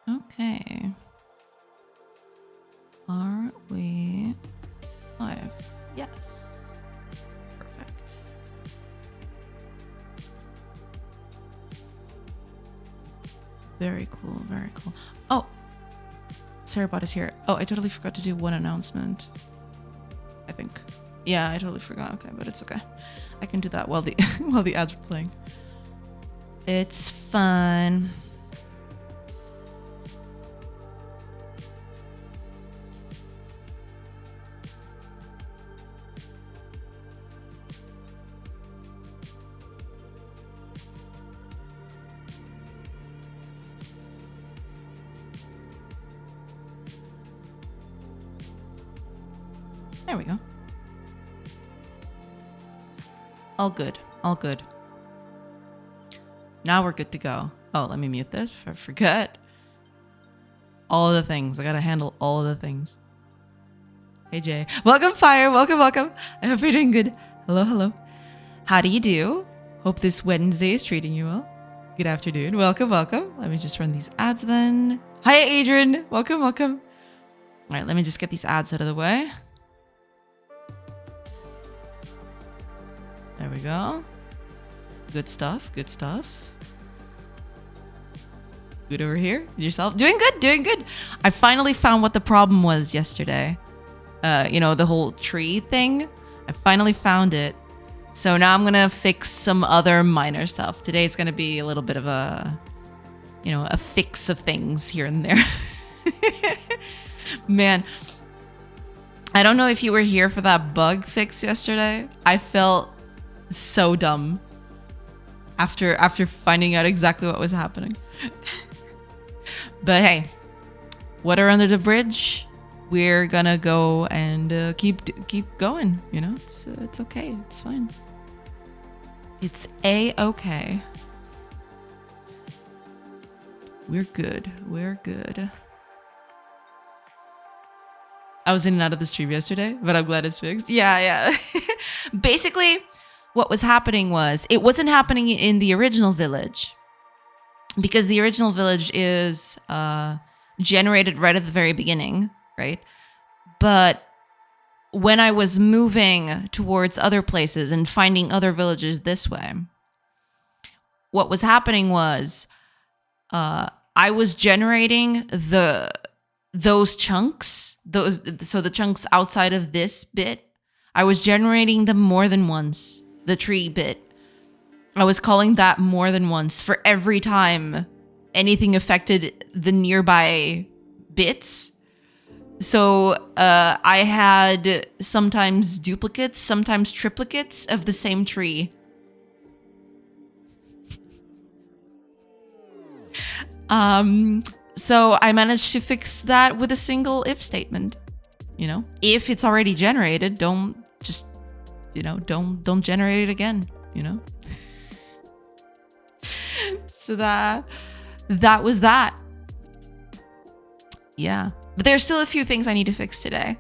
Okay. Are we live? Yes. Perfect. Very cool, very cool. Oh, Sarahbot is here. Oh, I totally forgot to do one announcement. I think. Yeah, I totally forgot. Okay, but it's okay. I can do that while the while the ads are playing. It's fun. There we go. All good. All good. Now we're good to go. Oh, let me mute this before I forget. All of the things. I gotta handle all of the things. Hey, Jay. Welcome, Fire. Welcome, welcome. I hope you're doing good. Hello, hello. How do you do? Hope this Wednesday is treating you well. Good afternoon. Welcome, welcome. Let me just run these ads then. Hi, Adrian. Welcome, welcome. All right, let me just get these ads out of the way. There we go. Good stuff. Good stuff. Good over here. Yourself? Doing good. Doing good. I finally found what the problem was yesterday. You know, the whole tree thing. I finally found it. So now I'm going to fix some other minor stuff. Today is going to be a little bit of a, you know, a fix of things here and there. Man, I don't know if you were here for that bug fix yesterday. I felt so dumb after finding out exactly what was happening. But hey, water under the bridge. We're gonna go and keep going. You know, it's okay. It's fine. It's a-okay. We're good. We're good. I was in and out of the stream yesterday, but I'm glad it's fixed. Yeah. Basically, what was happening was, it wasn't happening in the original village, because the original village is generated right at the very beginning, right? But when I was moving towards other places and finding other villages this way, what was happening was I was generating those chunks, so the chunks outside of this bit, I was generating them more than once. The tree bit, I was calling that more than once for every time anything affected the nearby bits. So I had sometimes duplicates, sometimes triplicates of the same tree. So I managed to fix that with a single if statement. You know, if it's already generated, don't just, you know, don't generate it again, you know? So that was that. Yeah. But there's still a few things I need to fix today.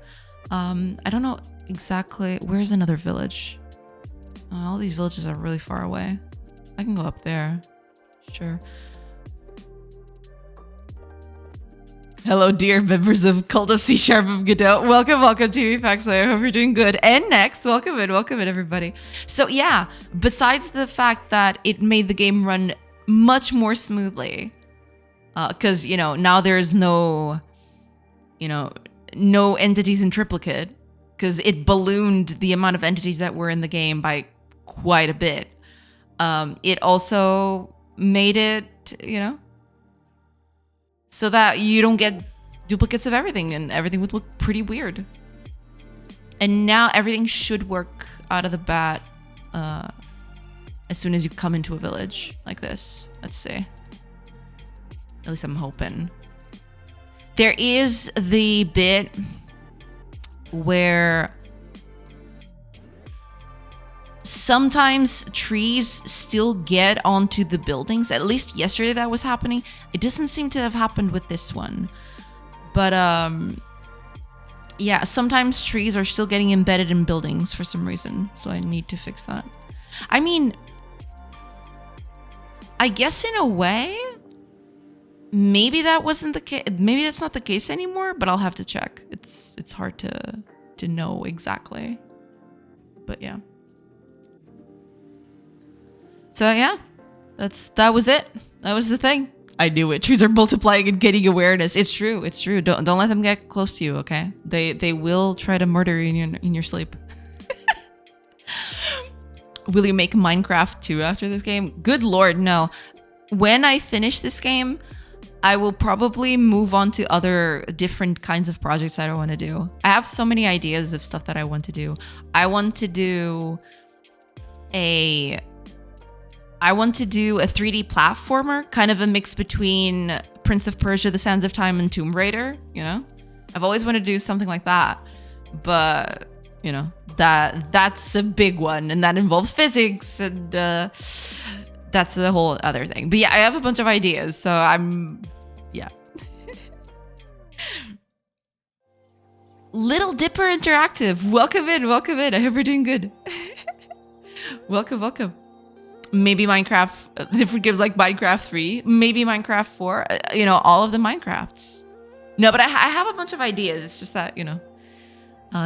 I don't know exactly. Where's another village? All these villages are really far away. I can go up there. Sure. Hello, dear members of Cult of C# of Godot. Welcome to Facts. I hope you're doing good. And next, welcome in, everybody. So yeah, besides the fact that it made the game run much more smoothly, because, you know, now there's no entities in triplicate, because it ballooned the amount of entities that were in the game by quite a bit. It also made it, you know, so that you don't get duplicates of everything, and everything would look pretty weird. And now everything should work out of the bat as soon as you come into a village like this. Let's see. At least I'm hoping. There is the bit where sometimes trees still get onto the buildings. At least yesterday that was happening. It doesn't seem to have happened with this one. But yeah, sometimes trees are still getting embedded in buildings for some reason. So I need to fix that. I mean, I guess in a way, maybe that wasn't the case. Maybe that's not the case anymore, but I'll have to check. It's hard to know exactly. But yeah. So yeah, that was it. That was the thing. I knew it. Trees are multiplying and getting awareness. It's true. It's true. Don't let them get close to you. Okay. They will try to murder you in your sleep. Will you make Minecraft 2 after this game? Good Lord, no. When I finish this game, I will probably move on to other different kinds of projects I want to do. I have so many ideas of stuff that I want to do. I want to do a 3D platformer, kind of a mix between Prince of Persia, The Sands of Time, and Tomb Raider, you know? I've always wanted to do something like that. But, you know, that's a big one, and that involves physics, and that's a whole other thing. But yeah, I have a bunch of ideas, so yeah. Little Dipper Interactive, welcome in. I hope you're doing good. Welcome. Maybe Minecraft, different games like Minecraft 3, maybe Minecraft 4, you know, all of the Minecrafts. No, but I have a bunch of ideas. It's just that, you know,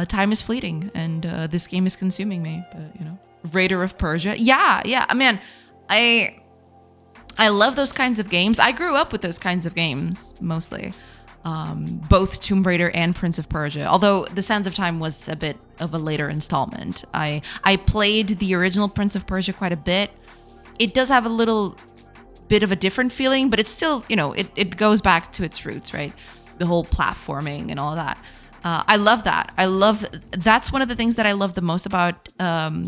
time is fleeting, and this game is consuming me. But, you know, Raider of Persia. Yeah, man, I love those kinds of games. I grew up with those kinds of games, mostly. Both Tomb Raider and Prince of Persia. Although The Sands of Time was a bit of a later installment. I played the original Prince of Persia quite a bit. It does have a little bit of a different feeling, but it's still, you know, it goes back to its roots, right? The whole platforming and all of that. I love that. That's one of the things that I love the most about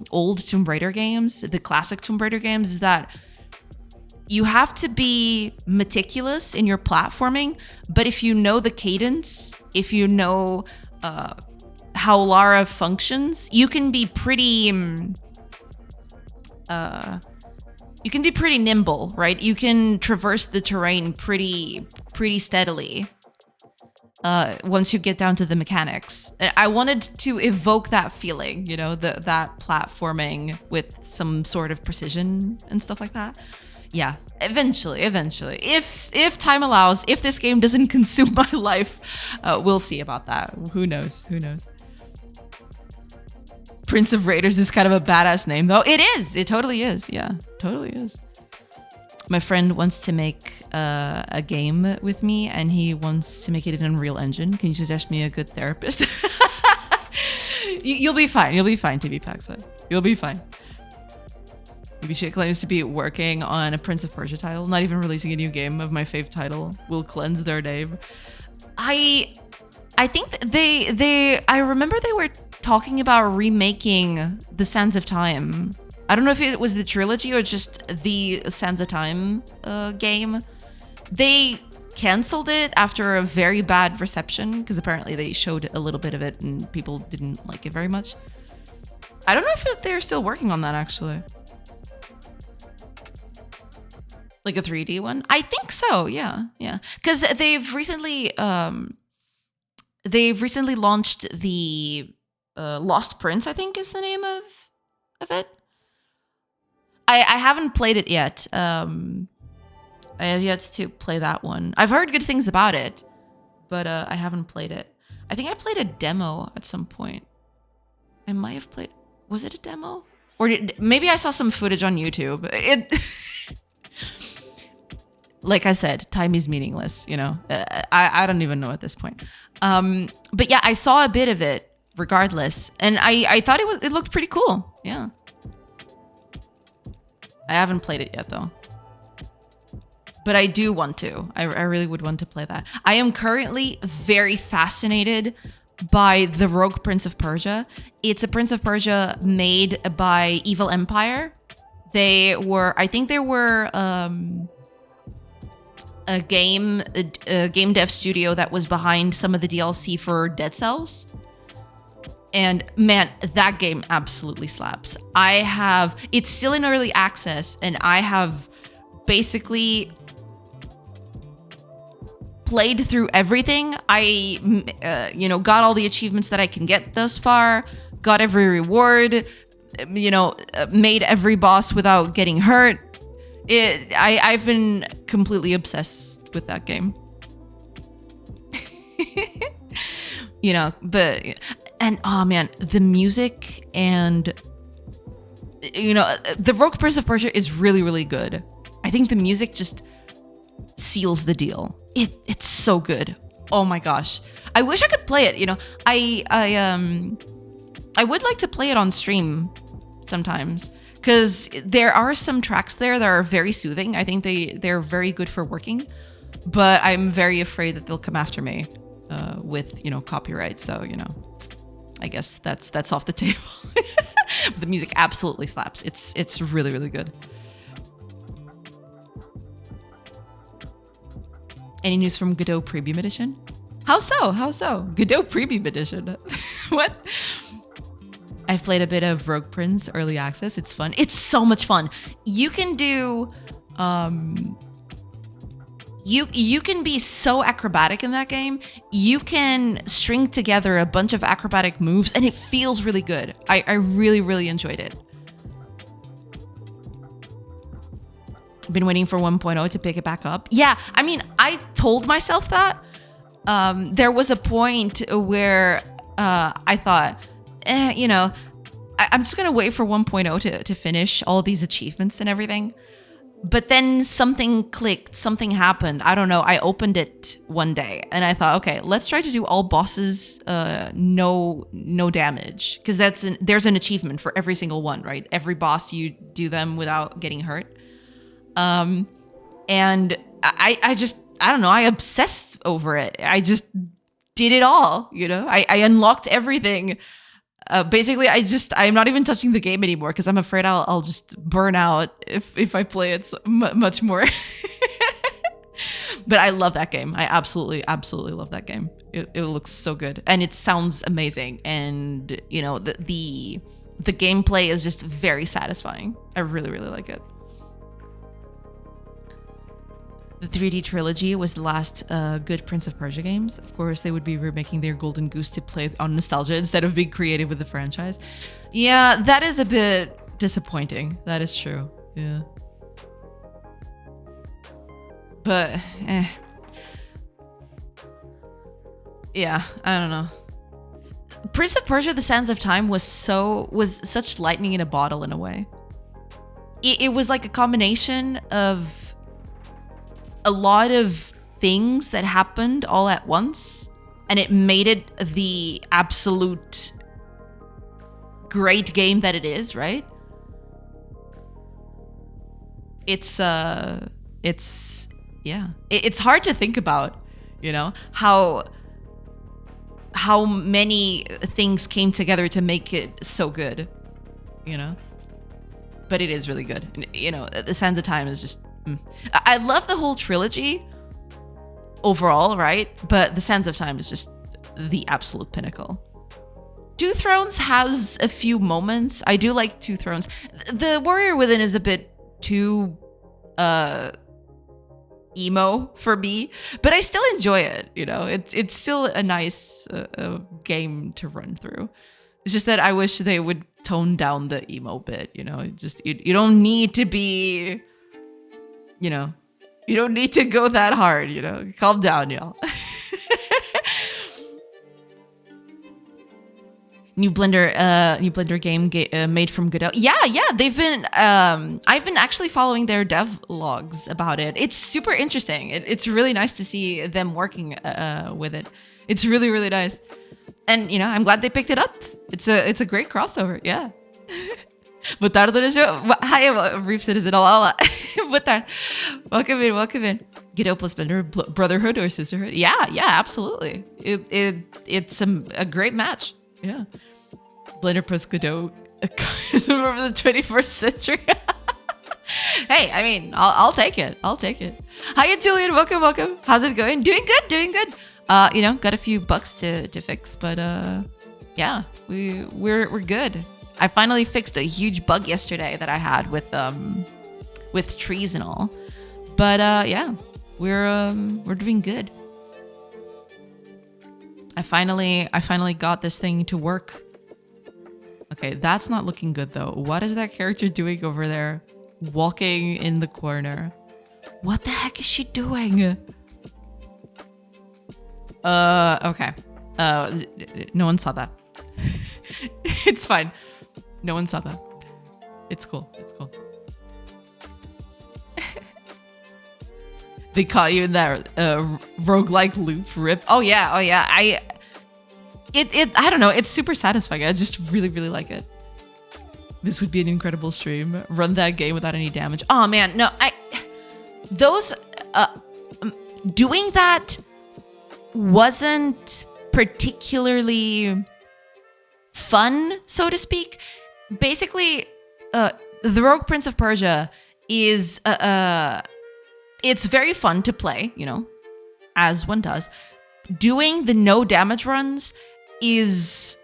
old Tomb Raider games, the classic Tomb Raider games, is that you have to be meticulous in your platforming, but if you know the cadence, if you know how Lara functions, you can be pretty nimble, right? You can traverse the terrain pretty steadily once you get down to the mechanics. I wanted to evoke that feeling, you know, that platforming with some sort of precision and stuff like that. Yeah, eventually. If time allows, if this game doesn't consume my life, we'll see about that. Who knows? Prince of Raiders is kind of a badass name, though. It is. It totally is. Yeah, totally is. My friend wants to make a game with me, and he wants to make it in Unreal Engine. Can you suggest me a good therapist? You'll be fine. You'll be fine, TV Paxa. You'll be fine. Maybe she claims to be working on a Prince of Persia title, not even releasing a new game of my fave title. Will cleanse their name. I think I remember they were talking about remaking The Sands of Time. I don't know if it was the trilogy or just the Sands of Time game. They canceled it after a very bad reception because apparently they showed a little bit of it and people didn't like it very much. I don't know if they're still working on that, actually. Like a 3D one? I think so, yeah. Because they've recently launched the Lost Prince, I think is the name of it. I haven't played it yet. I have yet to play that one. I've heard good things about it, but I haven't played it. I think I played a demo at some point. I might have played... Was it a demo? Or maybe I saw some footage on YouTube. Like I said, time is meaningless, you know? I don't even know at this point. But yeah, I saw a bit of it regardless. And I thought it looked pretty cool. Yeah. I haven't played it yet though. But I do want to. I really would want to play that. I am currently very fascinated by the Rogue Prince of Persia. It's a Prince of Persia made by Evil Empire. I think they were a GameDev studio that was behind some of the DLC for Dead Cells. And man, that game absolutely slaps. It's still in early access, and I have basically played through everything. I, got all the achievements that I can get thus far, got every reward, made every boss without getting hurt. I've been completely obsessed with that game. You know, and oh man, the music and, you know, the Rogue Prince of Persia is really, really good. I think the music just seals the deal. It's so good. Oh my gosh. I wish I could play it, you know. I would like to play it on stream sometimes, because there are some tracks there that are very soothing. I think they're very good for working, but I'm very afraid that they'll come after me with, you know, copyright. So, you know, I guess that's off the table. The music absolutely slaps. It's really, really good. Any news from Godot Premium Edition? How so? How so? Godot Premium Edition. What? I've played a bit of Rogue Prince Early Access. It's fun. It's so much fun. You can do... You can be so acrobatic in that game. You can string together a bunch of acrobatic moves, and it feels really good. I really, really enjoyed it. Been waiting for 1.0 to pick it back up. Yeah, I mean, I told myself that. There was a point where I thought, you know, I'm just gonna wait for 1.0 to finish all these achievements and everything. But then something clicked, something happened. I don't know. I opened it one day and I thought, okay, let's try to do all bosses no damage, because there's an achievement for every single one, right? Every boss, you do them without getting hurt. And I don't know, I obsessed over it. I just did it all, you know? I unlocked everything. Basically, I'm not even touching the game anymore because I'm afraid I'll just burn out if I play it much more. But I love that game. I absolutely love that game. It looks so good and it sounds amazing. And you know, the gameplay is just very satisfying. I really, really like it. The 3D trilogy was the last good Prince of Persia games. Of course, they would be remaking their Golden Goose to play on nostalgia instead of being creative with the franchise. Yeah, that is a bit disappointing. That is true. Yeah. But, yeah, I don't know. Prince of Persia: The Sands of Time was such lightning in a bottle in a way. It was like a combination of a lot of things that happened all at once, and it made it the absolute great game that it is, right? It's hard to think about, you know, how many things came together to make it so good, you know? But it is really good. And, you know, The Sands of Time is just... I love the whole trilogy overall, right? But The Sands of Time is just the absolute pinnacle. Two Thrones has a few moments. I do like Two Thrones. The Warrior Within is a bit too emo for me, but I still enjoy it. You know, it's still a nice game to run through. It's just that I wish they would tone down the emo bit. You know, you don't need to be, you know, you don't need to go that hard. You know, calm down, y'all. New Blender game made from Godot. Yeah, they've been. I've been actually following their dev logs about it. It's super interesting. It's really nice to see them working with it. It's really, really nice. And you know, I'm glad they picked it up. It's a great crossover. Yeah. Boa tarde, Dona Jo. Hi, Reef Citizen. Olá. Boa tarde. Welcome in. Godot plus Blender, brotherhood or sisterhood? Yeah, absolutely. It's a great match. Yeah. Blender plus Godot, remember the 21st century. Hey, I mean, I'll take it. Hiya, Julian. Welcome. How's it going? Doing good. You know, got a few bugs to fix, but yeah, we're good. I finally fixed a huge bug yesterday that I had with trees and all. But yeah, we're doing good. I finally got this thing to work. Okay, that's not looking good though. What is that character doing over there? walking in the corner. What the heck is she doing? Okay. No one saw that. It's fine. No one saw that. It's cool. It's cool. They caught you in that roguelike loop rip. Oh yeah. I don't know. It's super satisfying. I just really, really like it. This would be an incredible stream. Run that game without any damage. Oh man, no. Doing that wasn't particularly fun, so to speak. Basically, the Rogue Prince of Persia is it's very fun to play, as one does. Doing the no damage runs is,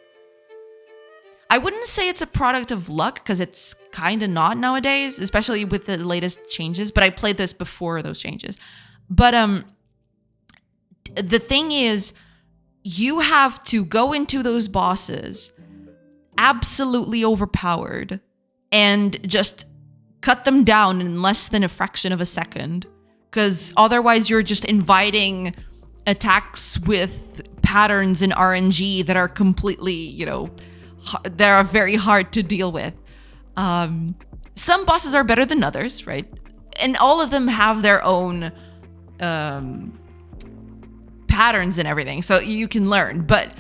I wouldn't say it's a product of luck, because it's kind of not nowadays, especially with the latest changes, but I played this before those changes. But the thing is, you have to go into those bosses absolutely overpowered and just cut them down in less than a fraction of a second, because otherwise you're just inviting attacks with patterns in RNG that are completely, that are very hard to deal with. Some bosses are better than others, right? And all of them have their own patterns and everything, so you can learn. But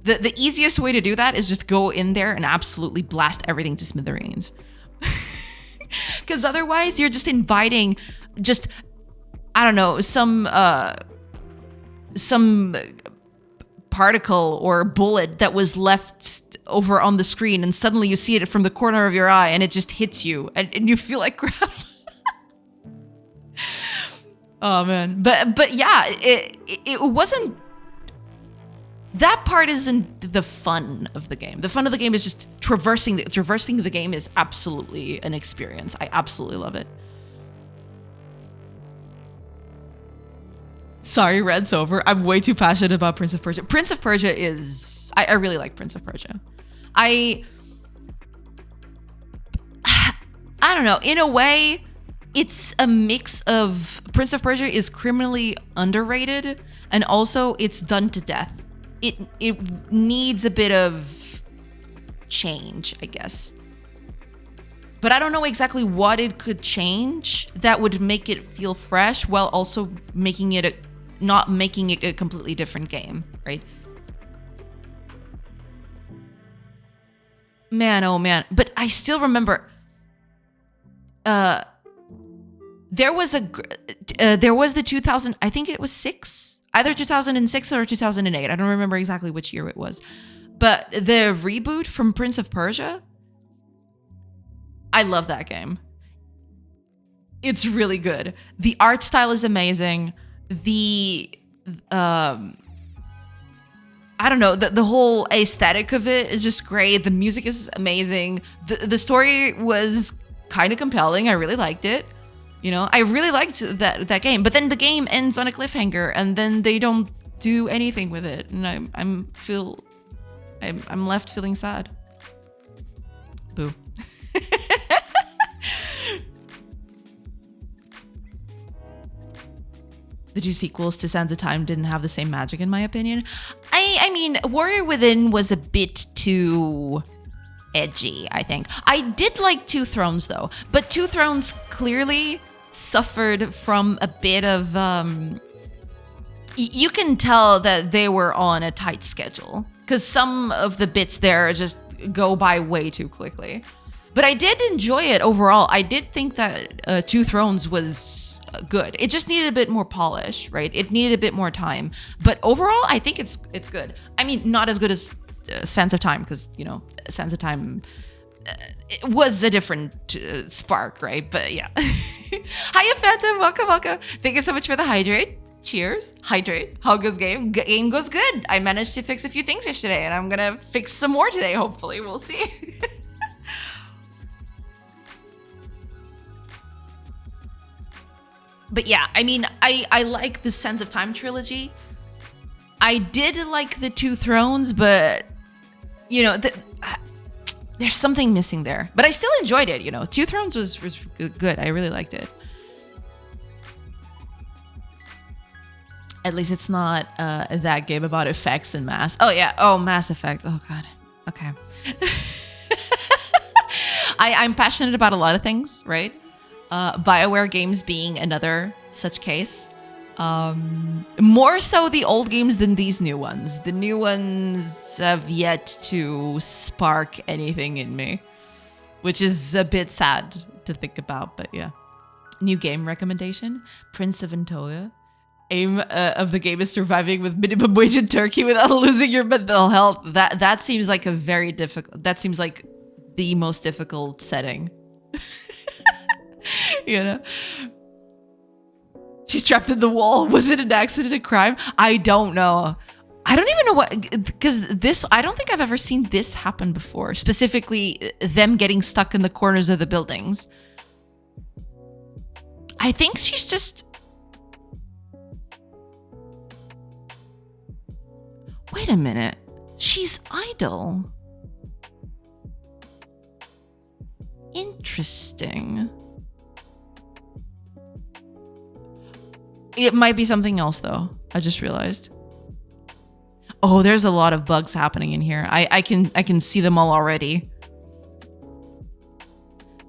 the easiest way to do that is just go in there and absolutely blast everything to smithereens. Because otherwise you're just inviting some particle or bullet that was left over on the screen, and suddenly you see it from the corner of your eye and it just hits you and you feel like crap. Oh man. But yeah, it wasn't, that part isn't the fun of the game. The fun of the game is just traversing the game is absolutely an experience. I absolutely love it. Sorry, Red's over. I'm way too passionate about Prince of Persia. Prince of Persia is, I really like Prince of Persia. I don't know, in a way, it's a mix of, Prince of Persia is criminally underrated, and also it's done to death. It needs a bit of change, I guess. But I don't know exactly what it could change that would make it feel fresh while also making it not making it a completely different game, right? Man, oh man. But I still remember there was the 2000, I think it was 6, either 2006 or 2008. I don't remember exactly which year it was. But the reboot from Prince of Persia, I love that game. It's really good. The art style is amazing. The I don't know, the whole aesthetic of it is just great. The music is amazing. The story was kind of compelling. I really liked it. I really liked that game. But then the game ends on a cliffhanger, and then they don't do anything with it, and I'm left feeling sad. Boo. The two sequels to Sands of Time didn't have the same magic, in my opinion. I mean, Warrior Within was a bit too edgy, I think. I did like Two Thrones, though. But Two Thrones clearly suffered from a bit of... you can tell that they were on a tight schedule, because some of the bits there just go by way too quickly. But I did enjoy it overall. I did think that Two Thrones was good. It just needed a bit more polish, right? It needed a bit more time. But overall, I think it's good. I mean, not as good as Sands of Time, because, Sands of Time it was a different spark, right? But yeah. Hiya, Phantom. Welcome. Thank you so much for the hydrate. Cheers. Hydrate. How goes game? Game goes good. I managed to fix a few things yesterday, and I'm going to fix some more today, hopefully. We'll see. But yeah, I mean, I like the Sands of Time trilogy. I did like the Two Thrones, but, there's something missing there. But I still enjoyed it, you know. Two Thrones was good. I really liked it. At least it's not that game about effects and mass. Oh, yeah. Oh, Mass Effect. Oh, God. Okay. I'm passionate about a lot of things, right? BioWare games being another such case. More so the old games than these new ones. The new ones have yet to spark anything in me, which is a bit sad to think about, but yeah. New game recommendation, Prince of Antoia. Aim of the game is surviving with minimum wage in Turkey without losing your mental health. That seems like a very difficult, that seems like the most difficult setting. You know? She's trapped in the wall. Was it an accident, a crime? I don't know. I don't even know what, because this, I don't think I've ever seen this happen before. Specifically, them getting stuck in the corners of the buildings. I think she's just... Wait a minute. She's idle. Interesting. It might be something else, though. I just realized. Oh, there's a lot of bugs happening in here. I can see them all already.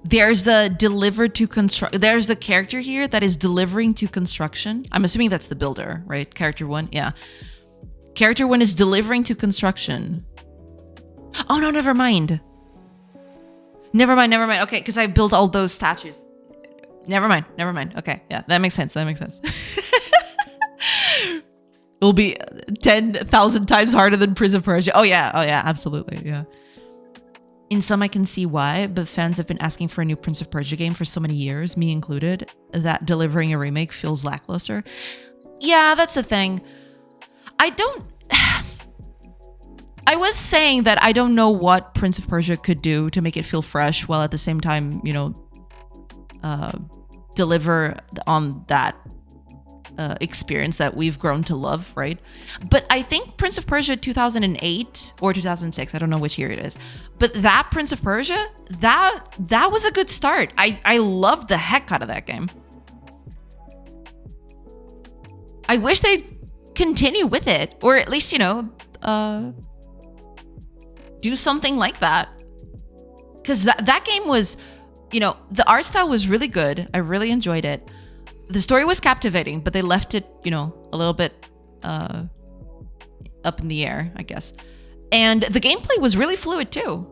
There's a delivered to construct. There's a character here that is delivering to construction. I'm assuming that's the builder, right? Character 1, yeah. Character 1 is delivering to construction. Oh no, never mind. Never mind. Okay, because I built all those statues. Never mind. Okay, yeah, that makes sense. It'll be 10,000 times harder than Prince of Persia. Oh yeah, absolutely, yeah. In some, I can see why, but fans have been asking for a new Prince of Persia game for so many years, me included, that delivering a remake feels lackluster. Yeah, that's the thing. I was saying that I don't know what Prince of Persia could do to make it feel fresh, while at the same time, you know, deliver on that experience that we've grown to love, right? But I think Prince of Persia 2008 or 2006, I don't know which year it is, but that Prince of Persia, that was a good start. I loved the heck out of that game. I wish they'd continue with it, or at least, you know, do something like that. Because that game was, you know, the art style was really good. I really enjoyed it. The story was captivating, but they left it, you know, a little bit up in the air, I guess. And the gameplay was really fluid too.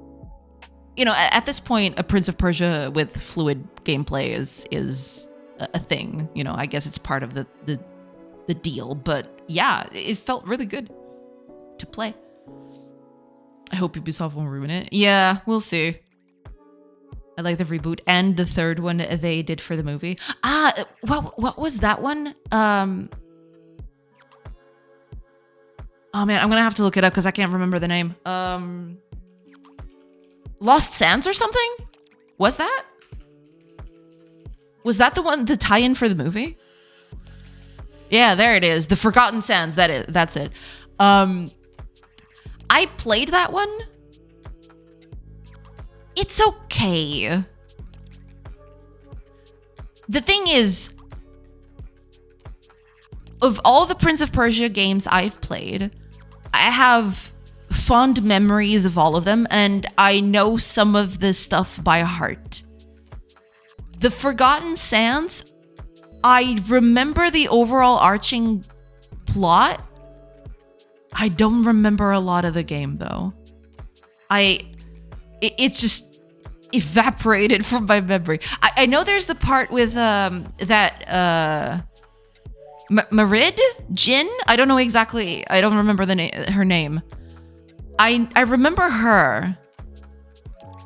You know, at this point, a Prince of Persia with fluid gameplay is a thing. You know, I guess it's part of the deal. But yeah, it felt really good to play. I hope Ubisoft won't ruin it. Yeah, we'll see. I like the reboot and the third one they did for the movie. What was that one? Oh man, I'm gonna have to look it up because I can't remember the name. Lost Sands or something? Was that the one, the tie-in for the movie? Yeah, there it is. The Forgotten Sands. That's it. I played that one. It's okay. The thing is, of all the Prince of Persia games I've played, I have fond memories of all of them, and I know some of the stuff by heart. The Forgotten Sands, I remember the overall arching plot. I don't remember a lot of the game, though. It just evaporated from my memory. I know there's the part with Marid Jin. I don't know exactly. I don't remember her name. I remember her,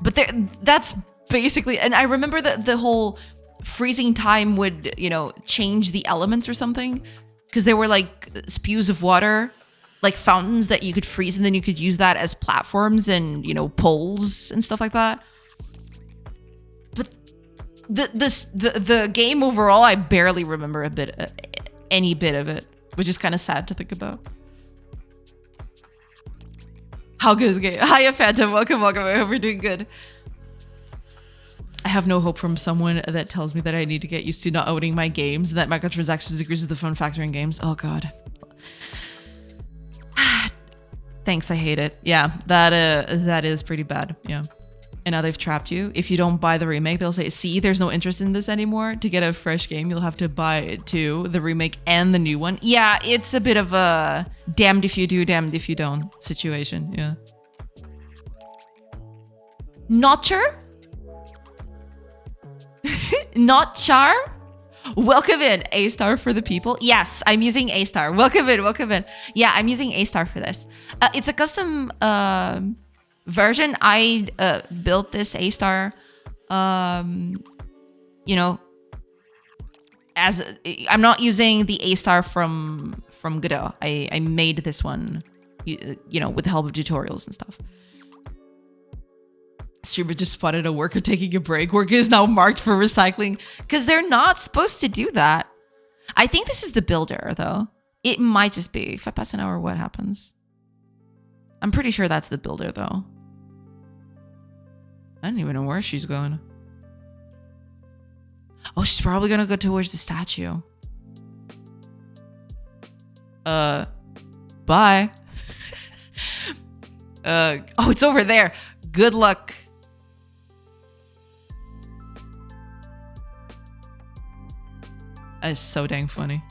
but that's basically. And I remember the whole freezing time would, you know, change the elements or something, because there were like spews of water, like fountains that you could freeze, and then you could use that as platforms and, you know, poles and stuff like that. But the game overall, I barely remember any bit of it, which is kind of sad to think about. How good is the game? Hiya, Phantom. Welcome, welcome. I hope you're doing good. I have no hope from someone that tells me that I need to get used to not owning my games and that microtransactions increases the fun factor in games. Oh, God. Thanks, I hate it. Yeah, that is pretty bad. Yeah. And now they've trapped you. If you don't buy the remake, they'll say, see, there's no interest in this anymore. To get a fresh game, you'll have to buy it too, the remake and the new one. Yeah, it's a bit of a damned if you do, damned if you don't situation. Yeah. Notcher? Not Char? Welcome in. A-star for the people. Yes, I'm using A-star. Welcome in, welcome in. Yeah, I'm using A-star for this. It's a custom version. I built this A-star, you know, as I'm not using the A-star from Godot. I made this one, you know, with the help of tutorials and stuff. Streamer just spotted a worker taking a break. Worker is now marked for recycling because they're not supposed to do that. I think this is the builder, though. It might just be. If I pass an hour, what happens? I'm pretty sure that's the builder, though. I don't even know where she's going. Oh, she's probably gonna go towards the statue. Bye. Oh, it's over there. Good luck. That is so dang funny.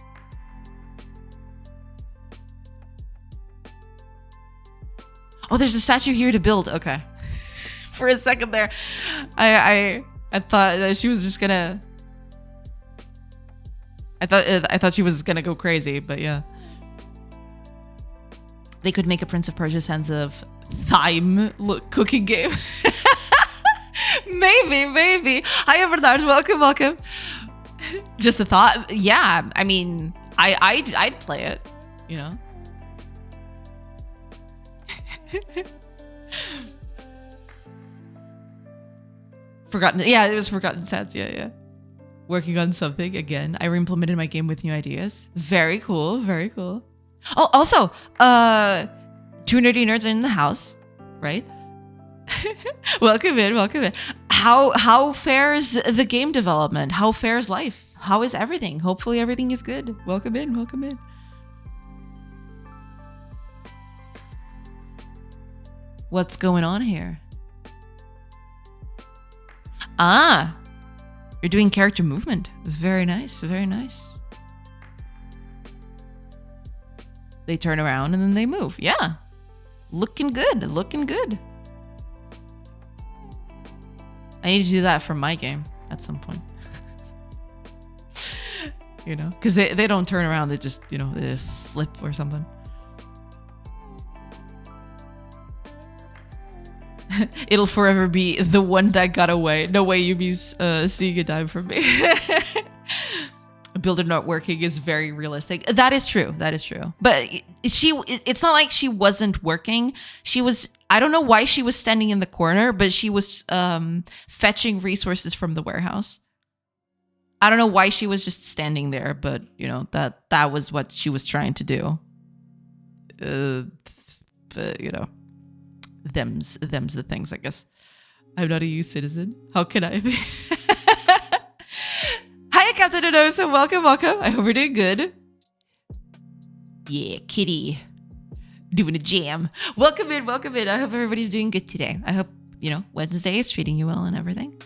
Oh, there's a statue here to build. Okay. For a second there, I thought that she was just gonna. I thought she was gonna go crazy, but yeah. They could make a Prince of Persia sense of time cooking game. Maybe. Hi, Bernard. Welcome. Just a thought. Yeah, I mean, I'd play it, you know. Forgotten. Yeah, it was Forgotten Sands. Yeah. Working on something again. I re-implemented my game with new ideas. Very cool. Oh, also, two nerdy nerds are in the house, right? Welcome in. How fares the game development? How fares life? How is everything? Hopefully everything is good. Welcome in. What's going on here? Ah, you're doing character movement. Very nice. They turn around and then they move. Yeah. Looking good. I need to do that for my game at some point. You know, because they don't turn around. They just, you know, they flip or something. It'll forever be the one that got away. No way you be seeing a dime from me. Builder not working is very realistic. That is true. But it's not like she wasn't working. She was, I don't know why she was standing in the corner, but she was fetching resources from the warehouse. I don't know why she was just standing there, but you know, that was what she was trying to do. But you know, them's the things, I guess. I'm not a EU citizen. How can I be? Hiya, Captain Onosa. Welcome. I hope you're doing good. Yeah, kitty. Doing a jam. Welcome in. I hope everybody's doing good today. I hope, you know, Wednesday is treating you well and everything.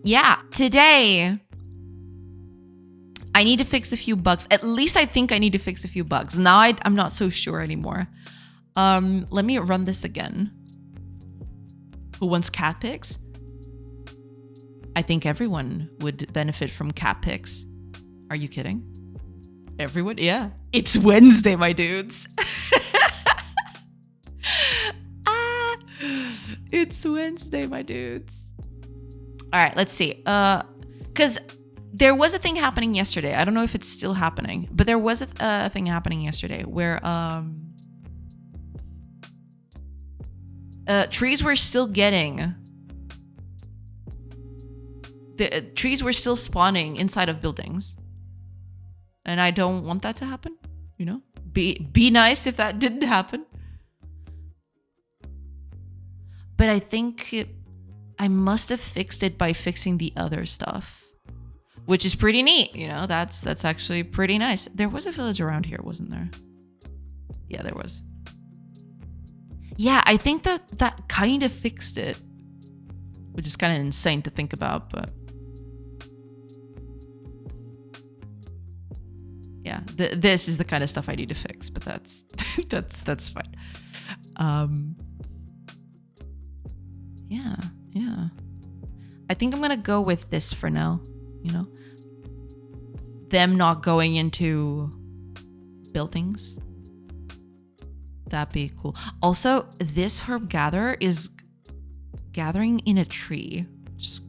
Yeah, today I need to fix a few bugs. At least I think I need to fix a few bugs. Now I'm not so sure anymore. Let me run this again. Who wants cat pics? I think everyone would benefit from cat pics. Are you kidding? Everyone? Yeah. It's Wednesday, my dudes. It's Wednesday, my dudes. All right, let's see. Because there was a thing happening yesterday. I don't know if it's still happening, but there was a thing happening yesterday where trees were still getting... The trees were still spawning inside of buildings. And I don't want that to happen, you know? Be nice if that didn't happen. But I think I must have fixed it by fixing the other stuff, which is pretty neat. You know, that's actually pretty nice. There was a village around here, wasn't there? Yeah, there was. Yeah, I think that kind of fixed it, which is kind of insane to think about, but yeah, this is the kind of stuff I need to fix, but that's that's fine. Yeah. I think I'm gonna go with this for now. You know, them not going into buildings. That'd be cool. Also, this herb gatherer is gathering in a tree. Just,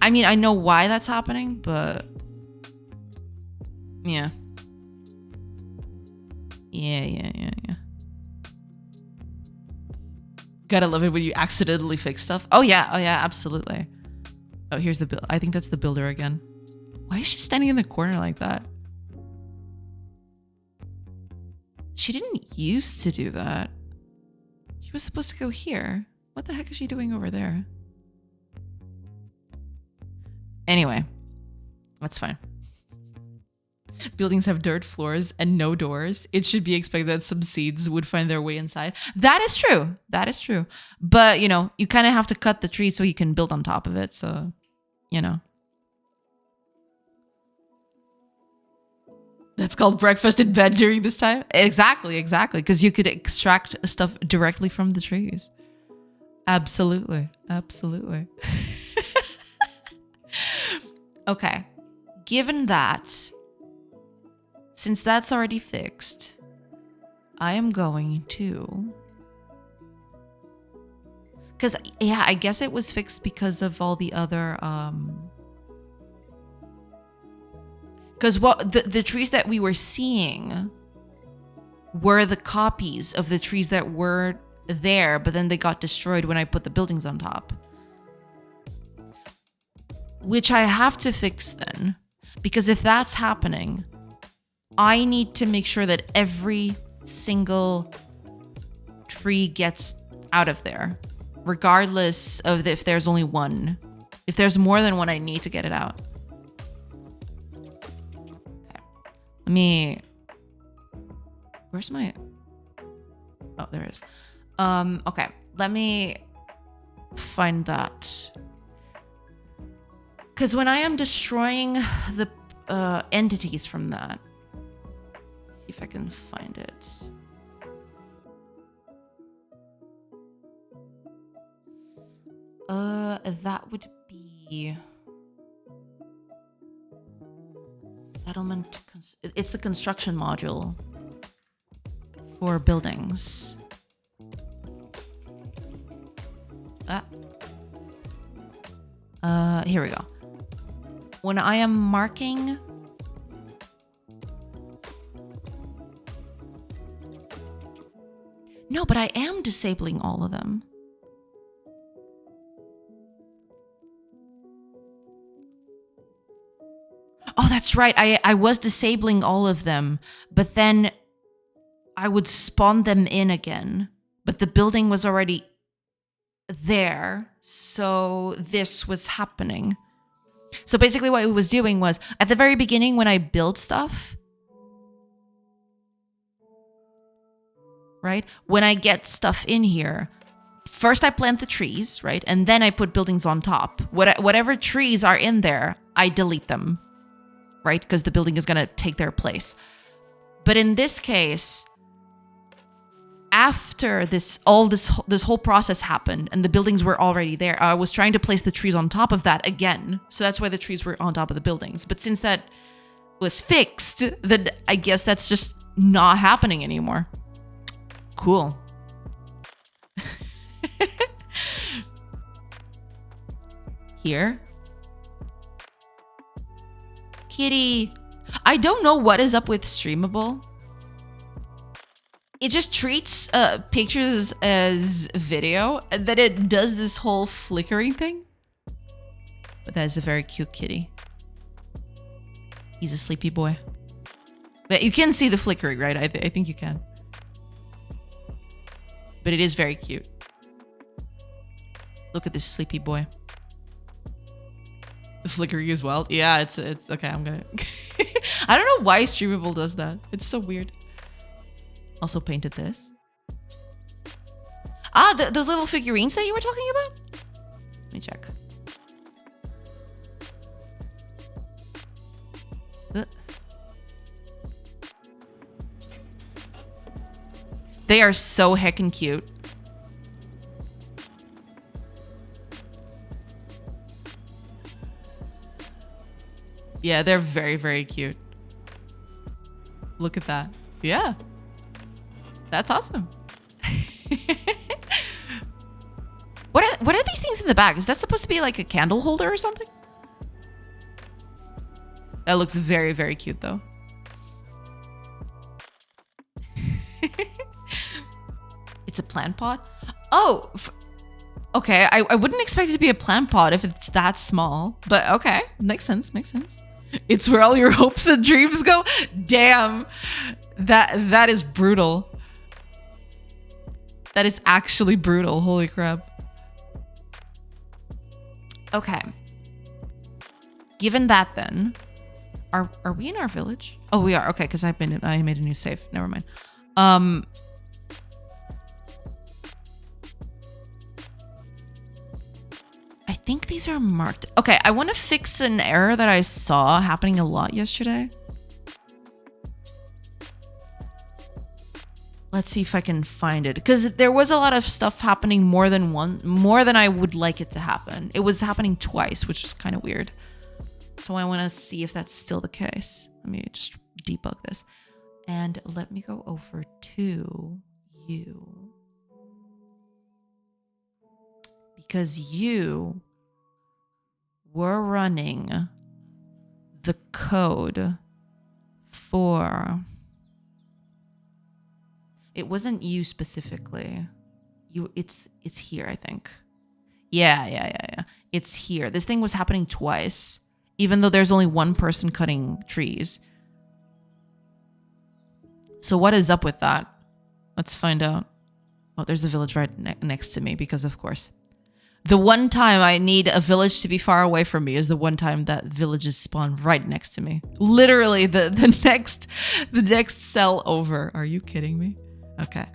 I mean, I know why that's happening, but yeah. Gotta love it when you accidentally fix stuff. Oh yeah, absolutely. Oh, here's the build. I think that's the builder again. Why is she standing in the corner like that? She didn't used to do that. She was supposed to go here. What the heck is she doing over there? Anyway, that's fine. Buildings have dirt floors and no doors. It should be expected that some seeds would find their way inside. That is true. That is true. But, you know, you kind of have to cut the tree so you can build on top of it. So, you know. That's called breakfast in bed during this time? Exactly. Because you could extract stuff directly from the trees. Absolutely. Okay. Given that, since that's already fixed, I am going to... Because, yeah, I guess it was fixed because of all the other... Because what the trees that we were seeing were the copies of the trees that were there, but then they got destroyed when I put the buildings on top. Which I have to fix then. Because if that's happening... I need to make sure that every single tree gets out of there, regardless of if there's only one. If there's more than one, I need to get it out. Okay. Let me... Where's my... Oh, there it is. Okay. Let me find that. Because when I am destroying the entities from that, if I can find it. That would be settlement. It's the construction module for buildings. Here we go. When I am marking No, but I am disabling all of them. Oh, that's right. I was disabling all of them, but then I would spawn them in again. But the building was already there, so this was happening. So basically what it was doing was, at the very beginning when I build stuff, right? When I get stuff in here, first I plant the trees, right? And then I put buildings on top. Whatever trees are in there, I delete them, right? Because the building is going to take their place. But in this case, after this whole process happened and the buildings were already there, I was trying to place the trees on top of that again. So that's why the trees were on top of the buildings. But since that was fixed, then I guess that's just not happening anymore. Cool. Here. Kitty. I don't know what is up with Streamable. It just treats pictures as video, and then it does this whole flickering thing. But that is a very cute kitty. He's a sleepy boy. But you can see the flickering, right? I think you can. But it is very cute. Look at this sleepy boy. The flickering as well. Yeah, it's okay. I'm gonna. I don't know why Streamable does that. It's so weird. Also painted this. Ah, those little figurines that you were talking about? Let me check. They are so heckin' cute. Yeah, they're very, very cute. Look at that. Yeah. That's awesome. What are these things in the back? Is that supposed to be like a candle holder or something? That looks very, very cute though. It's a plant pot? Oh, okay. I wouldn't expect it to be a plant pot if it's that small, but okay. Makes sense, makes sense. It's where all your hopes and dreams go. Damn. That is brutal. That is actually brutal. Holy crap. Okay. Given that then, are we in our village? Oh, we are. Okay, because I made a new save. Never mind. I think these are marked. Okay, I want to fix an error that I saw happening a lot yesterday. Let's see if I can find it, because there was a lot of stuff happening more than I would like it to happen. It was happening twice, which was kind of weird. So I want to see if that's still the case. Let me just debug this. And let me go over to you. Because you were running the code for... It wasn't you specifically. It's here, I think. Yeah. It's here. This thing was happening twice, even though there's only one person cutting trees. So what is up with that? Let's find out. Oh, there's a village right next to me, because of course. The one time I need a village to be far away from me is the one time that villages spawn right next to me. Literally the next cell over. Are you kidding me? Okay.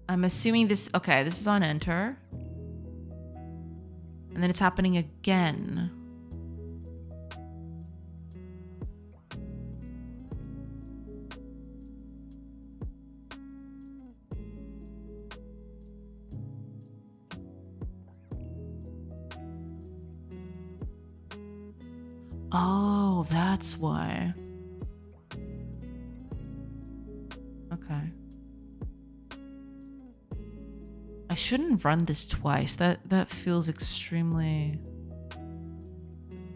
I'm assuming this... Okay, this is on enter. And then it's happening again. Oh, that's why. Okay. I shouldn't run this twice. That feels extremely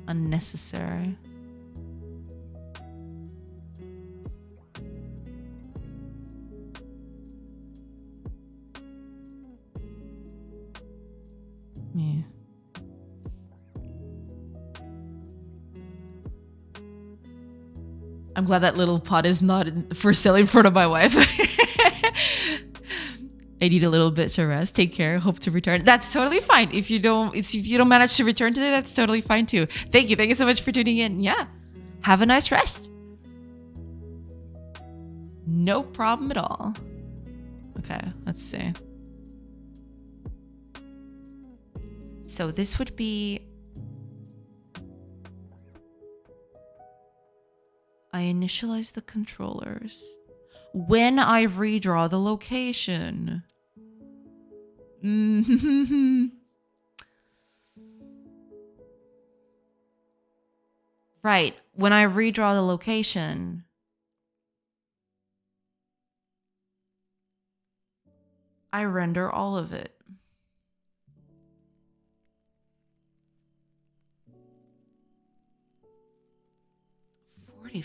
unnecessary. Yeah. I'm glad that little pot is not for sale in front of my wife. I need a little bit to rest. Take care. Hope to return. That's totally fine. If you don't manage to return today, that's totally fine too. Thank you. Thank you so much for tuning in. Yeah. Have a nice rest. No problem at all. Okay, let's see. So this would be... I initialize the controllers when I redraw the location. Right. When I redraw the location, I render all of it. It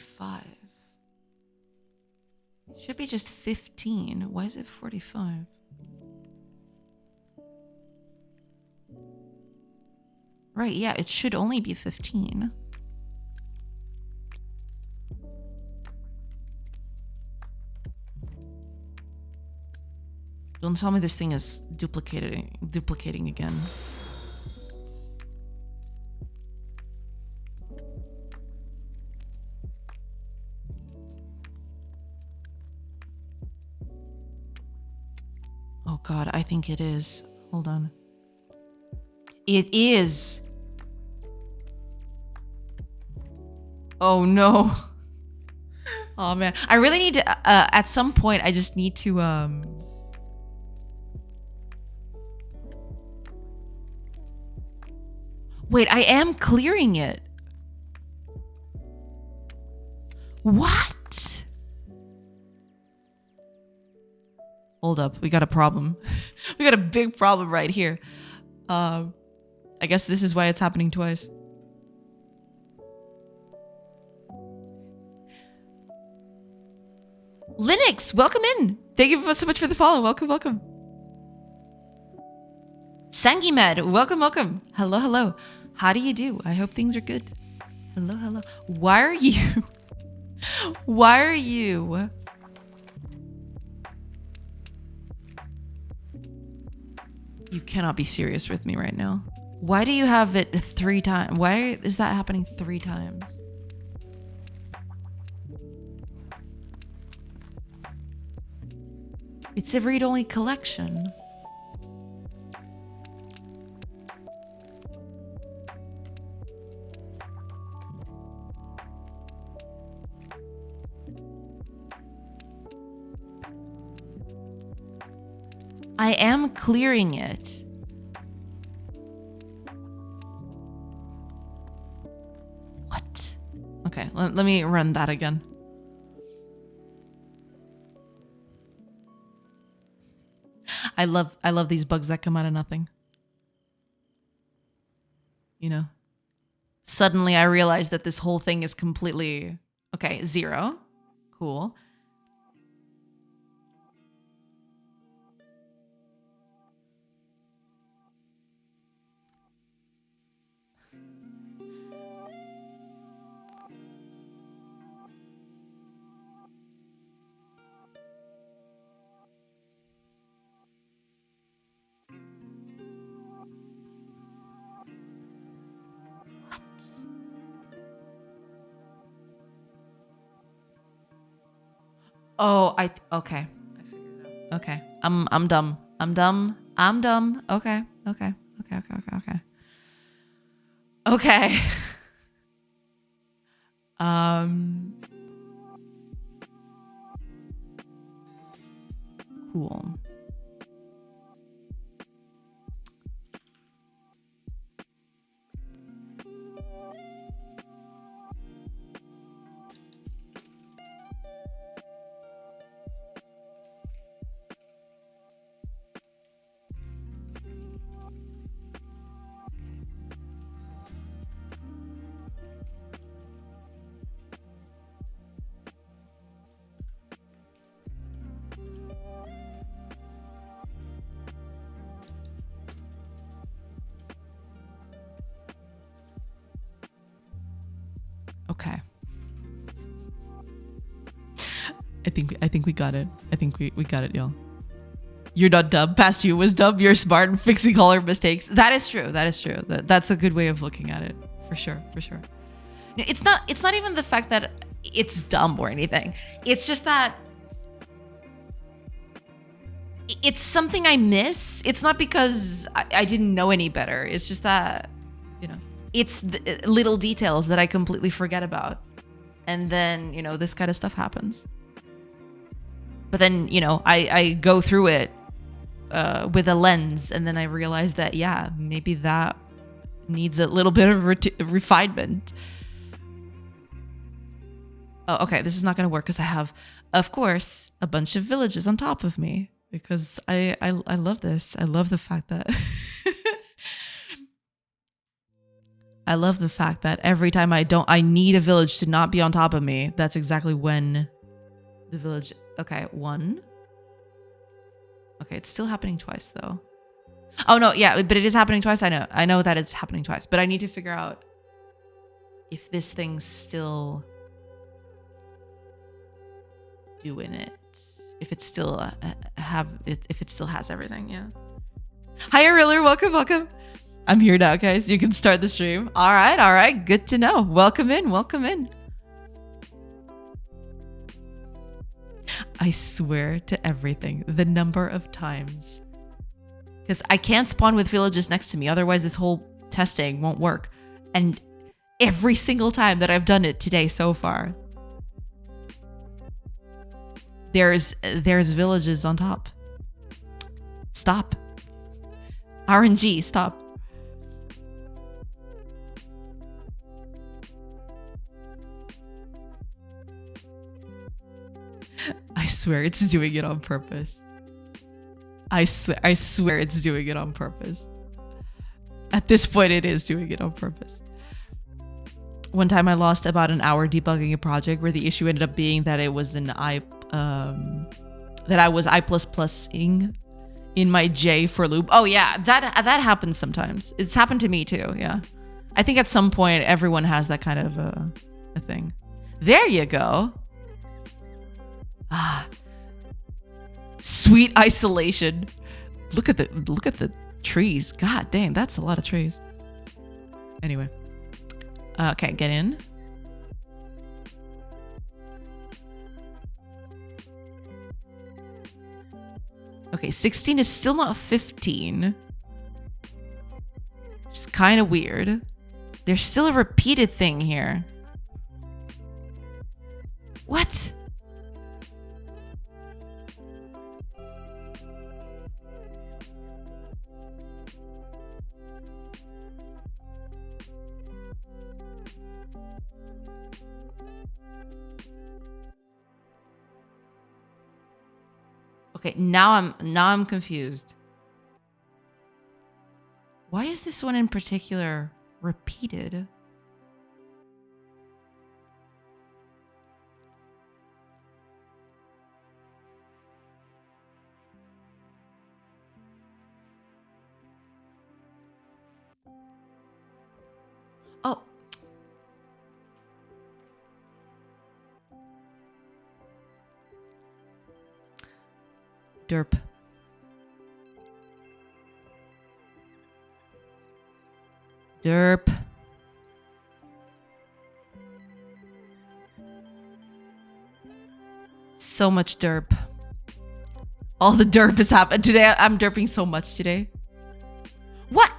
should be just 15. Why is it 45? Right, yeah, it should only be 15. Don't tell me this thing is duplicating again. Oh God, I think it is. Hold on. It is. Oh no. Oh man. I really need to, at some point, I just need to, wait, I am clearing it. What? Hold up, we got a problem. We got a big problem right here. I guess this is why it's happening twice. Linux, welcome in. Thank you so much for the follow. Welcome, welcome. Sangimed, welcome, welcome. Hello, hello. How do you do? I hope things are good. Hello, hello. Why are you? Why are you? You cannot be serious with me right now. Why do you have it 3 times? Why is that happening 3 times? It's a read-only collection. I am clearing it. What? Okay, let me run that again. I love these bugs that come out of nothing. You know? Suddenly I realized that this whole thing is completely... Okay, 0. Cool. Oh, okay. I figured it out. Okay. I'm dumb. I'm dumb. I'm dumb. Okay. Okay. Okay. Okay. Okay. Okay. Okay. Cool. Okay. I think we got it. I think we got it, y'all. You're not dumb. Past you was dumb. You're smart and fixing all our mistakes. That is true. That is true. That's a good way of looking at it. For sure. For sure. It's not even the fact that it's dumb or anything. It's just that it's something I miss. It's not because I didn't know any better. It's just that, you know, it's the little details that I completely forget about. And then, you know, this kind of stuff happens. But then, you know, I go through it with a lens, and then I realize that, yeah, maybe that needs a little bit of refinement. Oh, okay, this is not going to work because I have, of course, a bunch of villages on top of me, because I love this. I love the fact that I love the fact that every time I need a village to not be on top of me. That's exactly when the village. Okay, 1. Okay, it's still happening twice though. Oh no, yeah, but it is happening twice. I know that it's happening twice, but I need to figure out if this thing's still doing it. if it still if it still has everything. Yeah. Hi, Ariller. Welcome. I'm here now, guys. You can start the stream. All right. Good to know. Welcome in. I swear to everything, the number of times, because I can't spawn with villages next to me, otherwise this whole testing won't work. And every single time that I've done it today so far, there's villages on top. Stop. RNG, stop. I swear it's doing it on purpose. I swear it's doing it on purpose. At this point, it is doing it on purpose. One time I lost about an hour debugging a project where the issue ended up being that it was that I was I++ing in my J for loop. Oh yeah, that happens sometimes. It's happened to me too, yeah. I think at some point everyone has that kind of a thing. There you go. Ah, sweet isolation. Look at the trees. God dang, that's a lot of trees. Anyway, okay, get in. Okay, 16 is still not 15. It's kind of weird. There's still a repeated thing here. What? Okay, now I'm confused. Why is this one in particular repeated? Oh. Derp. Derp. So much derp. All the derp has happened today. I'm derping so much today. What?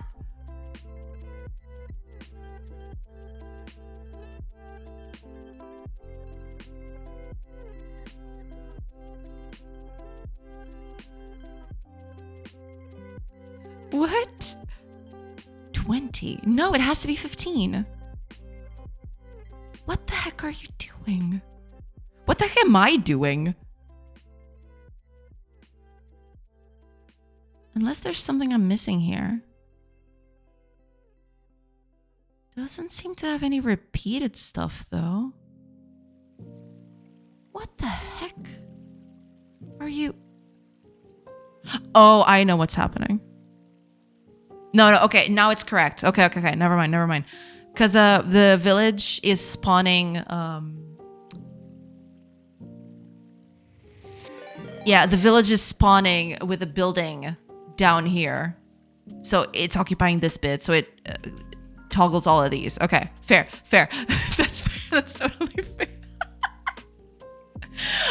What? 20? No, it has to be 15. What the heck are you doing? What the heck am I doing? Unless there's something I'm missing here. Doesn't seem to have any repeated stuff, though. What the heck are you? Oh, I know what's happening. No, okay, now it's correct. Okay, never mind. Because the village is spawning, yeah, the village is spawning with a building down here. So it's occupying this bit, so it toggles all of these. Okay, fair. That's fair, that's totally fair.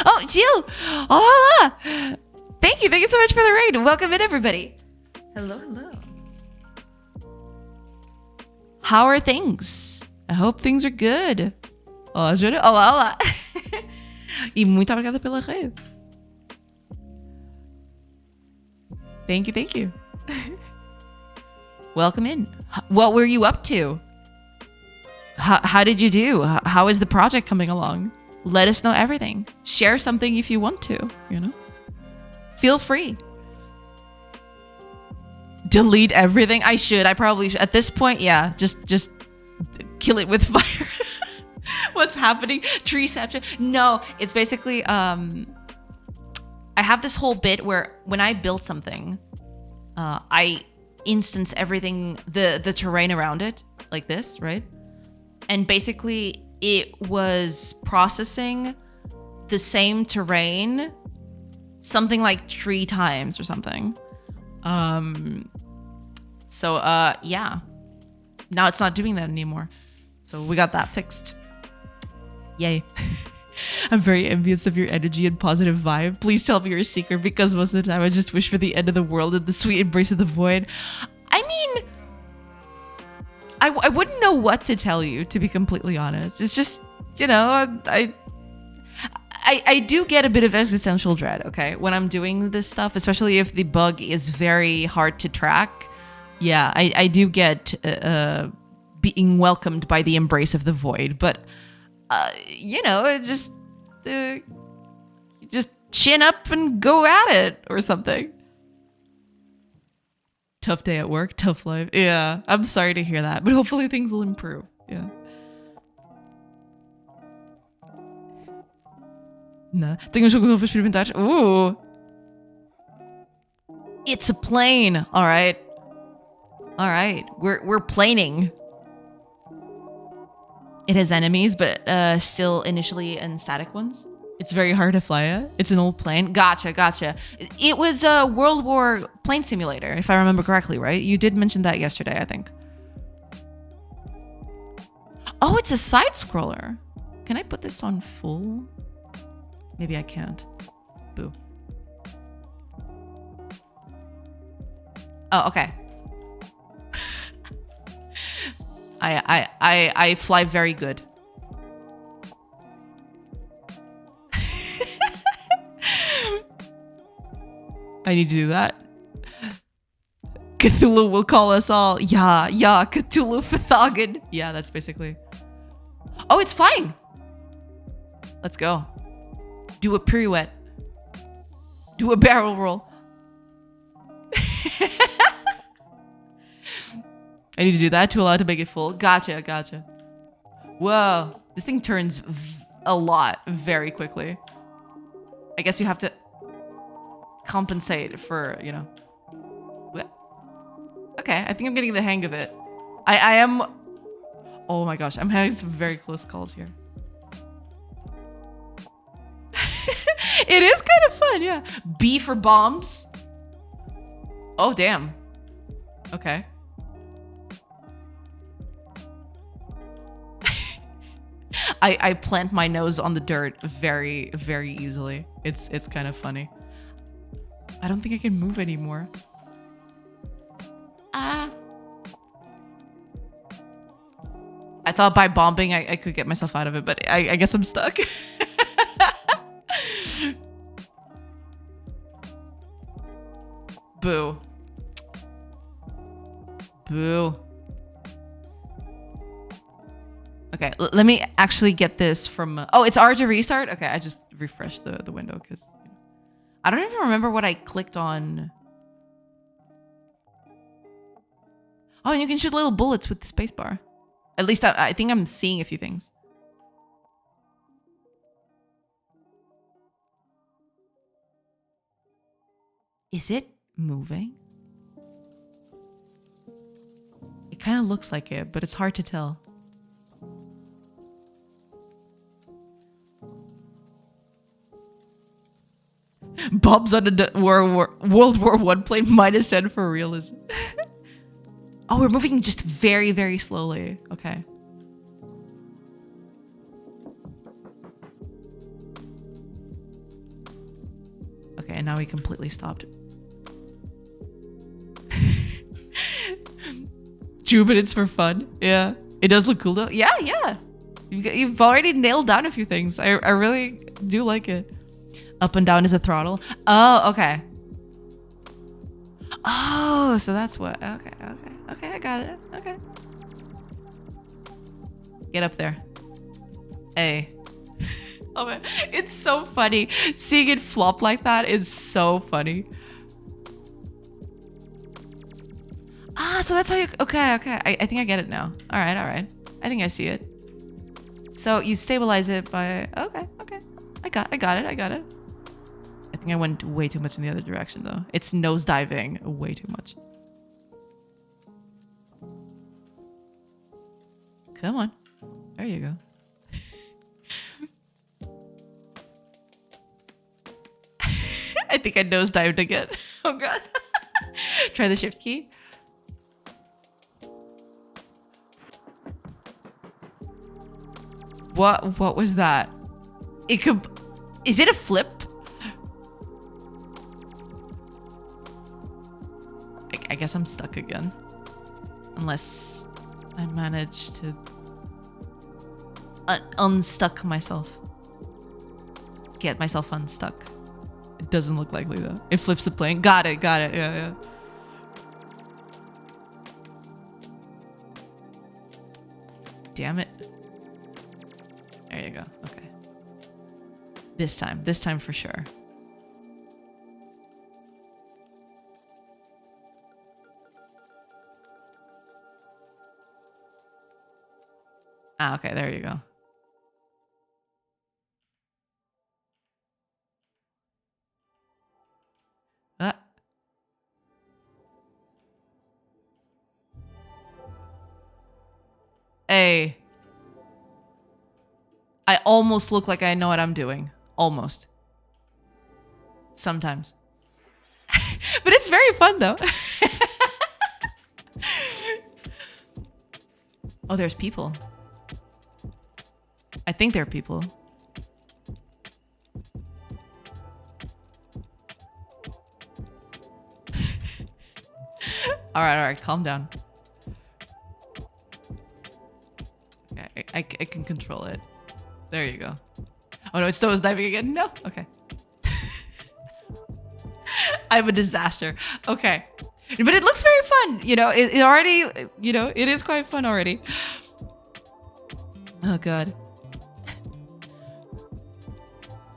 Oh, Jill! Oh, hola! Thank you so much for the raid. Welcome in, everybody. Hello. How are things? I hope things are good. Olá, Júlio. Olá. E muito obrigada pela raid. Thank you. Welcome in. What were you up to? How did you do? How is the project coming along? Let us know everything. Share something if you want to, you know? Feel free. Delete everything? I probably should. At this point, yeah, just kill it with fire. What's happening? Treeception? No, it's basically, I have this whole bit where when I build something, I instance everything, the terrain around it, like this, right? And basically it was processing the same terrain something like 3 times or something. So yeah. Now it's not doing that anymore. So we got that fixed. Yay. I'm very envious of your energy and positive vibe. Please tell me you're a seeker, because most of the time I just wish for the end of the world and the sweet embrace of the void. I mean, I wouldn't know what to tell you, to be completely honest. It's just, you know, I do get a bit of existential dread, okay? When I'm doing this stuff, especially if the bug is very hard to track. Yeah, I do get being welcomed by the embrace of the void, but you know, it just chin up and go at it or something. Tough day at work, tough life. Yeah, I'm sorry to hear that, but hopefully things will improve. Yeah. Nah, tenho jogo novo experimentar. Ooh. It's a plane. All right. All right. We're planing. It has enemies, but still initially and static ones. It's very hard to fly it. It's an old plane. Gotcha. It was a World War plane simulator, if I remember correctly, right? You did mention that yesterday, I think. Oh, it's a side scroller. Can I put this on full? Maybe I can't. Boo. Oh, okay. I fly very good. I need to do that. Cthulhu will call us all. Yeah, Cthulhu Fathagan. Yeah, that's basically. Oh, it's flying. Let's go. Do a pirouette. Do a barrel roll. I need to do that to allow it to make it full. Gotcha. Whoa. This thing turns a lot very quickly. I guess you have to compensate for, you know. Okay, I think I'm getting the hang of it. I am... Oh my gosh, I'm having some very close calls here. It is kind of fun, yeah. B for bombs. Oh, damn. Okay. I plant my nose on the dirt very, very easily. It's kind of funny. I don't think I can move anymore. I thought by bombing I could get myself out of it, but I guess I'm stuck. Boo. Okay, let me actually get this from... oh, it's R to restart? Okay, I just refreshed the window because... I don't even remember what I clicked on. Oh, and you can shoot little bullets with the spacebar. At least I think I'm seeing a few things. Is it moving? It kind of looks like it, but it's hard to tell. Bombs on a World War I plane -10 for realism. Oh, we're moving just very, very slowly. Okay. Okay, and now we completely stopped. 2 minutes for fun. Yeah. It does look cool though. Yeah. You've already nailed down a few things. I really do like it. Up and down is a throttle. Oh, okay. Oh, so that's what. Okay, I got it. Okay. Get up there. Hey. Oh man, it's so funny. Seeing it flop like that is so funny. Ah, so that's how you... Okay. I think I get it now. All right. I think I see it. So you stabilize it by... Okay. I got it. I think I went way too much in the other direction though. It's nosediving way too much. Come on. There you go. I think I nosedived again. Oh god. Try the shift key. What was that? It could... Is it a flip? I guess I'm stuck again. Unless I manage to unstuck myself. Get myself unstuck. It doesn't look likely though. It flips the plane. Got it. Yeah. Damn it. There you go. Okay. This time for sure. Ah, okay, there you go. Hey. I almost look like I know what I'm doing. Almost. Sometimes. But it's very fun though. Oh, there's people. I think there are people. All right, calm down. Okay, I can control it. There you go. Oh no, it still was diving again. No, okay. I'm a disaster. Okay, but it looks very fun. You know, it already. You know, it is quite fun already. Oh god.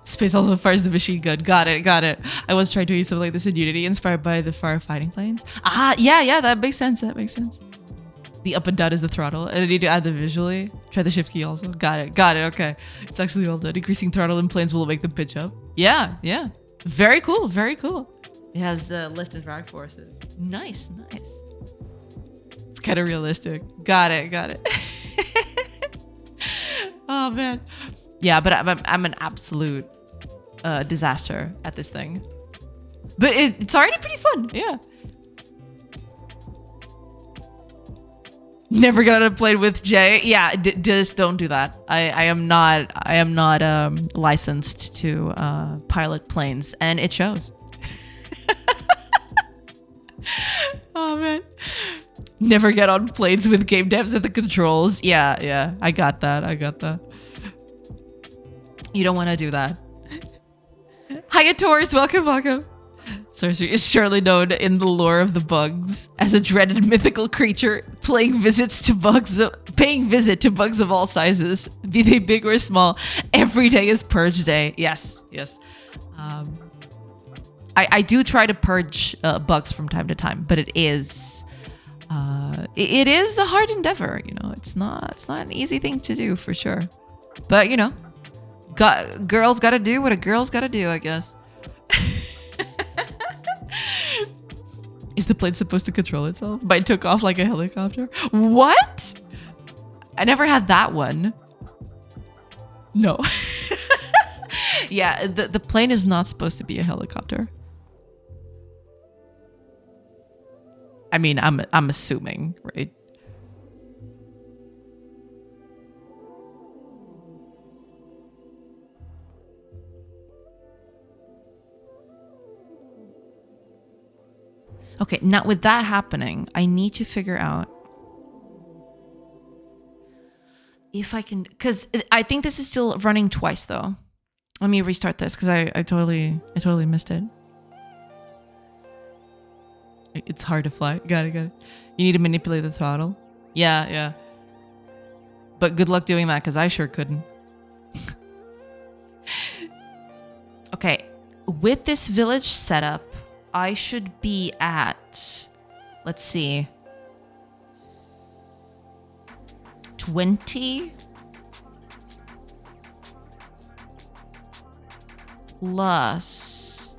Space also fires the machine gun. Got it. I once tried doing something like this in Unity, inspired by the firefighting planes. Ah, yeah, that makes sense. The up and down is the throttle. And I need to add them visually. Try the shift key also. Got it. Okay. It's actually all done. Increasing throttle in planes will make them pitch up. Yeah. Very cool. It has the lift and drag forces. Nice. It's kind of realistic. Got it. Oh man. Yeah, but I'm an absolute disaster at this thing. But it's already pretty fun. Yeah. Never got on a plane with Jay. Yeah, just don't do that. I am not licensed to pilot planes, and it shows. Oh man. Never get on planes with game devs at the controls. Yeah. I got that. You don't want to do that. Hiya, Taurus. Welcome. Sorcery is surely known in the lore of the bugs as a dreaded mythical creature, paying visit to bugs of all sizes, be they big or small. Every day is purge day. Yes. I do try to purge bugs from time to time, but it is a hard endeavor. You know, it's not an easy thing to do for sure. But you know, girls gotta do what a girl's gotta do, I guess. Is the plane supposed to control itself? Mine took off like a helicopter. What? I never had that one. No. Yeah, the plane is not supposed to be a helicopter. I mean, I'm assuming, right? Okay, now with that happening, I need to figure out if I can, because I think this is still running twice though. Let me restart this because I totally missed it. It's hard to fly. Got it. You need to manipulate the throttle. Yeah. But good luck doing that because I sure couldn't. Okay, with this village setup, I should be at, let's see, 20 plus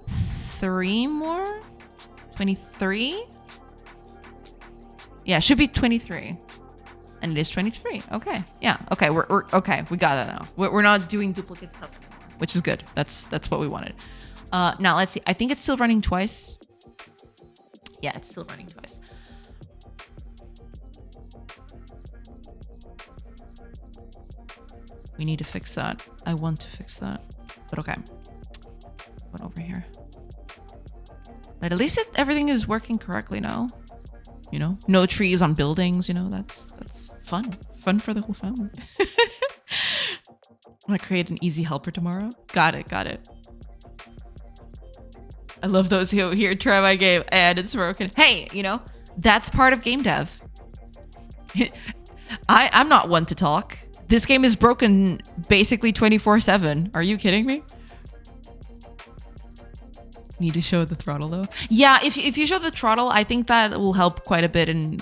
3 more? 23? Yeah, it should be 23. And it is 23. Okay. Yeah. Okay. We're okay. We got that now. We're not doing duplicate stuff anymore. which is good. That's what we wanted. Now let's see. I think it's still running twice. Yeah, it's still running twice. We need to fix that. I want to fix that, but okay. What over here? But at least everything is working correctly now. You know, no trees on buildings. You know, that's fun for the whole family. I'm gonna create an easy helper tomorrow. Got it. I love those who here try my game and it's broken. Hey, you know, that's part of game dev. I'm not one to talk. This game is broken basically 24/7. Are you kidding me? Need to show the throttle though. Yeah, if you show the throttle, I think that will help quite a bit in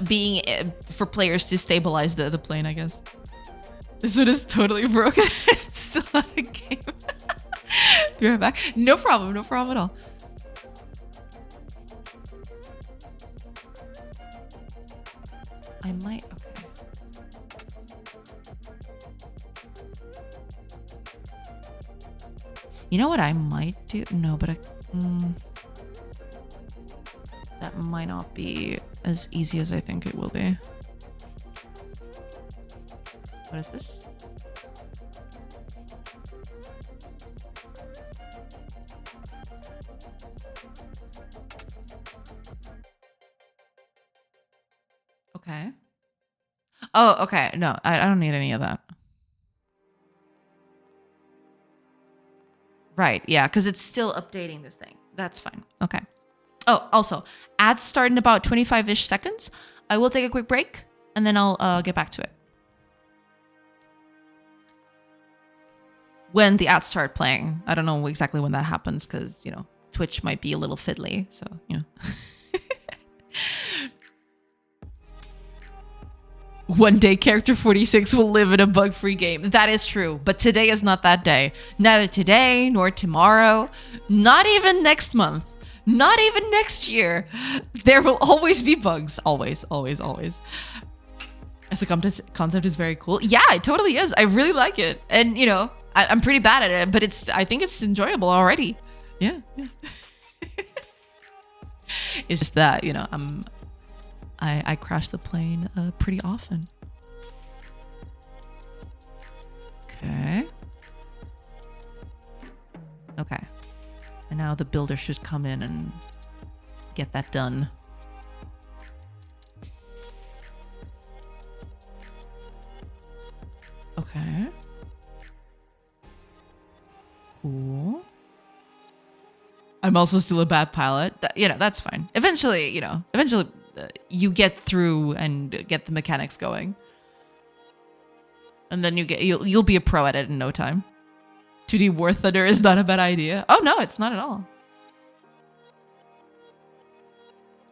being for players to stabilize the plane, I guess. This one is totally broken. It's still not a game. Be right back. No problem at all. I might. Okay. You know what I might do? No, but that might not be as easy as I think it will be. What is this? Okay. Oh, okay. No, I don't need any of that. Right. Yeah, because it's still updating this thing. That's fine. Okay. Oh, also, ads start in about 25-ish seconds. I will take a quick break and then I'll get back to it. When the ads start playing. I don't know exactly when that happens because, you know, Twitch might be a little fiddly. So, you know. One day, character 46 will live in a bug-free game. That is true, but today is not that day. Neither today, nor tomorrow, not even next month, not even next year. There will always be bugs. Always. As a concept is very cool. Yeah, it totally is. I really like it. And, you know, I'm pretty bad at it, but I think it's enjoyable already. Yeah. It's just that, you know, I crash the plane pretty often. Okay. And now the builder should come in and get that done. Okay. Cool. I'm also still a bad pilot. You know, that's fine. Eventually, you get through and get the mechanics going. And then you'll be a pro at it in no time. 2D War Thunder is not a bad idea. Oh no, it's not at all.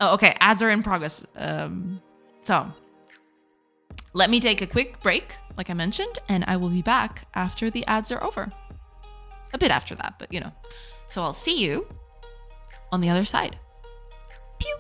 Oh, okay. Ads are in progress. So let me take a quick break, like I mentioned, and I will be back after the ads are over. A bit after that, but you know. So I'll see you on the other side. Pew!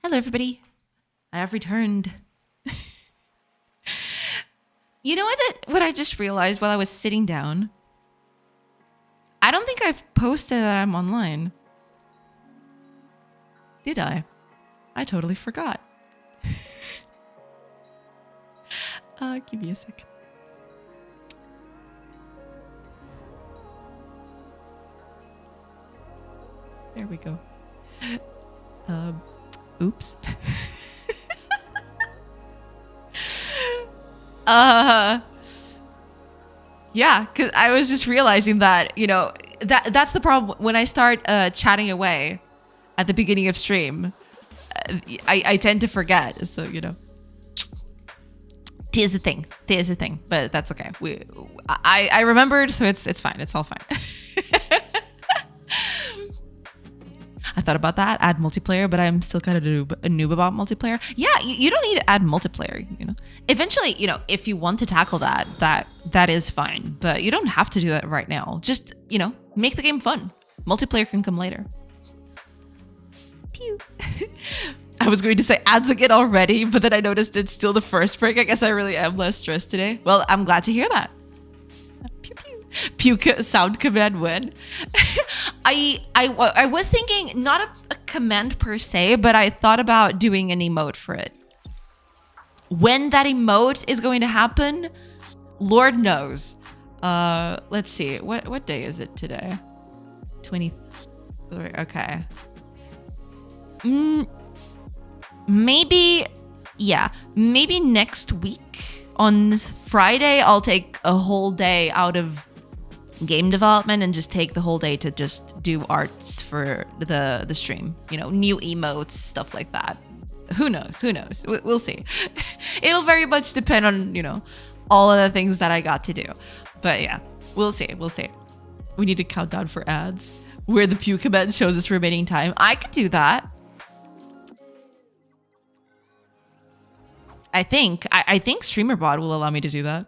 Hello, everybody. I have returned. You know what I just realized while I was sitting down? I don't think I've posted that I'm online. Did I? I totally forgot. Give me a second. There we go. Oops. Yeah, because I was just realizing that, you know, that's the problem when I start chatting away at the beginning of stream. I tend to forget, so you know. Tis the thing, but that's okay. I remembered, so it's fine. It's all fine. I thought about that, add multiplayer, but I'm still kind of a noob about multiplayer. Yeah, you don't need to add multiplayer, you know. Eventually, you know, if you want to tackle that is fine, but you don't have to do that right now. Just, you know, make the game fun. Multiplayer can come later. Pew. I was going to say ads again already, but then I noticed it's still the first break. I guess I really am less stressed today. Well, I'm glad to hear that. Pew pew. Pew sound command when. I was thinking not a command per se, but I thought about doing an emote for it. When that emote is going to happen, Lord knows. Let's see. What day is it today? 23. Okay. Maybe next week on Friday, I'll take a whole day out of game development and just take the whole day to just do arts for the stream. You know, new emotes, stuff like that. Who knows? We'll see. It'll very much depend on, you know, all of the things that I got to do. But yeah, we'll see. We need to count down for ads where the pew command shows us remaining time. I could do that. I think StreamerBot will allow me to do that.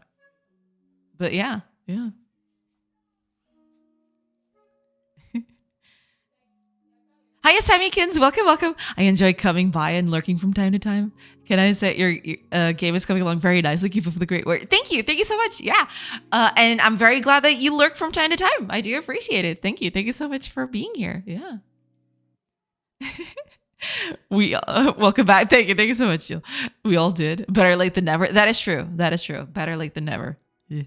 But yeah. Hiya, Sammykins. Welcome. I enjoy coming by and lurking from time to time. Can I say your game is coming along very nicely? Keep up the great work. Thank you so much. Yeah. And I'm very glad that you lurk from time to time. I do appreciate it. Thank you so much for being here. Yeah. We welcome back. Thank you so much, Jill. We all did. Better late than never. That is true. Better late than never. Yeah.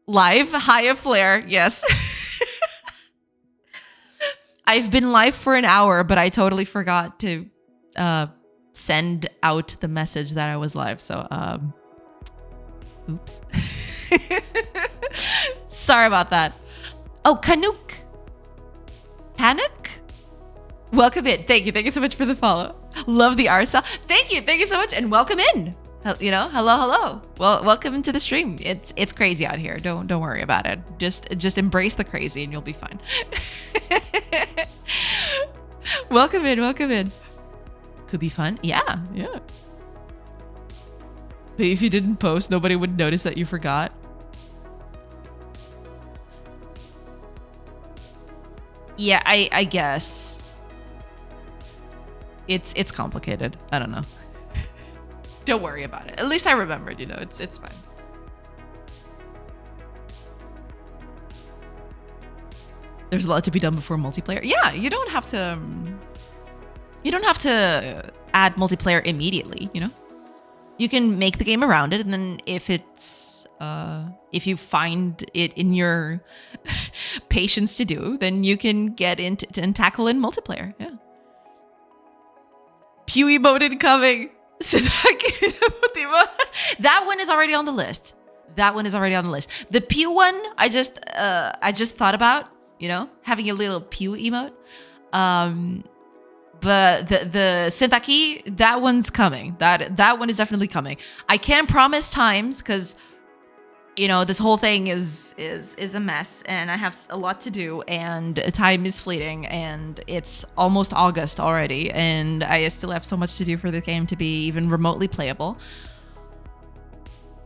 Live, Hiya Flare. Yes. I've been live for an hour, but I totally forgot to send out the message that I was live. So, oops. Sorry about that. Oh, Kanuk. Welcome in. Thank you so much for the follow. Love the RSL. Thank you so much, and welcome in. You know, hello. Well, welcome to the stream. It's crazy out here. Don't worry about it. Just embrace the crazy, and you'll be fine. Welcome in. Could be fun. Yeah. But if you didn't post, nobody would notice that you forgot. Yeah, I guess. It's complicated. I don't know. Don't worry about it. At least I remembered, you know, it's fine. There's a lot to be done before multiplayer. Yeah, you don't have to add multiplayer immediately, you know? You can make the game around it, and then if you find it in your patience to do, then you can get into and tackle in multiplayer. Yeah. Pew emote incoming. That one is already on the list. The pew one, I just thought about, you know, having a little pew emote. But the Sentaki, that one's coming. That one is definitely coming. I can't promise times because, you know, this whole thing is a mess, and I have a lot to do, and time is fleeting, and it's almost August already, and I still have so much to do for the game to be even remotely playable.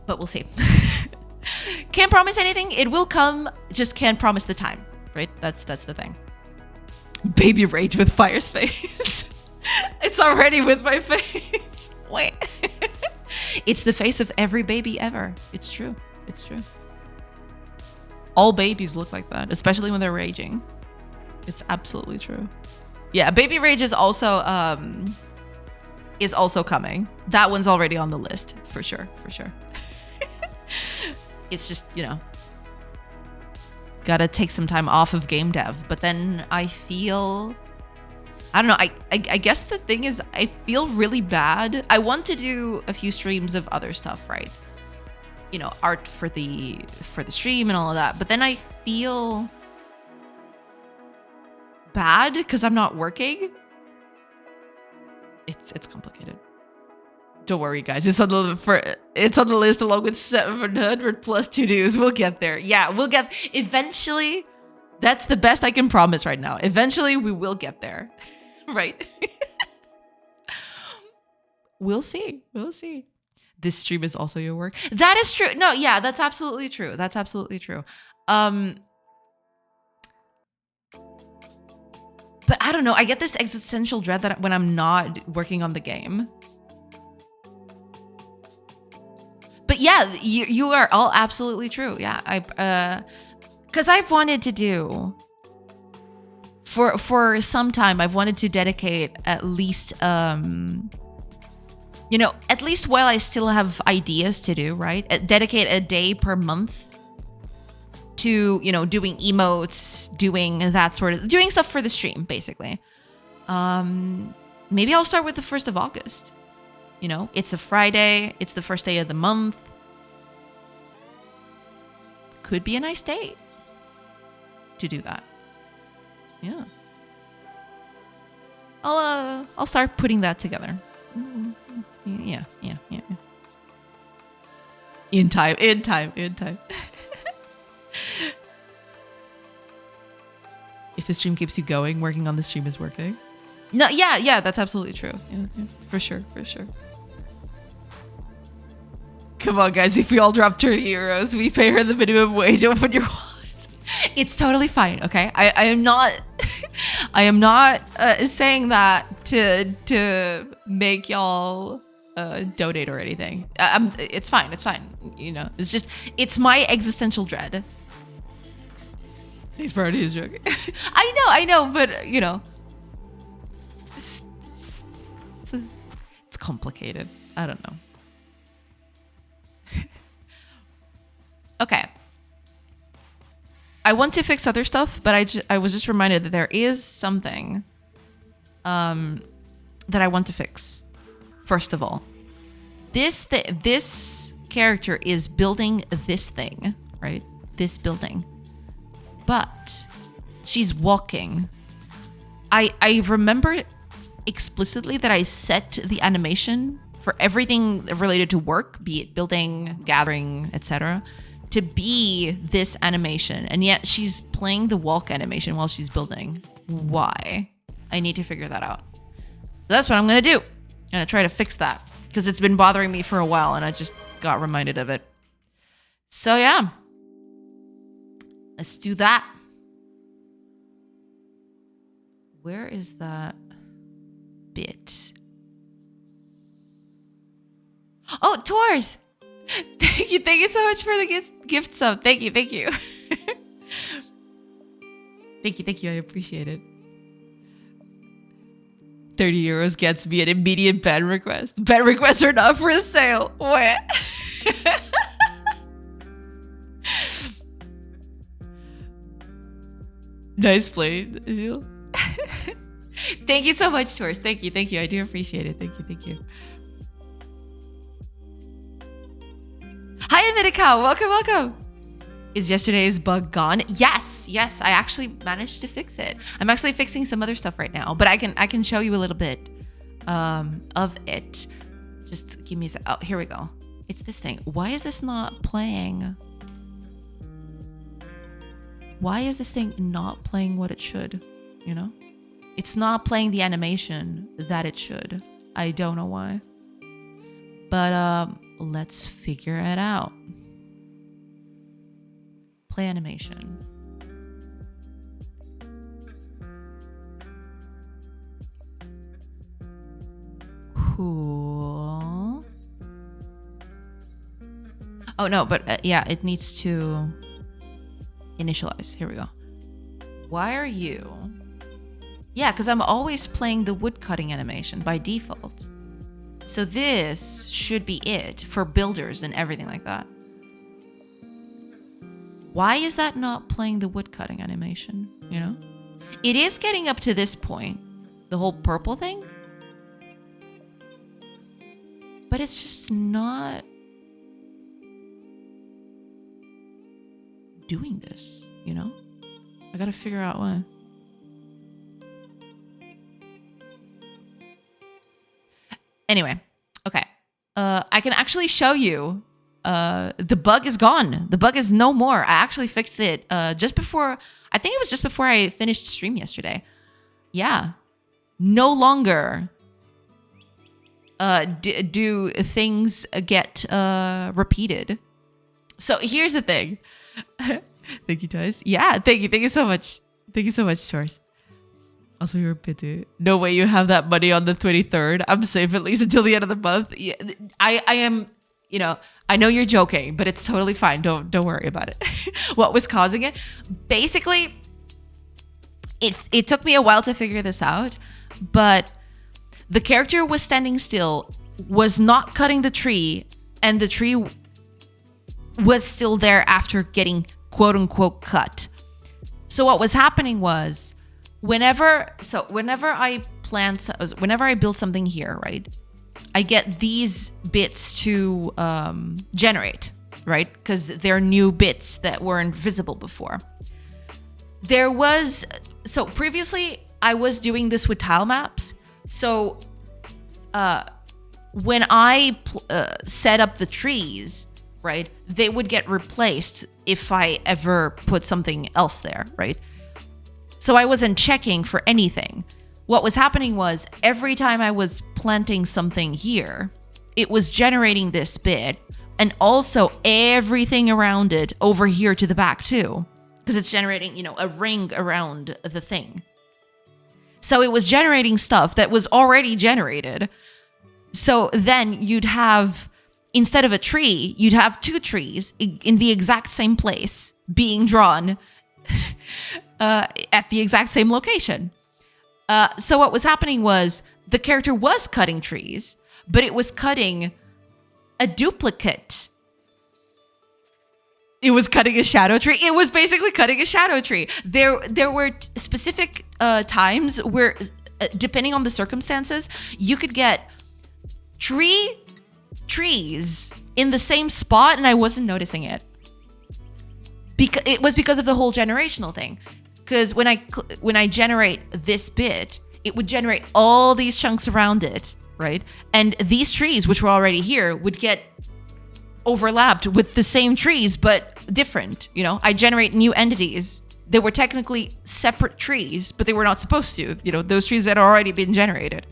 But we'll see. Can't promise anything. It will come. Just can't promise the time. Right? That's the thing. Baby rage with fire space. It's already with my face. Wait. It's the face of every baby ever. It's true. It's true. All babies look like that, especially when they're raging. It's absolutely true. Yeah, baby rage is also coming. That one's already on the list for sure, for sure. It's just, you know, gotta take some time off of game dev. But then I feel, I don't know. I guess the thing is, I feel really bad. I want to do a few streams of other stuff, right? You know, art for the stream and all of that. But then I feel bad because I'm not working. It's complicated. Don't worry, guys. It's on the list along with 700 plus to-dos. We'll get there. Yeah, we'll get eventually. That's the best I can promise right now. Eventually, we will get there. Right? We'll see. We'll see. This stream is also your work. That is true. No, yeah, that's absolutely true. That's absolutely true. But I don't know. I get this existential dread that when I'm not working on the game. But yeah, you are all absolutely true. Yeah, because I've wanted to do for some time. I've wanted to dedicate at least you know, at least while I still have ideas to do, right? Dedicate a day per month to, you know, doing emotes, doing that sort of, doing stuff for the stream, basically. Maybe I'll start with the 1st of August. You know, it's a Friday. It's the first day of the month. Could be a nice day to do that. Yeah. I'll start putting that together. Yeah. In time. If the stream keeps you going, working on the stream is working. No, yeah, that's absolutely true. Yeah, for sure. Come on, guys. If we all drop 30 euros, we pay her the minimum wage. Open your wallets. It's totally fine. Okay, I am not. I am not saying that to make y'all donate or anything. It's fine. It's fine. You know, it's just it's my existential dread. He's part of his joke. I know, but you know, it's complicated. I don't know. Okay. I want to fix other stuff, but I was just reminded that there is something that I want to fix. First of all, this character is building this thing, right? This building. But she's walking. I remember explicitly that I set the animation for everything related to work, be it building, gathering, etc., to be this animation, and yet she's playing the walk animation while she's building. Why? I need to figure that out. So that's what I'm gonna do. I'm gonna try to fix that because it's been bothering me for a while and I just got reminded of it. So yeah, let's do that. Where is that bit? Oh, Tours! Thank you so much for the gift sub. Thank you. Thank you, I appreciate it. 30 euros gets me an immediate ban request. Ban requests are not for sale. What? Nice play, Gilles. Thank you so much, Tours. Thank you. I do appreciate it. Thank you. Hi, America. Welcome. Is yesterday's bug gone? Yes. I actually managed to fix it. I'm actually fixing some other stuff right now, but I can show you a little bit of it. Just give me a sec. Oh, here we go. It's this thing. Why is this not playing? Why is this thing not playing what it should? You know? It's not playing the animation that it should. I don't know why. But let's figure it out. Play animation. Cool. Oh, no, but yeah, it needs to initialize. Here we go. Why are you? Yeah, because I'm always playing the wood cutting animation by default. So this should be it for builders and everything like that. Why is that not playing the wood cutting animation? You know? It is getting up to this point. The whole purple thing. But it's just not doing this, you know? I gotta figure out why. Anyway, okay. I can actually show you. The bug is gone. The bug is no more. I actually fixed it just before. I think it was just before I finished stream yesterday. Yeah. No longer do things get repeated. So here's the thing. Thank you, guys. Yeah, thank you. Thank you so much. Thank you so much, Source. Also, you're a pity. No way you have that money on the 23rd. I'm safe at least until the end of the month. Yeah, I am, you know, I know you're joking, but it's totally fine. Don't worry about it. What was causing it? Basically, it took me a while to figure this out, but the character was standing still, was not cutting the tree, and the tree was still there after getting quote unquote cut. So what was happening was whenever I build something here, right? I get these bits to generate, right? Because they're new bits that weren't visible before. So previously I was doing this with tile maps. So when I set up the trees, right, they would get replaced if I ever put something else there, right? So I wasn't checking for anything. What was happening was every time I was planting something here, it was generating this bit, and also everything around it over here to the back too, because it's generating, you know, a ring around the thing. So it was generating stuff that was already generated. So then you'd have, instead of a tree, you'd have two trees in the exact same place being drawn at the exact same location. So what was happening was the character was cutting trees, but it was cutting a duplicate. It was cutting a shadow tree. It was basically cutting a shadow tree. There were specific times where, depending on the circumstances, you could get trees in the same spot, and I wasn't noticing it. It was because of the whole generational thing. Because when I generate this bit, it would generate all these chunks around it, right? And these trees, which were already here, would get overlapped with the same trees, but different. You know, I generate new entities. They were technically separate trees, but they were not supposed to. You know, those trees had already been generated.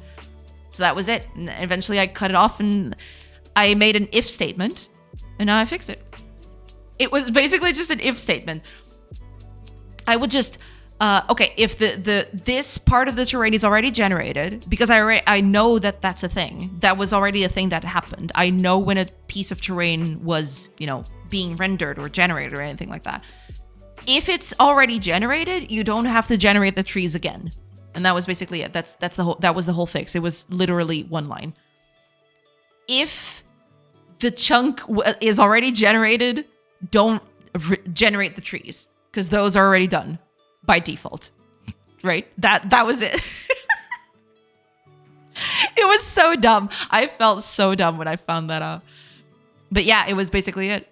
So that was it. And eventually I cut it off and I made an if statement, and now I fixed it. It was basically just an if statement. I would just, okay, if this part of the terrain is already generated, because I know that that's a thing. That was already a thing that happened. I know when a piece of terrain was, you know, being rendered or generated or anything like that. If it's already generated, you don't have to generate the trees again. And that was basically it. That was the whole fix. It was literally one line. If the chunk is already generated, don't generate the trees, because those are already done by default, right? That was it. It was so dumb. I felt so dumb when I found that out. But yeah, it was basically it.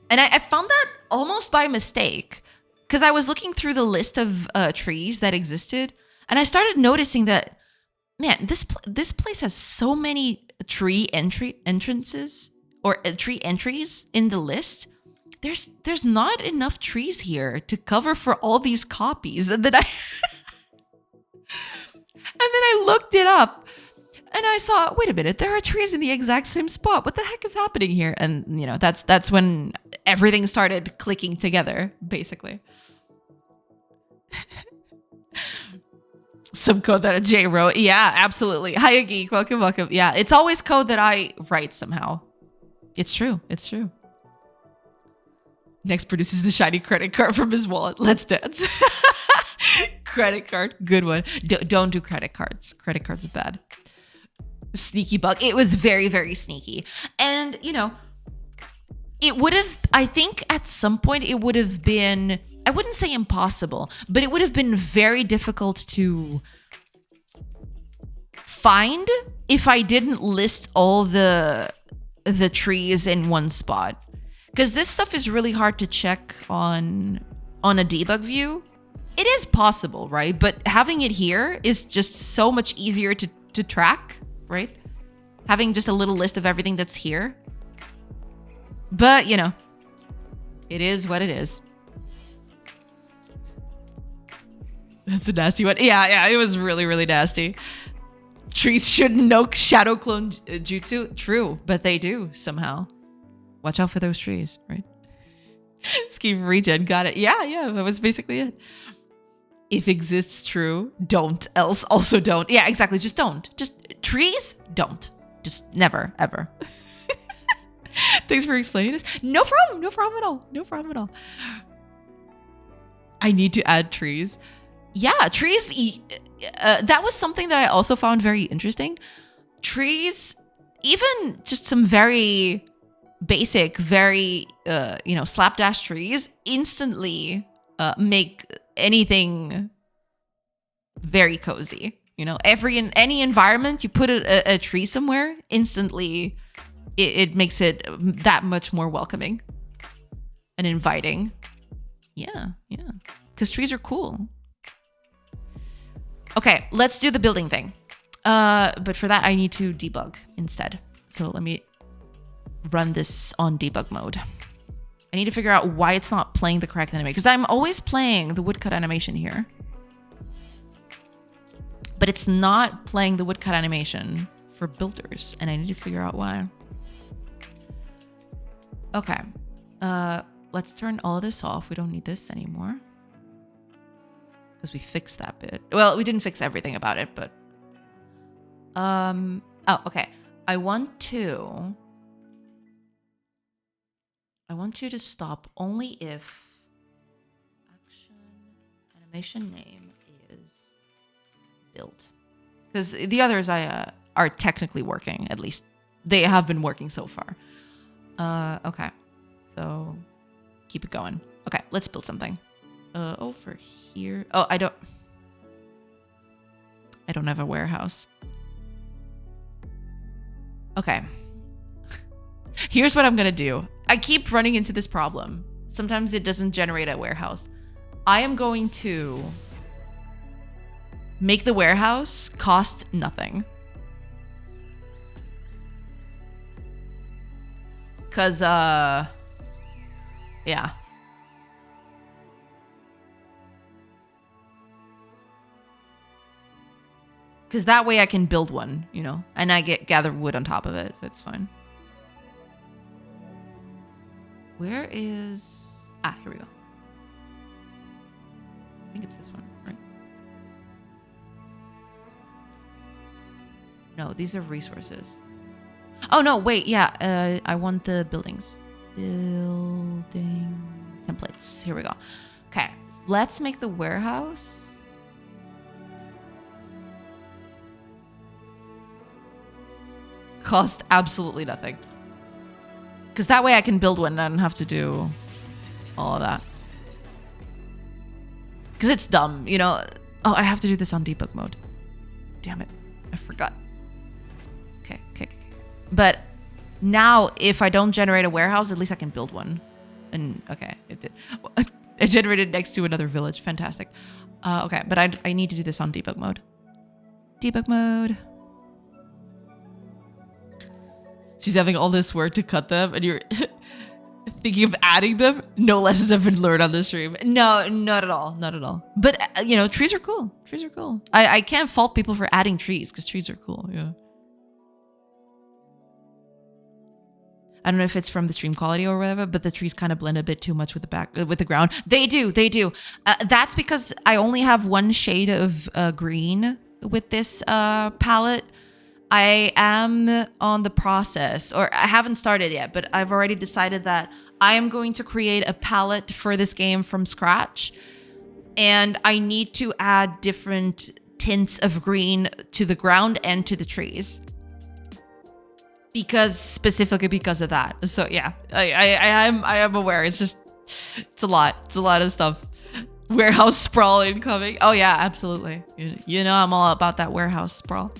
And I found that almost by mistake, because I was looking through the list of trees that existed, and I started noticing that, man, this place has so many tree entrances or tree entries in the list. There's not enough trees here to cover for all these copies. And then I looked it up and I saw, wait a minute, there are trees in the exact same spot. What the heck is happening here? And you know, that's when everything started clicking together, basically. Some code that a J wrote. Yeah, absolutely. Hiya Geek, welcome, welcome. Yeah, it's always code that I write somehow. It's true. It's true. Next produces the shiny credit card from his wallet. Let's dance. Credit card, good one. Don't do credit cards. Credit cards are bad. Sneaky bug. It was very, very sneaky. And, you know, it would have, I think at some point it would have been, I wouldn't say impossible, but it would have been very difficult to find if I didn't list all the trees in one spot. Because this stuff is really hard to check on a debug view. It is possible, right? But having it here is just so much easier to track, right? Having just a little list of everything that's here. But, you know, it is what it is. That's a nasty one. Yeah, it was really, really nasty. Trees shouldn't know shadow clone jutsu. True, but they do somehow. Watch out for those trees, right? Scheme regen, got it. Yeah, that was basically it. If exists, true. Don't, else also don't. Yeah, exactly. Just don't. Just trees, don't. Just never, ever. Thanks for explaining this. No problem. No problem at all. No problem at all. I need to add trees. Yeah, trees. That was something that I also found very interesting. Trees, even just some very basic, very, slapdash trees instantly make anything very cozy. You know, in any environment, you put a tree somewhere, instantly it makes it that much more welcoming and inviting. Yeah. Because trees are cool. Okay, let's do the building thing. But for that, I need to debug instead. So let me run this on debug mode. I need to figure out why it's not playing the correct animation. Because I'm always playing the woodcut animation here. But it's not playing the woodcut animation for builders. And I need to figure out why. Okay. Let's turn all of this off. We don't need this anymore. Because we fixed that bit. Well, we didn't fix everything about it, but... Oh, okay. I want you to stop only if action animation name is built. Because the others are technically working, at least. They have been working so far. Okay. So keep it going. Okay, let's build something. Over here. Oh, I don't have a warehouse. Okay. Here's what I'm gonna do. I keep running into this problem. Sometimes it doesn't generate a warehouse. I am going to make the warehouse cost nothing. Cause yeah. Because that way I can build one, you know, and I gather wood on top of it, so it's fine. Where is... Ah, here we go. I think it's this one, right? No, these are resources. Oh, no, wait, yeah, I want the buildings. Building templates, here we go. Okay, let's make the warehouse... cost absolutely nothing. Because that way I can build one and I don't have to do all of that. Because it's dumb, you know. Oh, I have to do this on debug mode. Damn it. I forgot. Okay. But now if I don't generate a warehouse, at least I can build one. And okay, it did. It generated next to another village. Fantastic. Okay, but I need to do this on debug mode. Debug mode. She's having all this work to cut them, and you're thinking of adding them? No lessons have been learned on this stream. No, not at all. Not at all. But, you know, trees are cool. Trees are cool. I can't fault people for adding trees, because trees are cool, yeah. I don't know if it's from the stream quality or whatever, but the trees kind of blend a bit too much with the ground. They do. That's because I only have one shade of green with this palette. I am on the process, or I haven't started yet, but I've already decided that I am going to create a palette for this game from scratch. And I need to add different tints of green to the ground and to the trees. Specifically because of that. So yeah, I am aware. It's a lot. It's a lot of stuff. Warehouse sprawl incoming. Oh yeah, absolutely. You know I'm all about that warehouse sprawl.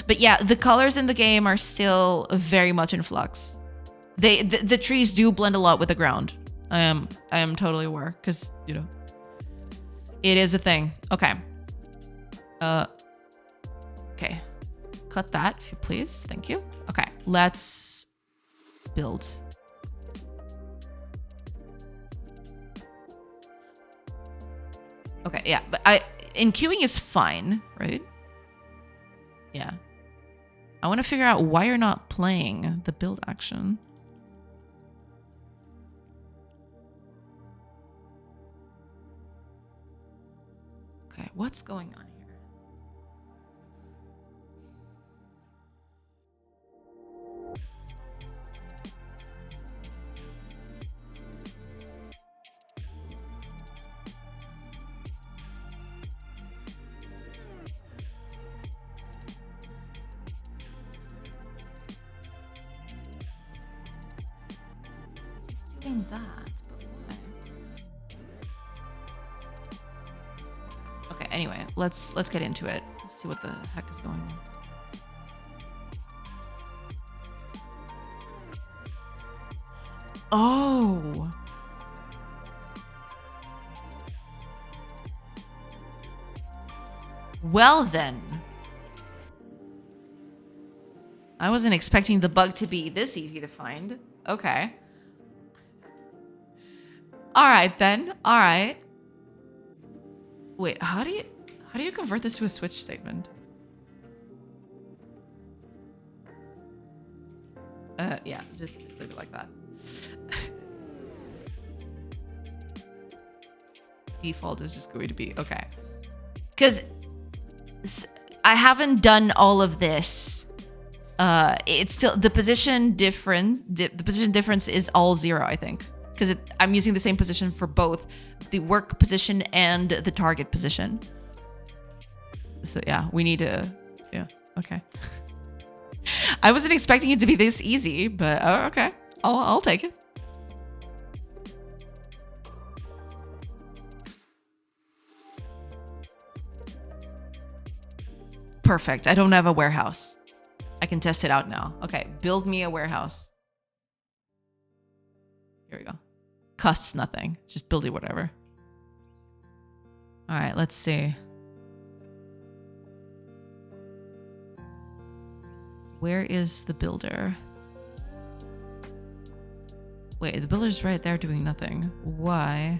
But yeah, the colors in the game are still very much in flux. The trees do blend a lot with the ground. I am totally aware because it is a thing. Okay. Okay. Cut that if you please. Thank you. Okay, let's build. Okay, yeah, but queuing is fine, right? Yeah. I want to figure out why you're not playing the build action. Okay, what's going on here? Doing that, but why? Okay, anyway, let's get into it. Let's see what the heck is going on. Oh. Well then. I wasn't expecting the bug to be this easy to find. Okay. All right then. All right. Wait, how do you convert this to a switch statement? Yeah, just leave it like that. Default is just going to be okay. Because I haven't done all of this. It's still the position different. The position difference is all 0, I think. Because I'm using the same position for both the work position and the target position. So yeah, we need to, yeah, okay. I wasn't expecting it to be this easy, but okay, I'll take it. Perfect, I don't have a warehouse. I can test it out now. Okay, build me a warehouse. Here we go. Costs nothing. Just build it whatever. All right, let's see. Where is the builder? Wait, the builder's right there doing nothing. Why?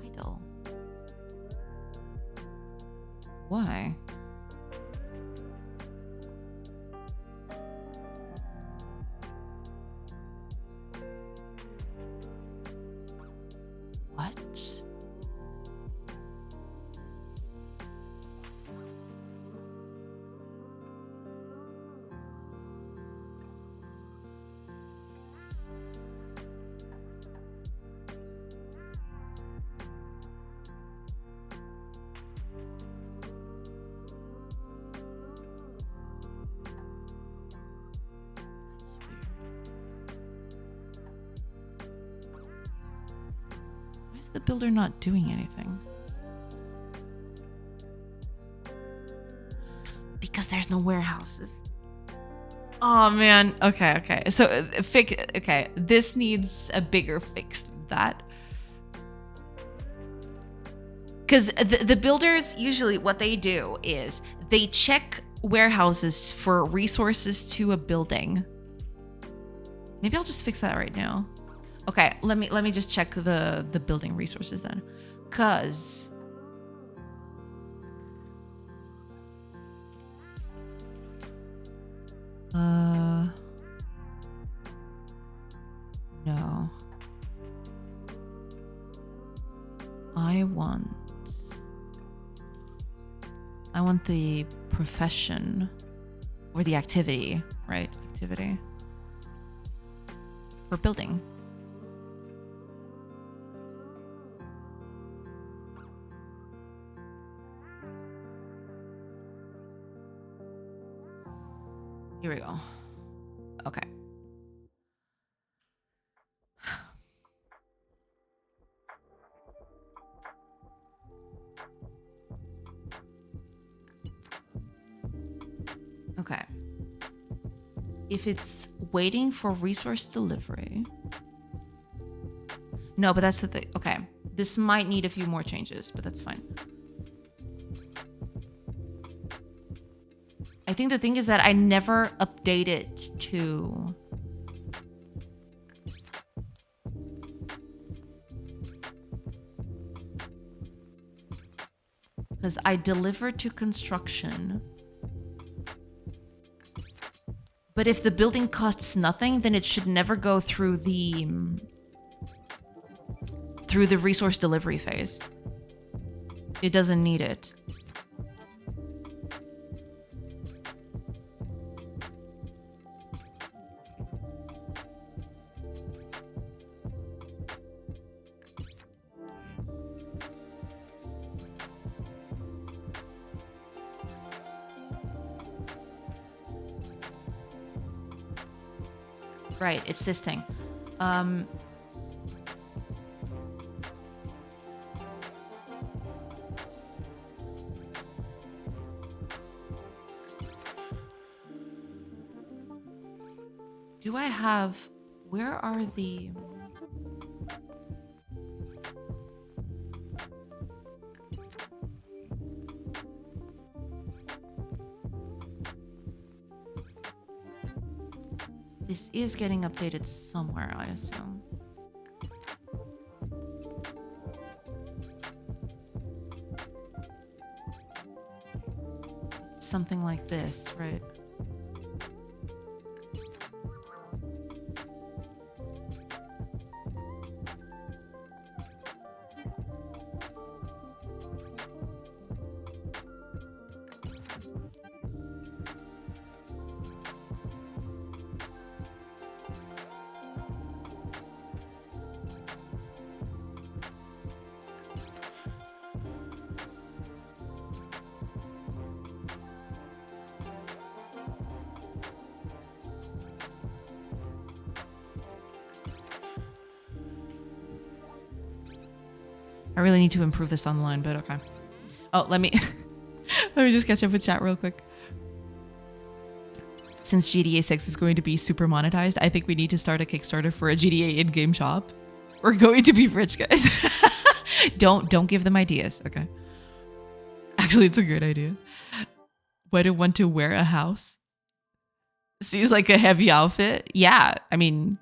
Idle. Why? What? The builder not doing anything? Because there's no warehouses. Oh man. Okay. So okay, this needs a bigger fix than that. Because the builders usually what they do is they check warehouses for resources to a building. Maybe I'll just fix that right now. Okay, let me just check the building resources then. Cause So I want the profession or the activity, right? Activity for building. Here we go. Okay. Okay. If it's waiting for resource delivery. No, but that's the thing. Okay. This might need a few more changes, but that's fine. I think the thing is that I never update it to... Because I deliver to construction. But if the building costs nothing, then it should never go through the resource delivery phase. It doesn't need it. Right, it's this thing. Do I have... Where are the... This is getting updated somewhere, I assume. Something like this, right? I really need to improve this online, but okay. Oh, let me just catch up with chat real quick. Since GTA 6 is going to be super monetized, I think we need to start a Kickstarter for a GTA in-game shop. We're going to be rich, guys. Don't give them ideas, okay? Actually, it's a great idea. Why do I want to wear a house? Seems like a heavy outfit. Yeah, I mean,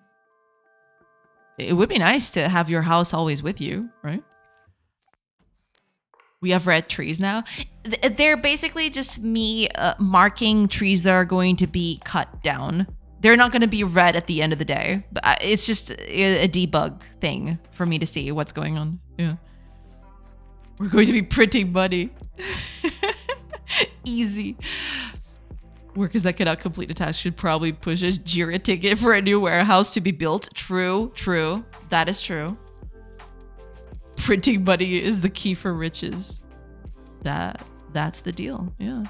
it would be nice to have your house always with you, right? We have red trees now. They're basically just me marking trees that are going to be cut down. They're not going to be red at the end of the day. But it's just a debug thing for me to see what's going on. Yeah. We're going to be printing money. Easy. Workers that cannot complete a task should probably push a Jira ticket for a new warehouse to be built. True, true. That is true. Printing money is the key for riches. That's the deal. Yeah.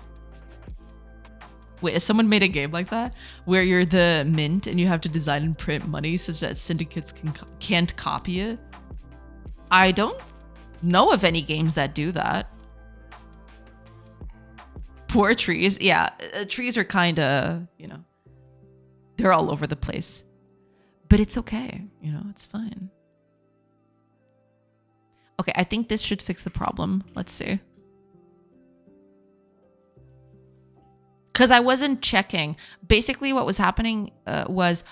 Wait, has someone made a game like that where you're the mint and you have to design and print money such that syndicates can't copy it? I don't know of any games that do that. Poor trees. Yeah, trees are kind of, you know, they're all over the place. But it's okay. You know, it's fine. Okay, I think this should fix the problem. Let's see. Because I wasn't checking. Basically, what was happening was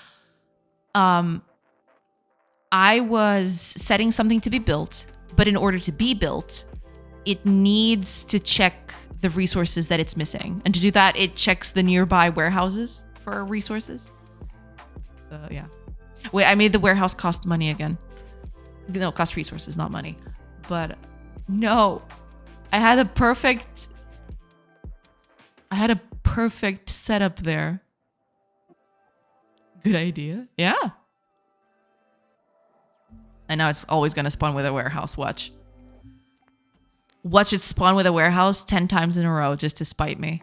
I was setting something to be built, but in order to be built, it needs to check the resources that it's missing. And to do that, it checks the nearby warehouses for resources. So, yeah. Wait, I made the warehouse cost money again. No, cost resources, not money. But no, I had a perfect setup there. Good idea. Yeah. And now it's always going to spawn with a warehouse. Watch. Watch it spawn with a warehouse 10 times in a row just to spite me.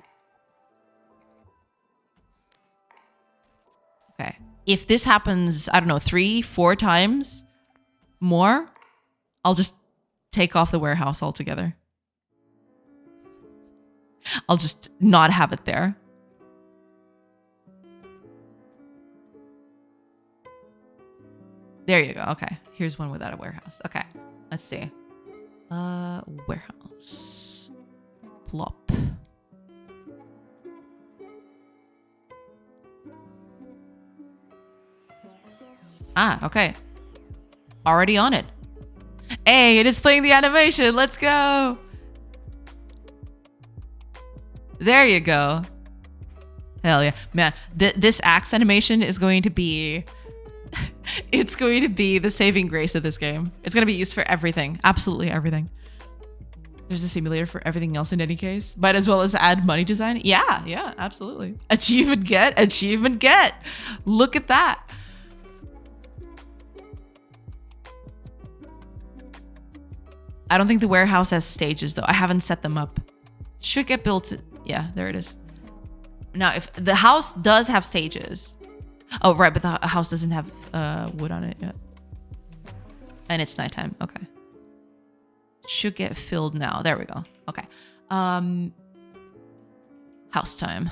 Okay. If this happens, I don't know, 3-4 times more, I'll just take off the warehouse altogether. I'll just not have it there. There you go. Okay. Here's one without a warehouse. Okay. Let's see. Warehouse. Plop. Ah, okay. Already on it. Hey, it is playing the animation. Let's go. There you go. Hell yeah. Man, this axe animation is going to be... it's going to be the saving grace of this game. It's going to be used for everything. Absolutely everything. There's a simulator for everything else in any case. But as well as add money design. Yeah, absolutely. Achievement get, achievement get. Look at that. I don't think the warehouse has stages though. I haven't set them up. Should get built. Yeah, there it is. Now, if the house does have stages. Oh, right, but the house doesn't have wood on it yet. And it's nighttime. Okay. Should get filled now. There we go. Okay. House time.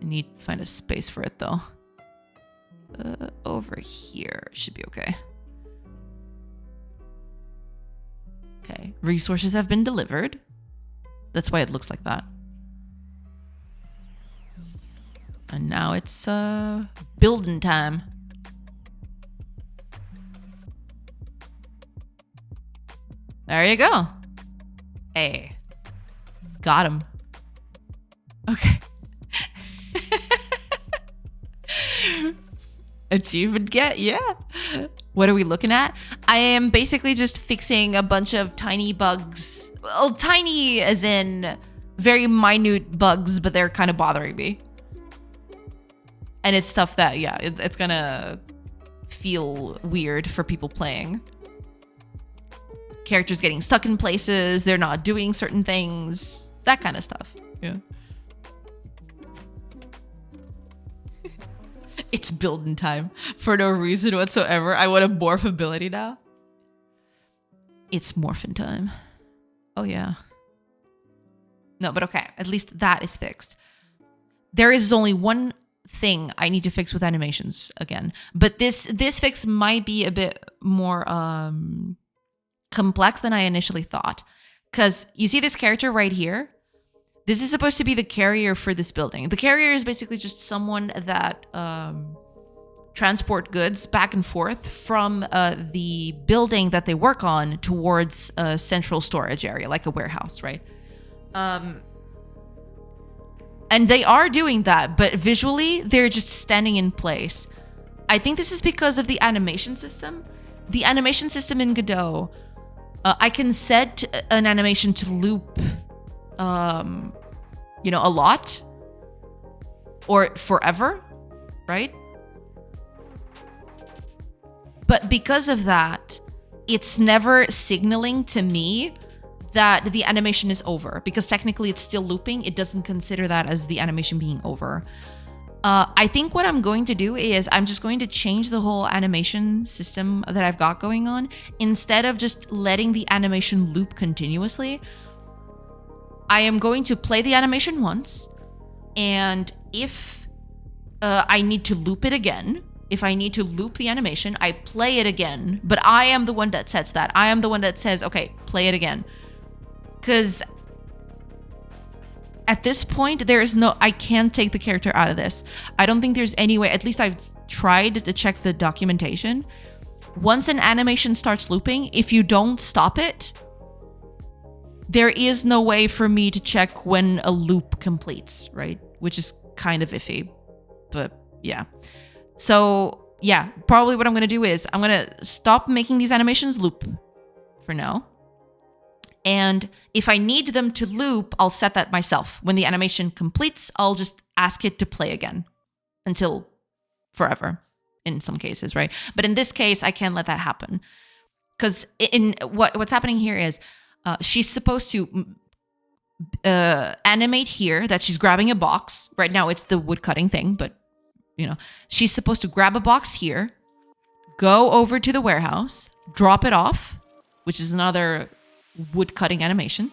I need to find a space for it though. Over here should be okay. Okay. Resources have been delivered. That's why it looks like that. And now it's building time. There you go. Hey. Got him. Okay. Achievement get, yeah. What are we looking at? I am basically just fixing a bunch of tiny bugs. Well, tiny as in very minute bugs, but they're kind of bothering me. And it's stuff that, yeah, it's gonna feel weird for people playing. Characters getting stuck in places, they're not doing certain things, that kind of stuff. Yeah. It's building time for no reason whatsoever. I want a morph ability now. It's morphin' time. Oh yeah. No, but okay. At least that is fixed. There is only one thing I need to fix with animations again. But this fix might be a bit more complex than I initially thought. Because you see this character right here? This is supposed to be the carrier for this building. The carrier is basically just someone that transport goods back and forth from the building that they work on towards a central storage area, like a warehouse, right? And they are doing that, but visually, they're just standing in place. I think this is because of the animation system. The animation system in Godot, I can set an animation to loop you know, a lot or forever, right? But because of that, it's never signaling to me that the animation is over because technically it's still looping. It doesn't consider that as the animation being over. I think what I'm going to do is I'm just going to change the whole animation system that I've got going on. Instead of just letting the animation loop continuously, I am going to play the animation once, and if I need to loop it again, if I need to loop the animation, I play it again, but I am the one that sets that. I am the one that says, okay, play it again. Because at this point, there is no, I can't take the character out of this. I don't think there's any way, at least I've tried to check the documentation. Once an animation starts looping, if you don't stop it, there is no way for me to check when a loop completes, right? Which is kind of iffy, but yeah. So yeah, probably what I'm going to do is I'm going to stop making these animations loop for now. And if I need them to loop, I'll set that myself. When the animation completes, I'll just ask it to play again until forever in some cases, right? But in this case, I can't let that happen. Because in what's happening here is she's supposed to animate here that she's grabbing a box. Right now, it's the wood cutting thing, but she's supposed to grab a box here, go over to the warehouse, drop it off, which is another wood cutting animation,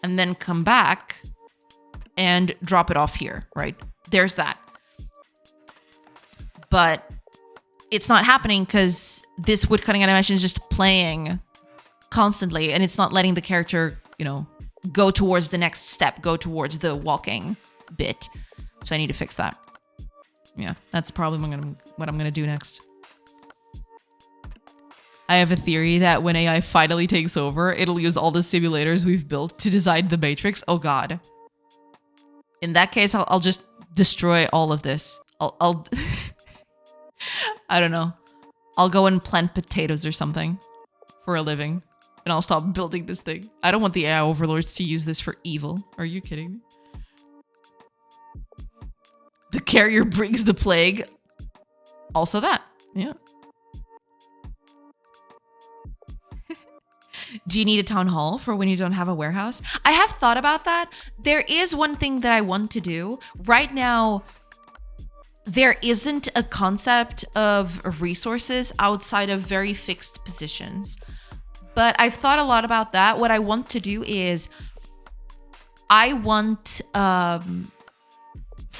and then come back and drop it off here, right? There's that. But it's not happening because this wood cutting animation is just playing constantly, and it's not letting the character, go towards the next step, go towards the walking bit. So I need to fix that. Yeah, that's probably what I'm gonna do next. I have a theory that when AI finally takes over, it'll use all the simulators we've built to design the Matrix. Oh God. In that case, I'll just destroy all of this. I'll I don't know. I'll go and plant potatoes or something for a living, and I'll stop building this thing. I don't want the AI overlords to use this for evil. Are you kidding me? The carrier brings the plague. Also that. Yeah. Do you need a town hall for when you don't have a warehouse? I have thought about that. There is one thing that I want to do. Right now, there isn't a concept of resources outside of very fixed positions. But I've thought a lot about that. What I want to do is I want, for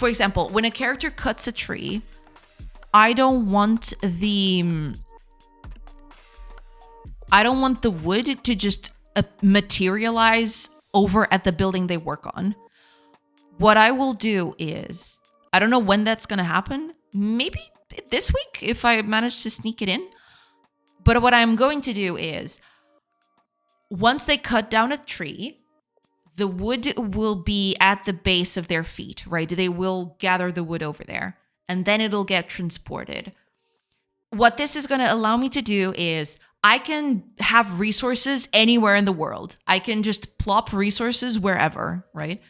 example, when a character cuts a tree, I don't want the wood to just materialize over at the building they work on. What I will do is, I don't know when that's going to happen. Maybe this week if I manage to sneak it in. But what I'm going to do is, once they cut down a tree, the wood will be at the base of their feet, right? They will gather the wood over there, and then it'll get transported. What this is going to allow me to do is I can have resources anywhere in the world. I can just plop resources wherever, right?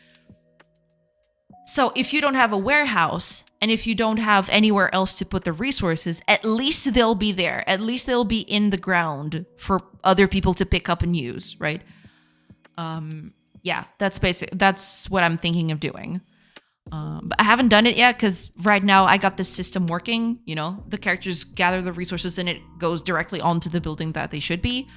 So if you don't have a warehouse and if you don't have anywhere else to put the resources, at least they'll be there. At least they'll be in the ground for other people to pick up and use, right? Yeah, that's what I'm thinking of doing. But I haven't done it yet because right now I got this system working. The characters gather the resources and it goes directly onto the building that they should be.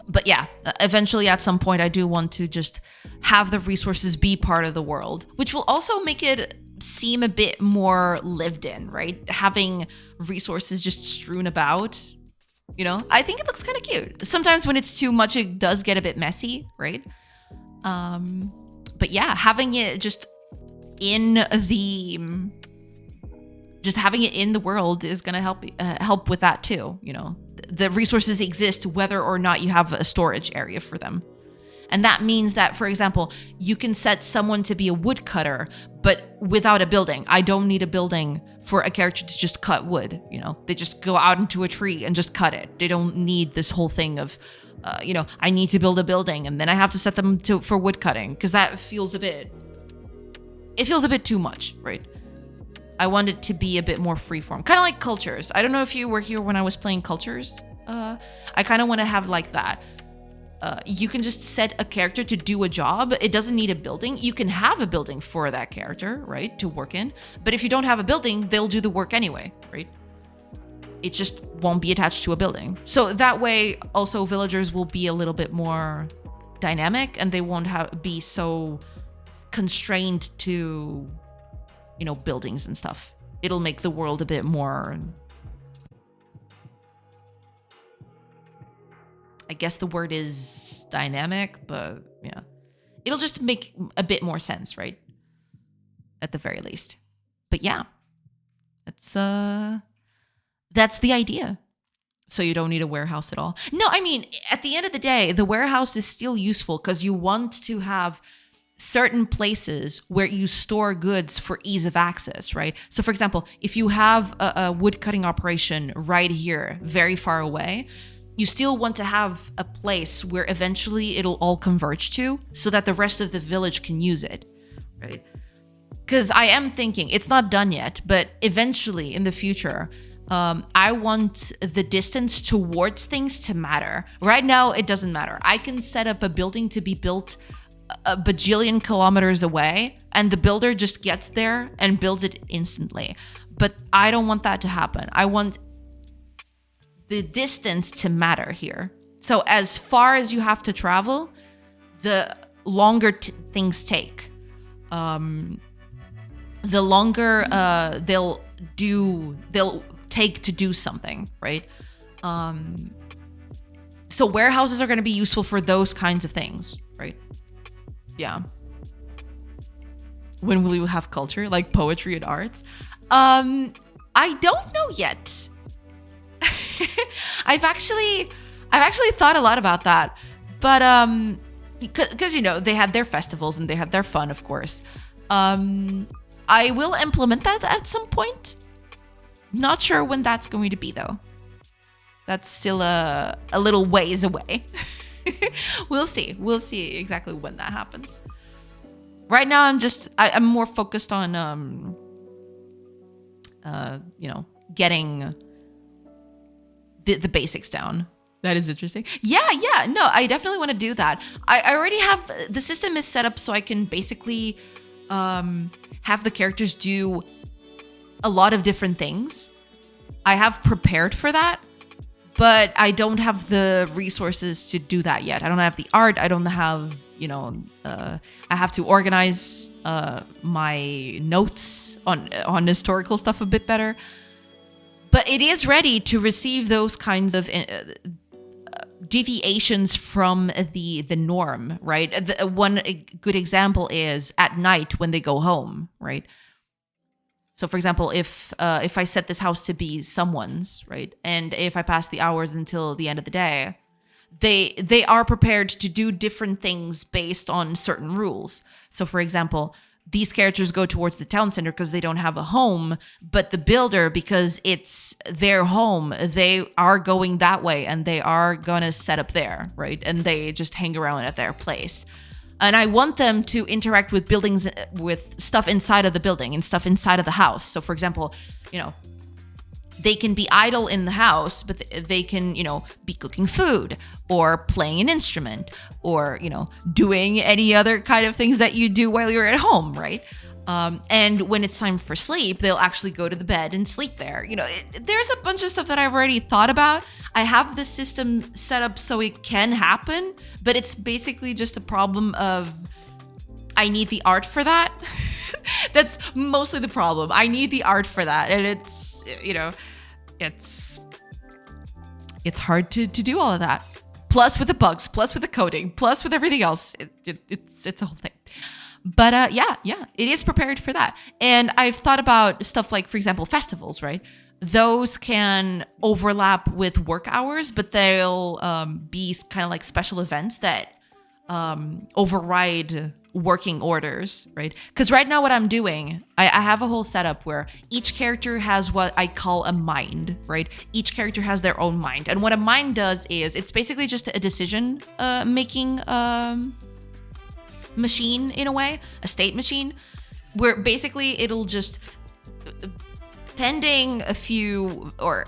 But yeah, eventually at some point I do want to just have the resources be part of the world, which will also make it seem a bit more lived in, right? Having resources just strewn about, I think it looks kind of cute. Sometimes when it's too much, it does get a bit messy, right? But yeah, having it just having it in the world is going to help with that too. The resources exist whether or not you have a storage area for them. And that means that, for example, you can set someone to be a woodcutter, but without a building. I don't need a building for a character to just cut wood. They just go out into a tree and just cut it. They don't need this whole thing of, I need to build a building and then I have to set them for wood cutting, because that feels a bit too much, right? I want it to be a bit more freeform, kind of like Cultures. I don't know if you were here when I was playing Cultures. I kind of want to have like that. You can just set a character to do a job. It doesn't need a building. You can have a building for that character, right, to work in. But if you don't have a building, they'll do the work anyway, right? It just won't be attached to a building. So that way, also villagers will be a little bit more dynamic, and they won't be so constrained to, buildings and stuff. It'll make the world a bit more, I guess the word is dynamic, but yeah. It'll just make a bit more sense, right? At the very least. But yeah. That's the idea. So you don't need a warehouse at all. No, I mean, at the end of the day, the warehouse is still useful because you want to have certain places where you store goods for ease of access, right? So for example, if you have a wood cutting operation right here, very far away, you still want to have a place where eventually it'll all converge to so that the rest of the village can use it, right? Because I am thinking, it's not done yet, but eventually in the future, I want the distance towards things to matter. Right now, it doesn't matter. I can set up a building to be built a bajillion kilometers away, and the builder just gets there and builds it instantly. But I don't want that to happen. I want the distance to matter here. So as far as you have to travel, the longer things take. The longer they'll take to do something, right? So warehouses are going to be useful for those kinds of things, right? Yeah. When will you have culture, like poetry and arts? I don't know yet. I've actually thought a lot about that, but because they had their festivals and they had their fun, of course. I will implement that at some point. Not sure when that's going to be though. That's still a little ways away. We'll see. We'll see exactly when that happens. Right now, I'm more focused on getting the basics down. That is interesting. Yeah. No, I definitely want to do that. I already have the system is set up so I can basically have the characters do a lot of different things. I have prepared for that, but I don't have the resources to do that yet. I don't have the art. I don't have, I have to organize my notes on historical stuff a bit better. But it is ready to receive those kinds of deviations from the norm, right? One good example is at night when they go home, right? So, for example, if I set this house to be someone's, right, and if I pass the hours until the end of the day, they are prepared to do different things based on certain rules. So, for example, these characters go towards the town center because they don't have a home, but the builder, because it's their home, they are going that way and they are gonna set up there, right? And they just hang around at their place. And I want them to interact with buildings, with stuff inside of the building and stuff inside of the house. So, for example, they can be idle in the house, but they can, be cooking food or playing an instrument or, doing any other kind of things that you do while you're at home, right? And when it's time for sleep, they'll actually go to the bed and sleep there. There's a bunch of stuff that I've already thought about. I have the system set up so it can happen, but it's basically just a problem of I need the art for that. That's mostly the problem. I need the art for that. And it's, it's hard to do all of that. Plus with the bugs, plus with the coding, plus with everything else. It's a whole thing. But yeah, it is prepared for that. And I've thought about stuff like, for example, festivals, right? Those can overlap with work hours, but they'll be kind of like special events that override working orders, right? Because right now what I'm doing, I have a whole setup where each character has what I call a mind, right? Each character has their own mind. And what a mind does is it's basically just a decision making machine in a way, a state machine, where basically it'll just, pending a few or,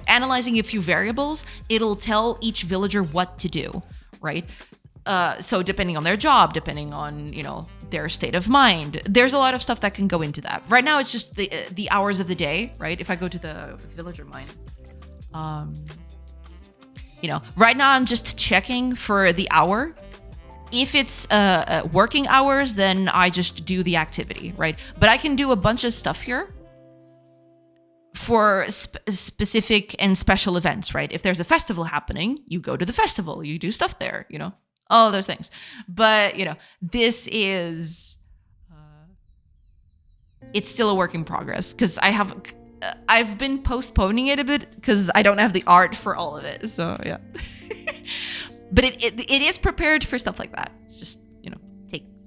analyzing a few variables, it'll tell each villager what to do, right? So depending on their job, depending on, their state of mind, there's a lot of stuff that can go into that. Right now, it's just the hours of the day, right? If I go to the villager mind, right now I'm just checking for the hour. If it's working hours, then I just do the activity, right? But I can do a bunch of stuff here for specific and special events, right? If there's a festival happening, you go to the festival, you do stuff there, all of those things. But, this is, it's still a work in progress because I've been postponing it a bit because I don't have the art for all of it. So, yeah. But it is prepared for stuff like that. It's just,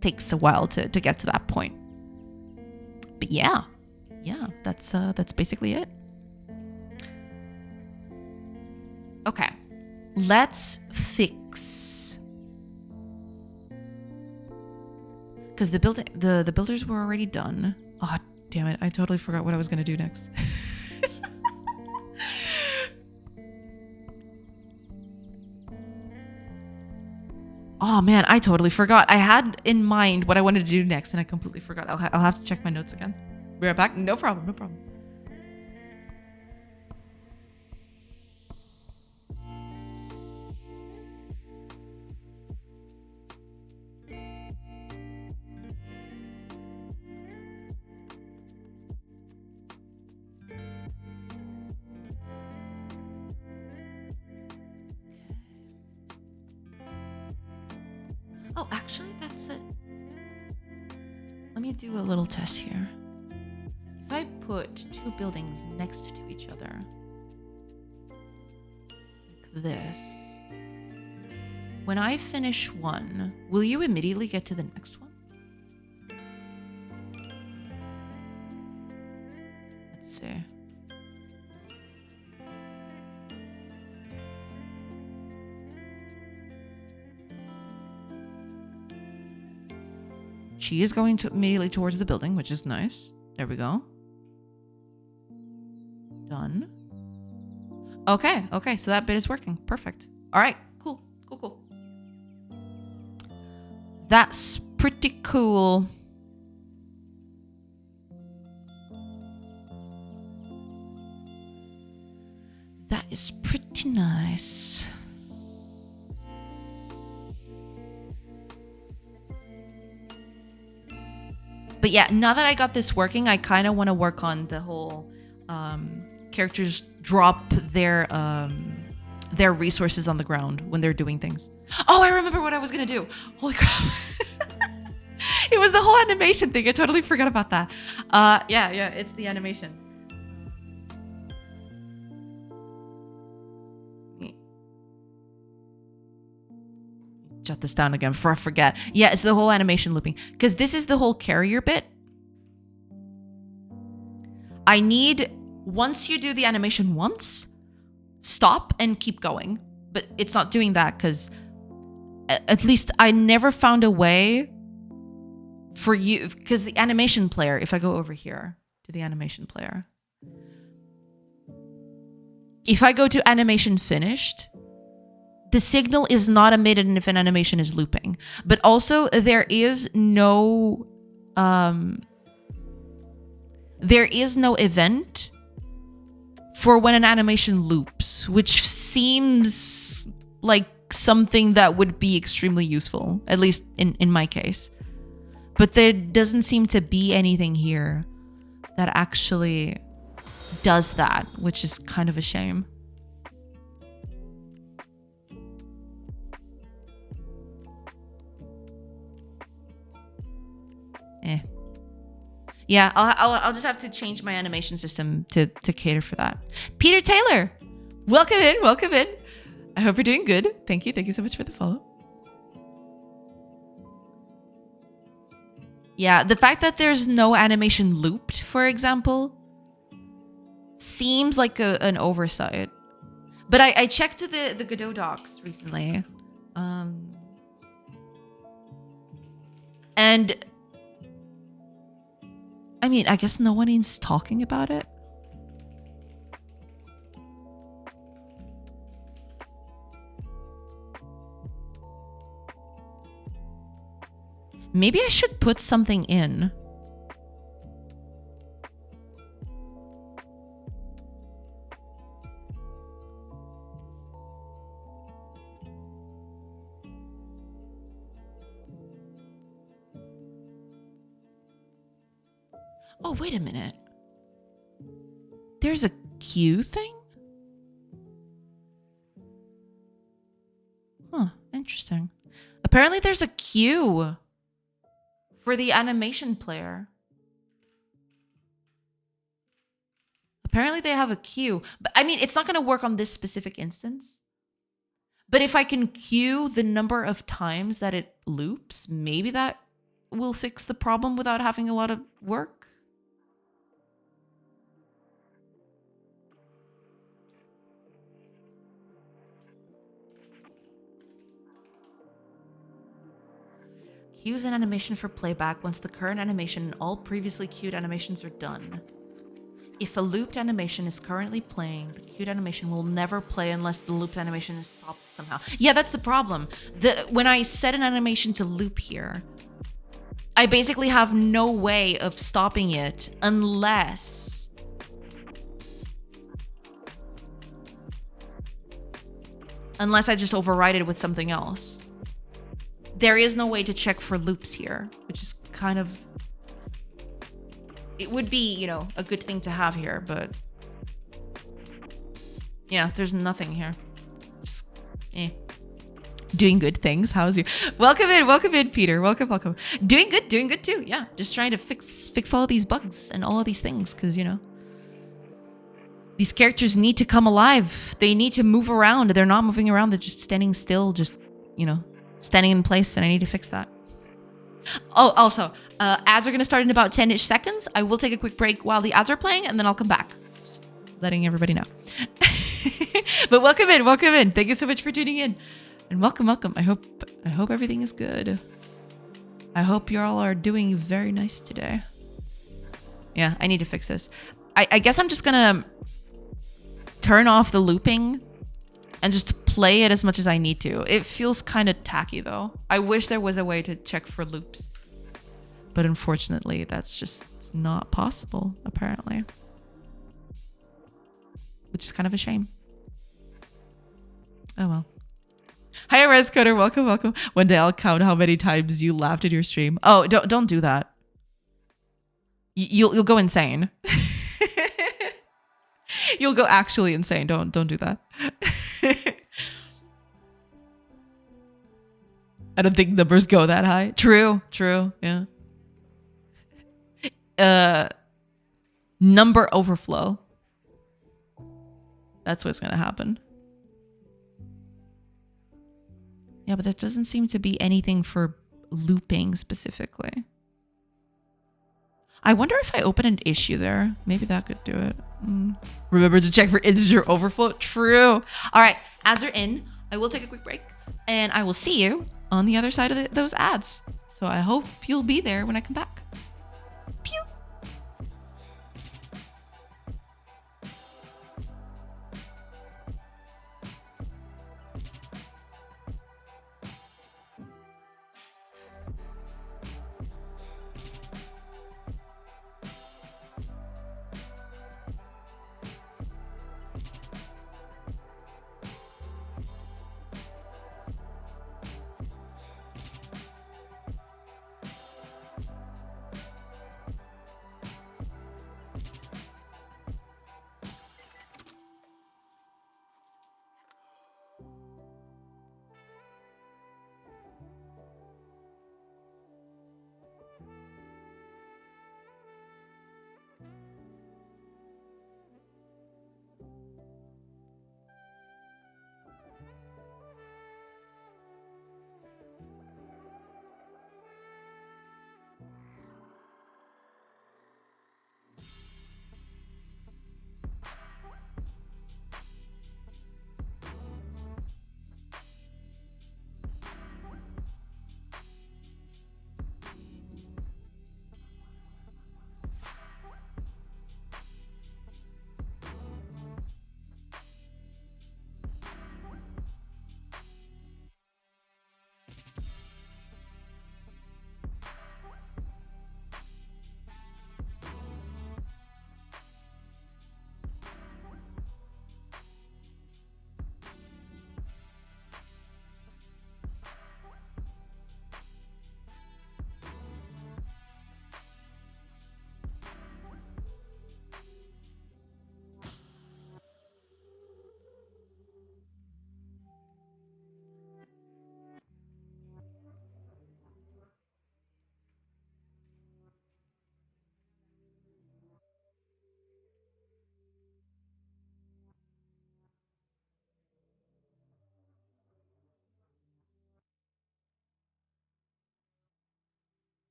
takes a while to get to that point. But yeah, that's basically it. Okay, let's fix, because the builders were already done. Oh damn it! I totally forgot what I was gonna do next. Oh man, I totally forgot. I had in mind what I wanted to do next, and I completely forgot. I'll have to check my notes again. Be right back. No problem. No problem. Oh, actually, that's it. Let me do a little test here. If I put two buildings next to each other, like this, when I finish one, will you immediately get to the next one? Let's see. She is going to immediately towards the building, which is nice. There we go. Done. Okay, so that bit is working. Perfect. All right, cool. That's pretty cool. That is pretty nice. But yeah, now that I got this working, I kind of want to work on the whole characters drop their resources on the ground when they're doing things. Oh, I remember what I was going to do. Holy crap. It was the whole animation thing. I totally forgot about that. Yeah, it's the animation. Jot this down again before I forget. Yeah, it's the whole animation looping, because this is the whole carrier bit. I need, once you do the animation once, stop and keep going. But it's not doing that because at least I never found a way for you, because the animation player, if I go over here to the animation player, if I go to animation finished, the signal is not emitted if an animation is looping. But also there is no event for when an animation loops, which seems like something that would be extremely useful, at least in my case. But there doesn't seem to be anything here that actually does that, which is kind of a shame. Yeah, I'll just have to change my animation system to cater for that. Peter Taylor, welcome in. I hope you're doing good. Thank you so much for the follow. Yeah, the fact that there's no animation looped, for example, seems like an oversight. But I checked the Godot docs recently, and I mean, I guess no one is talking about it. Maybe I should put something in. Oh, wait a minute. There's a queue thing? Huh, interesting. Apparently there's a queue for the animation player. Apparently they have a queue. But I mean, it's not going to work on this specific instance. But if I can queue the number of times that it loops, maybe that will fix the problem without having a lot of work. Cues an animation for playback once the current animation and all previously queued animations are done. If a looped animation is currently playing, the queued animation will never play unless the looped animation is stopped somehow. Yeah, that's the problem. When I set an animation to loop here, I basically have no way of stopping it unless I just override it with something else. There is no way to check for loops here, which is kind of... It would be, you know, a good thing to have here, but... Yeah, there's nothing here. Just, doing good things. How's you? Welcome in, Peter. Welcome. Doing good too. Yeah, just trying to fix all of these bugs and all of these things, because, you know, these characters need to come alive. They need to move around. They're not moving around. They're just standing still, just, you know, standing in place, and I need to fix that. Oh, also, ads are going to start in about 10-ish seconds. I will take a quick break while the ads are playing, and then I'll come back. Just letting everybody know. But welcome in. Thank you so much for tuning in. And welcome. I hope everything is good. I hope you all are doing very nice today. Yeah, I need to fix this. I guess I'm just going to turn off the looping and just play it as much as I need to. It feels kind of tacky though. I wish there was a way to check for loops. But unfortunately, that's just not possible, apparently. Which is kind of a shame. Oh well. Hi, Rescoder. Welcome. One day I'll count how many times you laughed at your stream. Oh, don't do that. You'll go insane. You'll go actually insane. Don't do that. I don't think numbers go that high. True. Yeah. Number overflow. That's what's gonna happen. Yeah, but there doesn't seem to be anything for looping specifically. I wonder if I open an issue there. Maybe that could do it. Remember to check for integer overflow. True. All right, ads are in. I will take a quick break, and I will see you on the other side of those ads. So I hope you'll be there when I come back. Pew.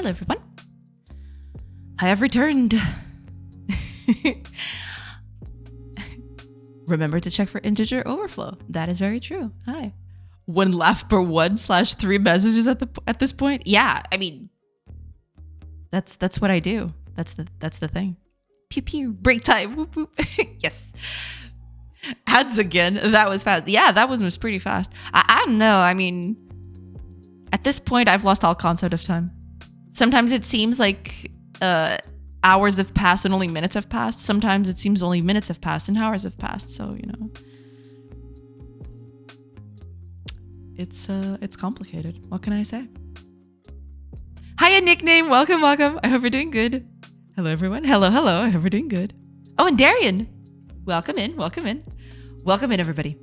Hello, everyone. I have returned. Remember to check for integer overflow. That is very true. Hi. 1 laugh per 1/3 messages at this point. Yeah, I mean, that's what I do. That's the thing. Pew pew. Break time. Whoop whoop. Yes. Ads again. That was fast. Yeah, that one was pretty fast. I don't know. I mean, at this point, I've lost all concept of time. Sometimes it seems like hours have passed and only minutes have passed. Sometimes it seems only minutes have passed and hours have passed. So, you know, it's complicated. What can I say? Hiya, nickname. Welcome, welcome. I hope you're doing good. Hello, everyone. Hello, hello. I hope you're doing good. Oh, and Darian. Welcome in. Welcome in. Welcome in, everybody.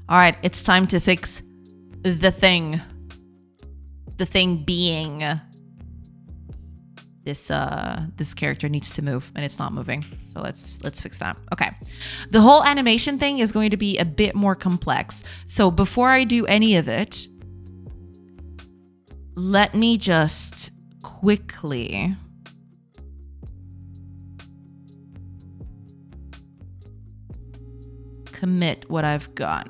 All right, it's time to fix the thing. The thing being this character needs to move and it's not moving. So let's fix that. Okay. The whole animation thing is going to be a bit more complex. So before I do any of it, let me just quickly commit what I've got.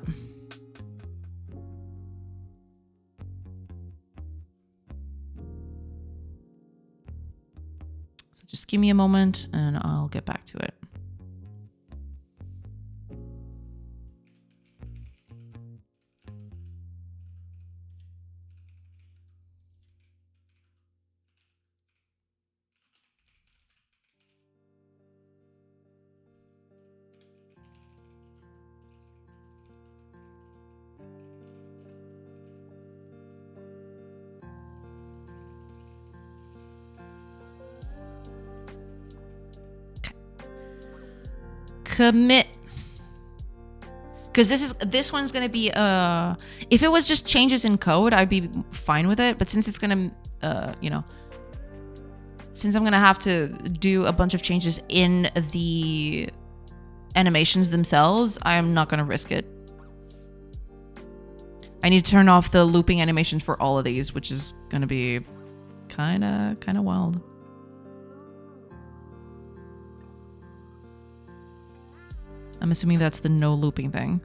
So just give me a moment and I'll get back to it. Commit, because this one's gonna be if it was just changes in code, I'd be fine with it, but since it's gonna since I'm gonna have to do a bunch of changes in the animations themselves, I'm not gonna risk it. I need to turn off the looping animation for all of these, which is gonna be kind of wild. I'm assuming that's the no looping thing.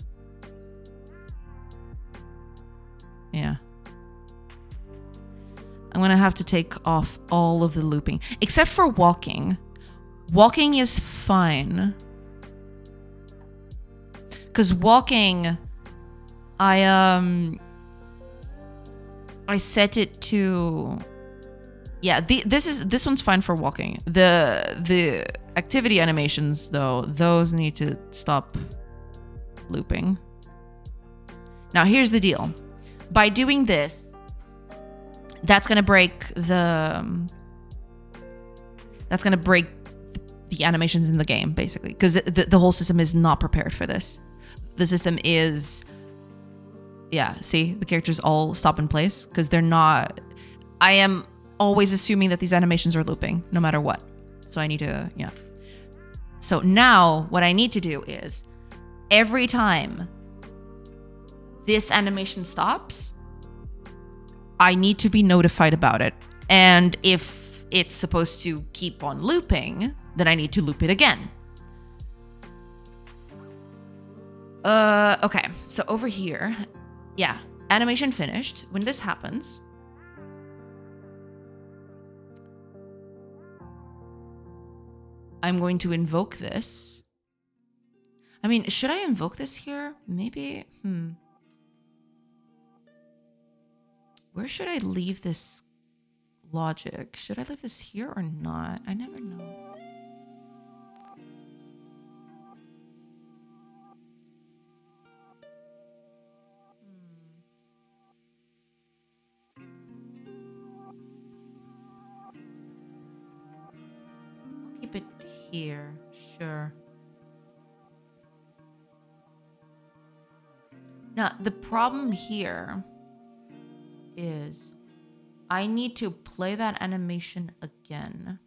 Yeah. I'm gonna have to take off all of the looping, except for walking. Walking is fine. Because walking, I set it to, yeah, this one's fine for walking. The activity animations, though, those need to stop looping. Now, here's the deal. By doing this, that's going to break the animations in the game, basically, because the whole system is not prepared for this. The system is, yeah, see, the characters all stop in place because they're not, I am always assuming that these animations are looping no matter what. So I need to, yeah. So now what I need to do is every time this animation stops, I need to be notified about it. And if it's supposed to keep on looping, then I need to loop it again. Okay, so over here, yeah, animation finished. When this happens, I'm going to invoke this. I mean, should I invoke this here? Maybe, Where should I leave this logic? Should I leave this here or not? I never know. I'll keep it here, sure. Now, the problem here is I need to play that animation again.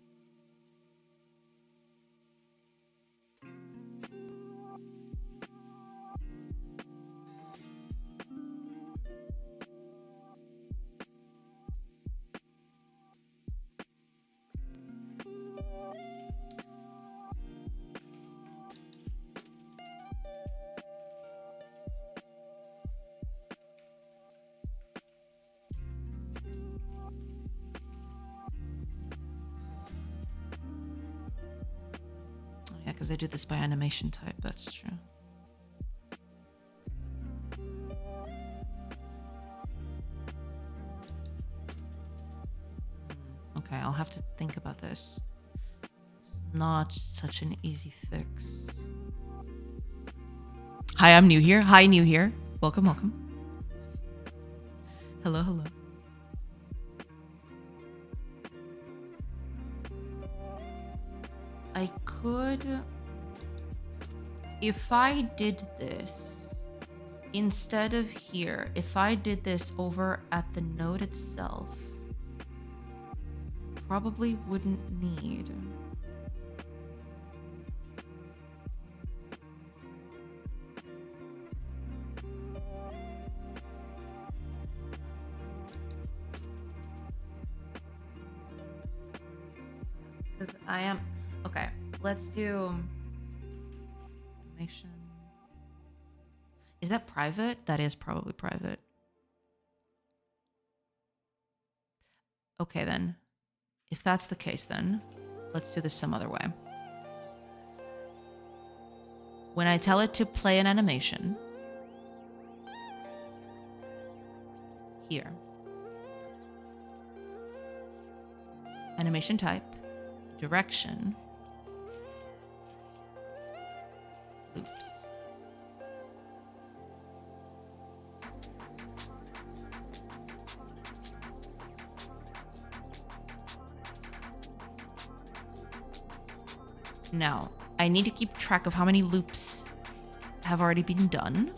because I did this by animation type. That's true. Okay, I'll have to think about this. It's not such an easy fix. Hi, I'm new here. Hi, new here. Welcome, welcome. Hello, hello. I could, if I did this instead of here, if I did this over at the node itself, probably wouldn't need. Because I am, okay, let's do animation. Is that private? That is probably private. Okay, then. If that's the case, then let's do this some other way. When I tell it to play an animation, here, animation type, direction, loops. Now, I need to keep track of how many loops have already been done.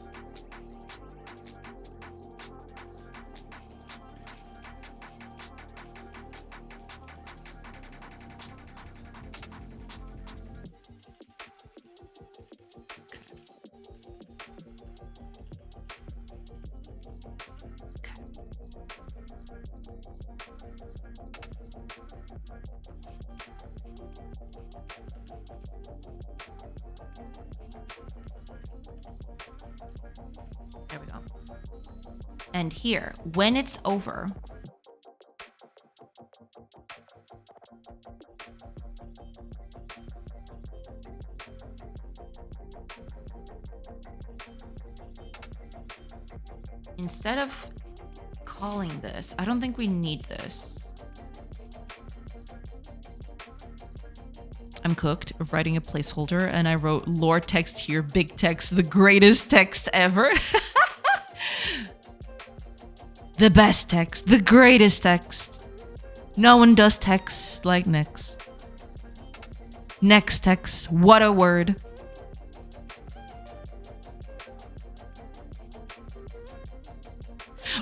There we go. And here, when it's over, instead of calling this, I don't think we need this. I'm cooked of writing a placeholder, and I wrote lore text here, big text, the greatest text ever. The best text, the greatest text. No one does text like Nyx. Next text, what a word.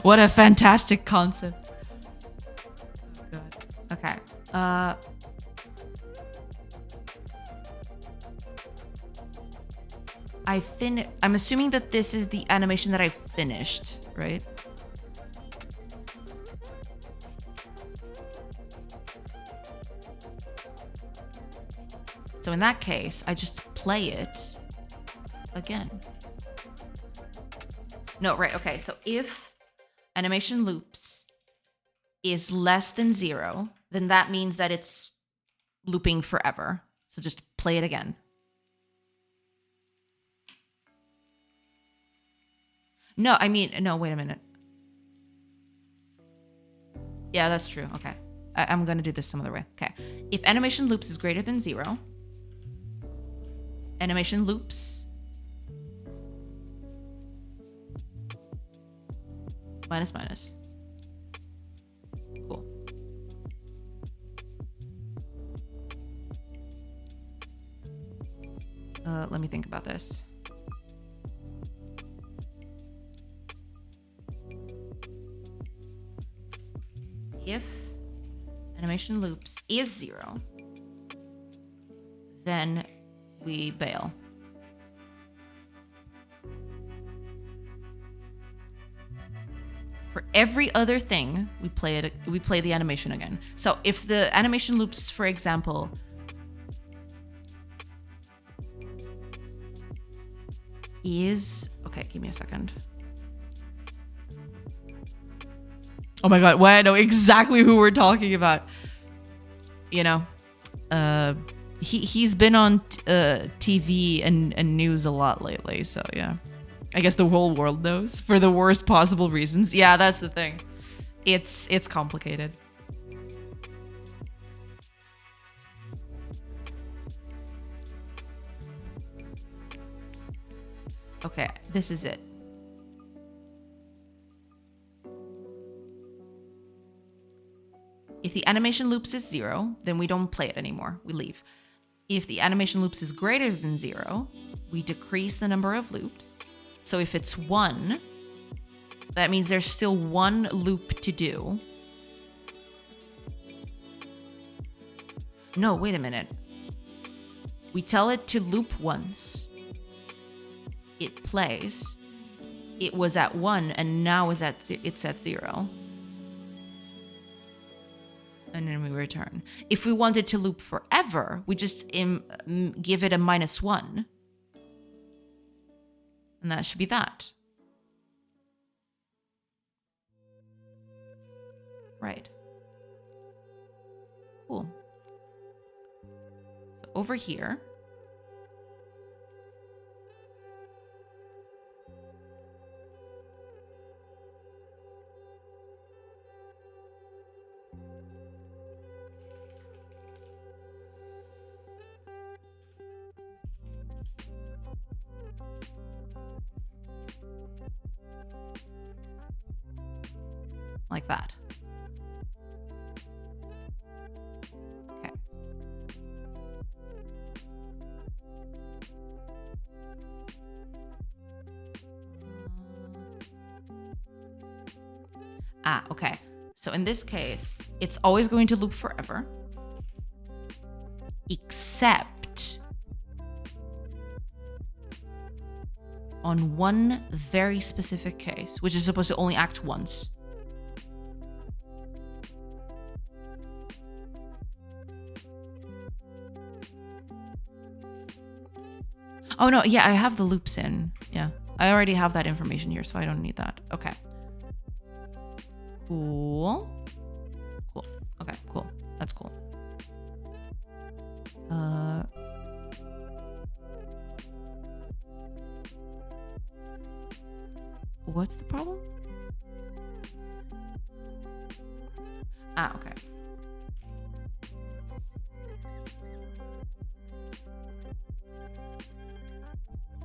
What a fantastic concept. Oh, God. Okay. I'm assuming that this is the animation that I finished, right? So in that case, I just play it again. No, right, okay. So if animation loops is less than 0, then that means that it's looping forever. So just play it again. No, I mean, no, wait a minute. Yeah, that's true. Okay. I'm going to do this some other way. Okay. If animation loops is greater than 0, animation loops minus minus. Cool. Let me think about this. If animation loops is 0, then we bail. For every other thing, we play the animation again. So if the animation loops, for example, is, okay, give me a second. Oh my God, why I know exactly who we're talking about. You know, He's been on TV and news a lot lately, so yeah. I guess the whole world knows for the worst possible reasons. Yeah, that's the thing. It's complicated. Okay, this is it. If the animation loops is 0, then we don't play it anymore. We leave. If the animation loops is greater than 0, we decrease the number of loops. So if it's 1, that means there's still 1 loop to do. No, wait a minute. We tell it to loop once. It plays. It was at 1 and now it's at 0. And then we return. If we wanted to loop forever, we just give it a -1. And that should be that. Right. Cool. So over here. Like that. Okay. Okay. So in this case, it's always going to loop forever. Except on one very specific case, which is supposed to only act once. Oh no, yeah, I have the loops in. Yeah, I already have that information here, so I don't need that. Okay. Cool. Cool. Okay, cool. That's cool. What's the problem? Okay.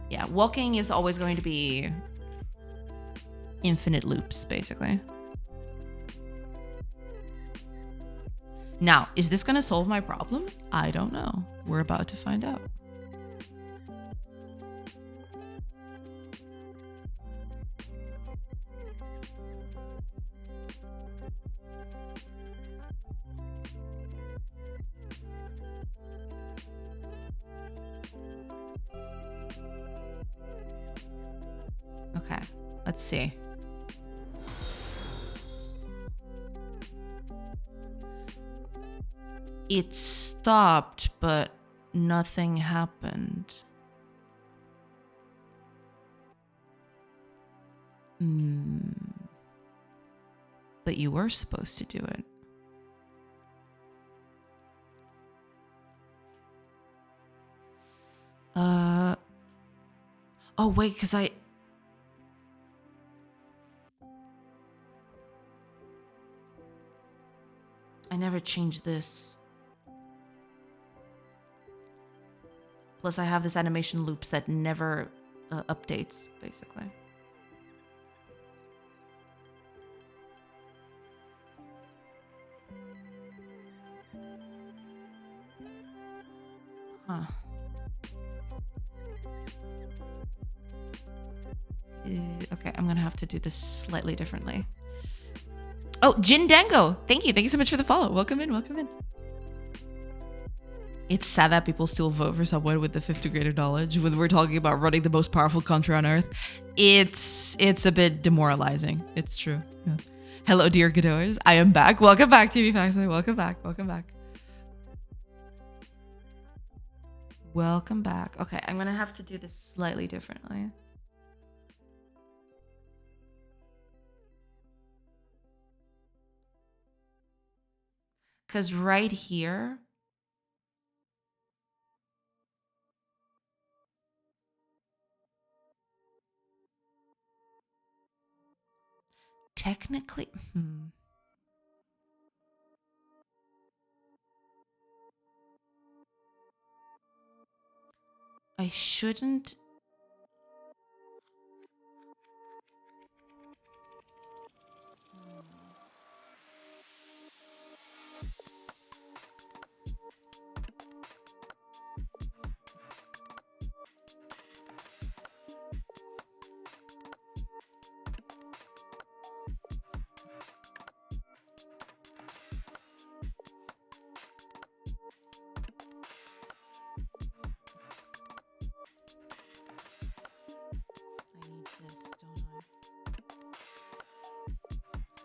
Yeah, walking is always going to be infinite loops, basically. Now, is this going to solve my problem? I don't know. We're about to find out. Okay, let's see. It stopped, but nothing happened. But you were supposed to do it. Oh, wait, because I never changed this. Plus, I have this animation loops that never updates, basically. Huh. Okay, I'm gonna have to do this slightly differently. Oh, Jin Dango! Thank you so much for the follow. Welcome in, welcome in. It's sad that people still vote for someone with the 5th degree of knowledge when we're talking about running the most powerful country on earth. It's a bit demoralizing. It's true. Yeah. Hello, dear Godors. I am back. Welcome back, TV Faxi. Welcome back. Welcome back. Welcome back. Okay, I'm gonna have to do this slightly differently. Because right here, technically, I shouldn't.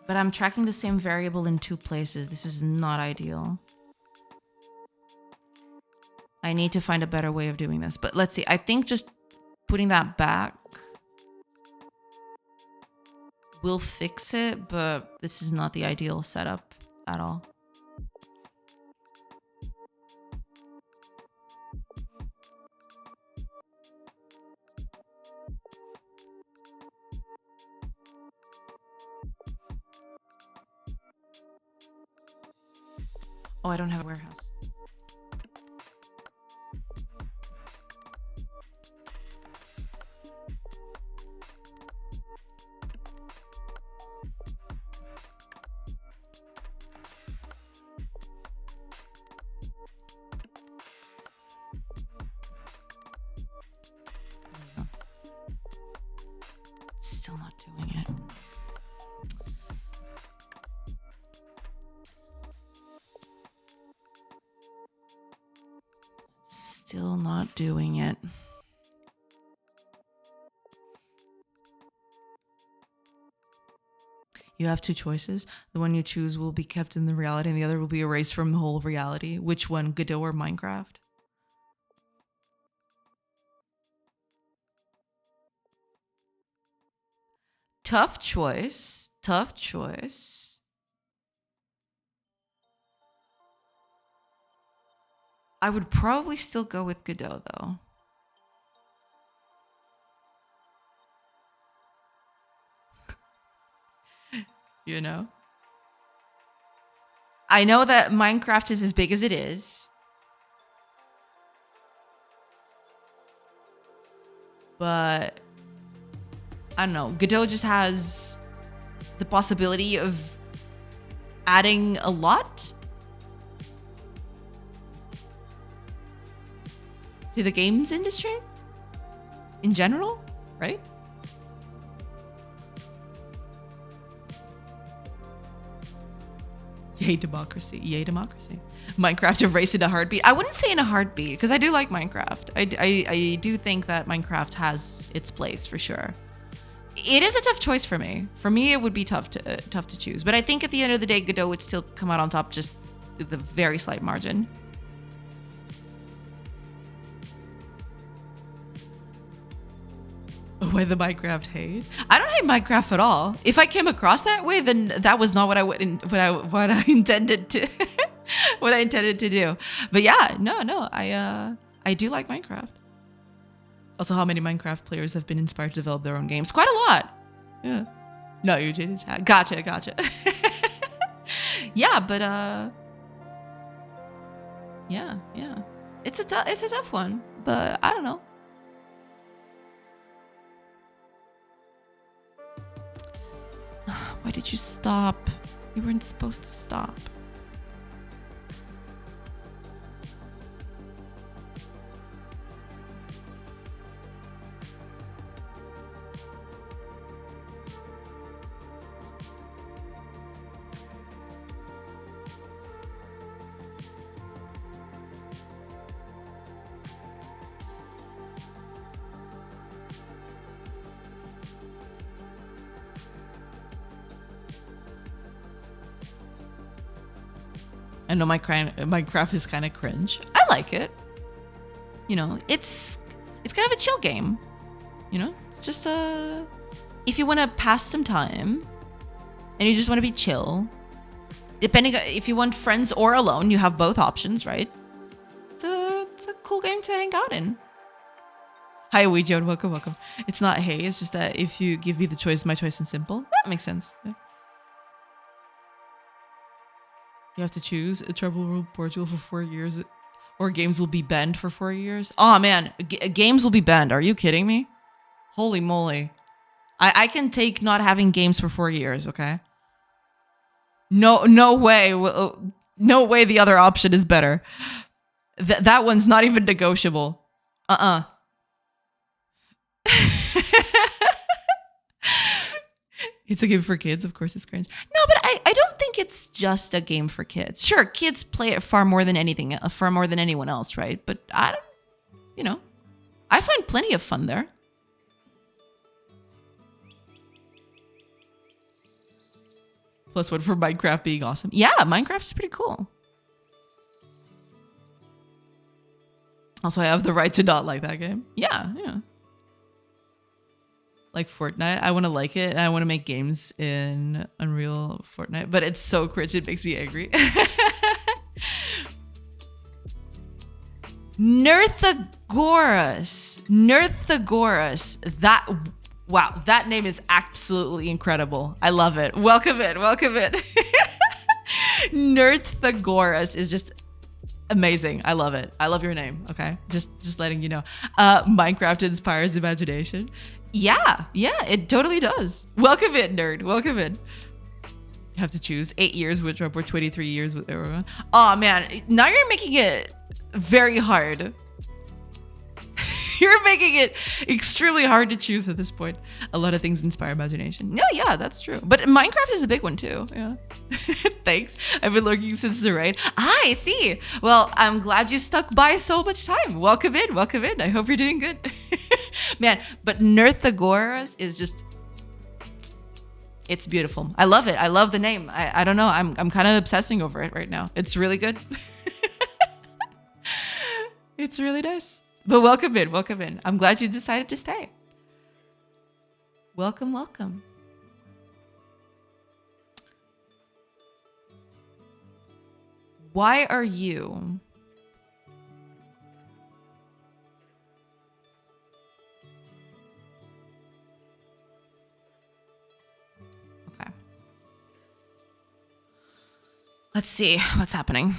But I'm tracking the same variable in 2 places. This is not ideal. I need to find a better way of doing this. But let's see. I think just putting that back will fix it, but this is not the ideal setup at all. Oh, I don't have a warehouse. Still not doing it. Still not doing it. You have 2 choices. The one you choose will be kept in the reality and the other will be erased from the whole reality. Which one, Godot or Minecraft? Tough choice. Tough choice. I would probably still go with Godot though. You know? I know that Minecraft is as big as it is. But I don't know. Godot just has the possibility of adding a lot to the games industry in general, right? Yay democracy. Yay democracy. Minecraft erased in a heartbeat. I wouldn't say in a heartbeat because I do like Minecraft. I do think that Minecraft has its place for sure. It is a tough choice for me. For me, it would be tough to choose. But I think at the end of the day, Godot would still come out on top just with a very slight margin. Why the Minecraft hate? I don't hate Minecraft at all. If I came across that way, then that was not what I intended to what I intended to do. But yeah, no, I do like Minecraft. Also, how many Minecraft players have been inspired to develop their own games? Quite a lot. Yeah. No, you did. Gotcha. Yeah, but yeah. It's a tough one, but I don't know. Why did you stop? You weren't supposed to stop. I know Minecraft is kind of cringe. I like it. You know, it's kind of a chill game. You know, it's just if you want to pass some time and you just want to be chill, depending if you want friends or alone, you have both options, right? It's a cool game to hang out in. Hi, Ouija, welcome. It's not hey, it's just that if you give me the choice, my choice is simple. That makes sense. Yeah. You have to choose a Treble World Portugal for 4 years, or games will be banned for 4 years. Oh man, games will be banned. Are you kidding me? Holy moly. I can take not having games for 4 years, okay? No way. No way the other option is better. That one's not even negotiable. It's a game for kids. Of course it's cringe. No, but I don't think it's just a game for kids. Sure, kids play it far more than anything, far more than anyone else, right? But I don't, you know, I find plenty of fun there. +1 for Minecraft being awesome. Yeah, Minecraft is pretty cool. Also, I have the right to not like that game. Yeah. Like Fortnite, I want to like it, and I want to make games in Unreal Fortnite, but it's so cringe, it makes me angry. Nerthagoras. Wow, that name is absolutely incredible. I love it. Welcome in. Nerthagoras is just amazing. I love it. I love your name. Okay, just letting you know. Minecraft inspires imagination. Yeah, it totally does. Welcome in, nerd. Welcome in. You have to choose 8 years with Trump or 23 years with everyone. Oh man, now you're making it very hard. You're making it extremely hard to choose at this point. A lot of things inspire imagination. No, yeah, that's true. But Minecraft is a big one too. Yeah. Thanks. I've been lurking since the raid. I see. Well, I'm glad you stuck by so much time. Welcome in. I hope you're doing good. Man, but Nerthagoras is just, it's beautiful. I love it. I love the name. I don't know. I'm kind of obsessing over it right now. It's really good. It's really nice. But welcome in. I'm glad you decided to stay. Welcome. Why are you... Okay. Let's see what's happening.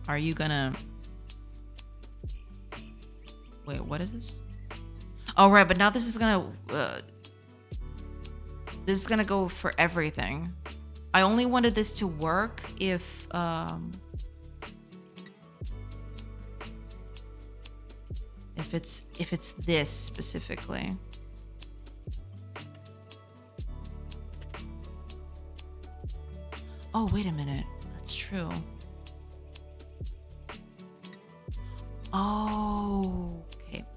Are you gonna... Wait, what is this? Oh, right, but now this is gonna go for everything. I only wanted this to work if it's this specifically. Oh, wait a minute. That's true. Oh,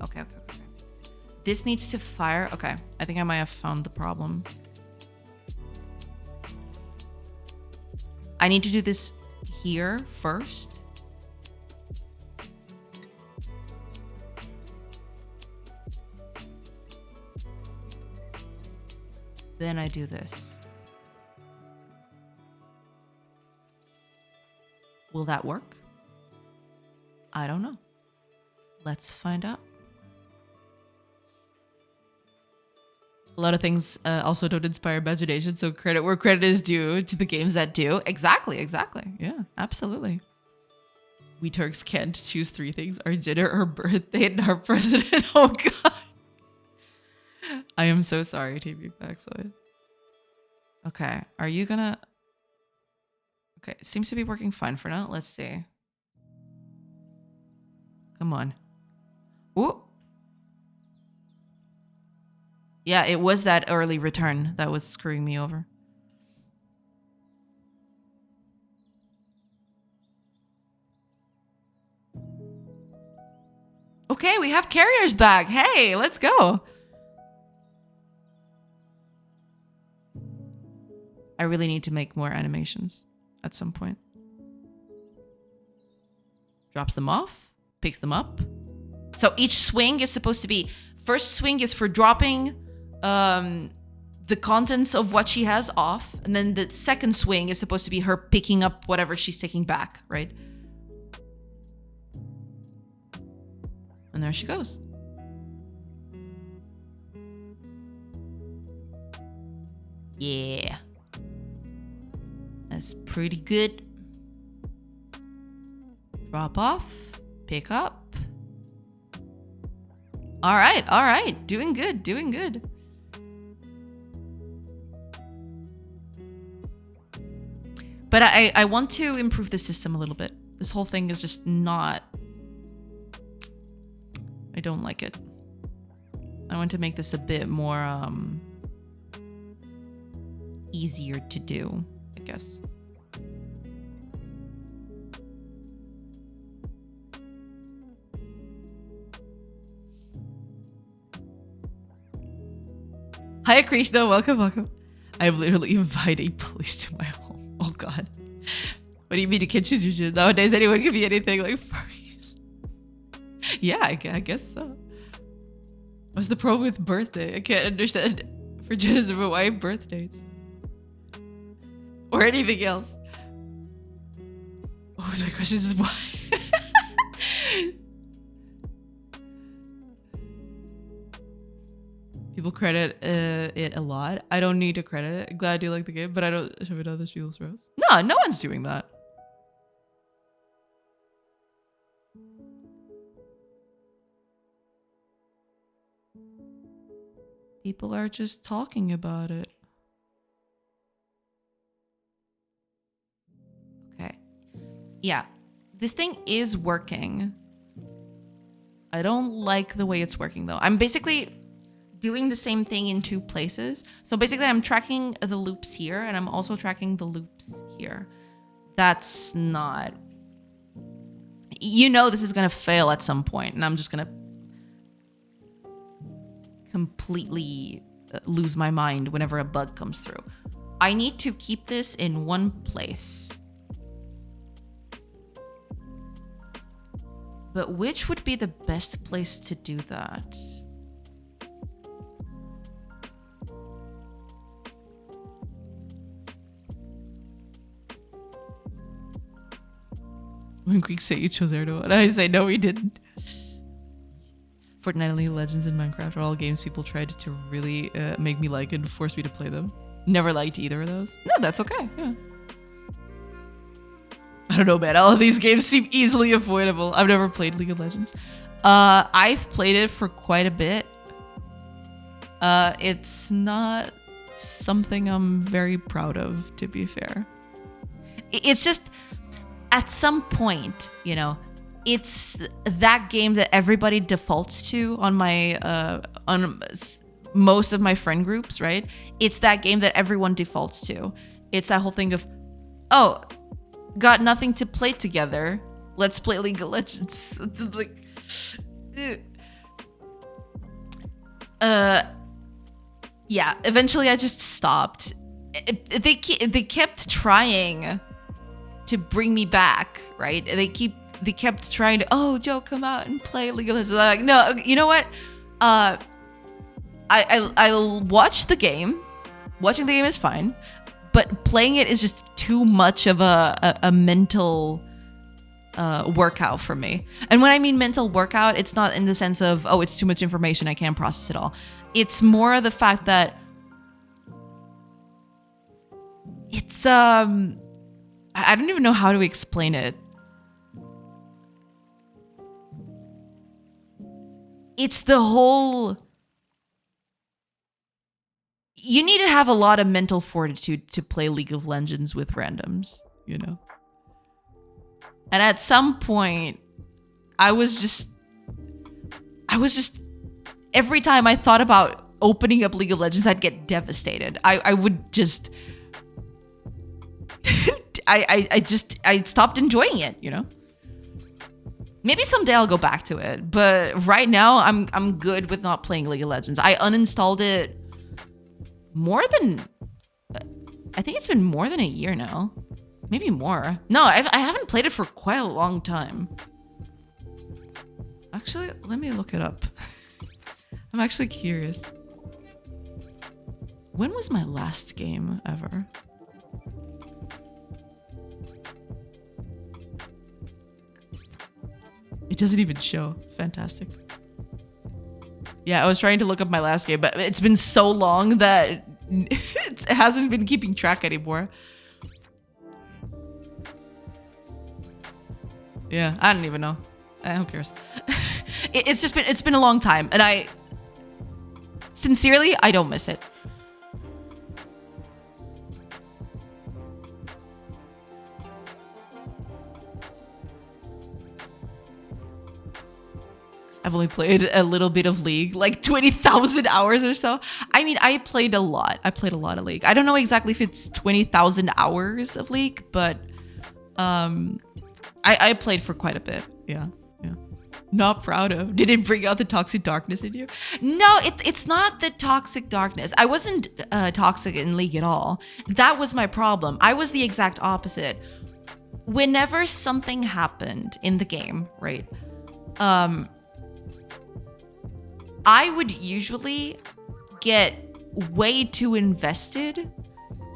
okay. This needs to fire. Okay, I think I might have found the problem. I need to do this here first. Then I do this. Will that work? I don't know. Let's find out. A lot of things also don't inspire imagination, so credit where credit is due to the games that do. Exactly. Yeah, absolutely. We Turks can't choose 3 things: our gender, our birthday, and our president. Oh god. I am so sorry, TV Backslide. Okay, are you gonna... Okay, it seems to be working fine for now. Let's see. Come on. Ooh. Yeah, it was that early return that was screwing me over. Okay, we have carriers back. Hey, let's go. I really need to make more animations at some point. Drops them off, picks them up. So each swing is supposed to be... First swing is for dropping the contents of what she has off. And then the second swing is supposed to be her picking up whatever she's taking back, right? And there she goes. Yeah. That's pretty good. Drop off. Pick up. All right. Doing good. But I want to improve the system a little bit. This whole thing is just not... I don't like it. I want to make this a bit more easier to do, I guess. Hi, Krishna. Welcome. I'm literally inviting police to my home. Oh, God. What do you mean you can't choose your gender? Nowadays, anyone can be anything like furries. Yeah, I guess so. What's the problem with birthday? I can't understand for Genesis, but why birthdays? Or anything else. Oh, my question is why? People credit it a lot. I don't need to credit it. Glad you like the game, but I don't shove it on other people's throats. No one's doing that. People are just talking about it. Okay. Yeah. This thing is working. I don't like the way it's working though. I'm basically doing the same thing in two places. So basically I'm tracking the loops here and I'm also tracking the loops here. That's not... You know this is gonna fail at some point and I'm just gonna completely lose my mind whenever a bug comes through. I need to keep this in one place. But which would be the best place to do that? When Greeks say you chose Erdogan, I say no, we didn't. Fortnite and League of Legends and Minecraft are all games people tried to really make me like and force me to play them. Never liked either of those. No, that's okay. Yeah. I don't know, man. All of these games seem easily avoidable. I've never played League of Legends. I've played it for quite a bit. It's not something I'm very proud of, to be fair. It's just, at some point, you know, it's that game that everybody defaults to on my on most of my friend groups, right? It's that game that everyone defaults to. It's that whole thing of, oh, got nothing to play together. Let's play League of Legends. Like, yeah. Eventually, I just stopped. They kept trying to bring me back, right? They kept trying to, oh, Joe, come out and play League of Legends. I'm like, no, you know what? I'll watch the game. Watching the game is fine, but playing it is just too much of a mental workout for me. And when I mean mental workout, it's not in the sense of, oh, it's too much information, I can't process it all. It's more the fact that it's I don't even know how to explain it. It's the whole... You need to have a lot of mental fortitude to play League of Legends with randoms, you know? And at some point, I was just... Every time I thought about opening up League of Legends, I'd get devastated. I would just... I stopped enjoying it, you know? Maybe someday I'll go back to it, but right now I'm good with not playing League of Legends. I uninstalled it more than... I think it's been more than a year now. Maybe more. No, I haven't played it for quite a long time. Actually, let me look it up. I'm actually curious. When was my last game ever? It doesn't even show. Fantastic. Yeah, I was trying to look up my last game, but it's been so long that it hasn't been keeping track anymore. Yeah, I don't even know. Who cares? It's been a long time, and I sincerely, I don't miss it. I've only played a little bit of League, like 20,000 hours or so. I mean, I played a lot. I played a lot of League. I don't know exactly if it's 20,000 hours of League, but I played for quite a bit. Yeah. Not proud of. Did it bring out the toxic darkness in you? No, it's not the toxic darkness. I wasn't toxic in League at all. That was my problem. I was the exact opposite. Whenever something happened in the game, right? I would usually get way too invested,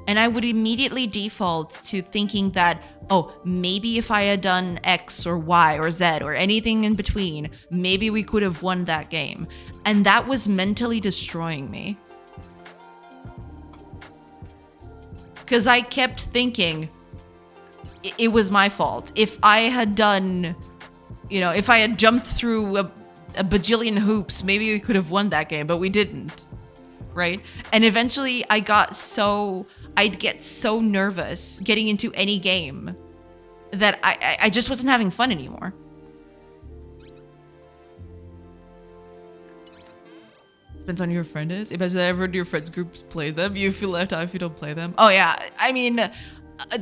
and I would immediately default to thinking that, oh, maybe if I had done X or Y or Z or anything in between, maybe we could have won that game. And that was mentally destroying me. Because I kept thinking it was my fault. If I had done, if I had jumped through a bajillion hoops, maybe we could have won that game, but we didn't, right? And eventually I'd get so nervous getting into any game that I just wasn't having fun anymore. Depends on who your friend is. If ever your friends groups play them, you feel left out if you don't play them. Oh yeah, I mean,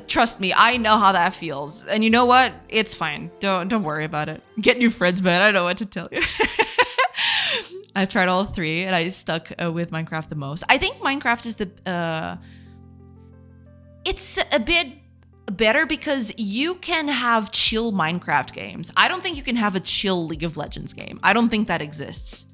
trust me, I know how that feels. And you know what? It's fine. Don't worry about it. Get new friends, man. I don't know what to tell you. I've tried all three, and I stuck with Minecraft the most. I think Minecraft is it's a bit better because you can have chill Minecraft games. I don't think you can have a chill League of Legends game. I don't think that exists.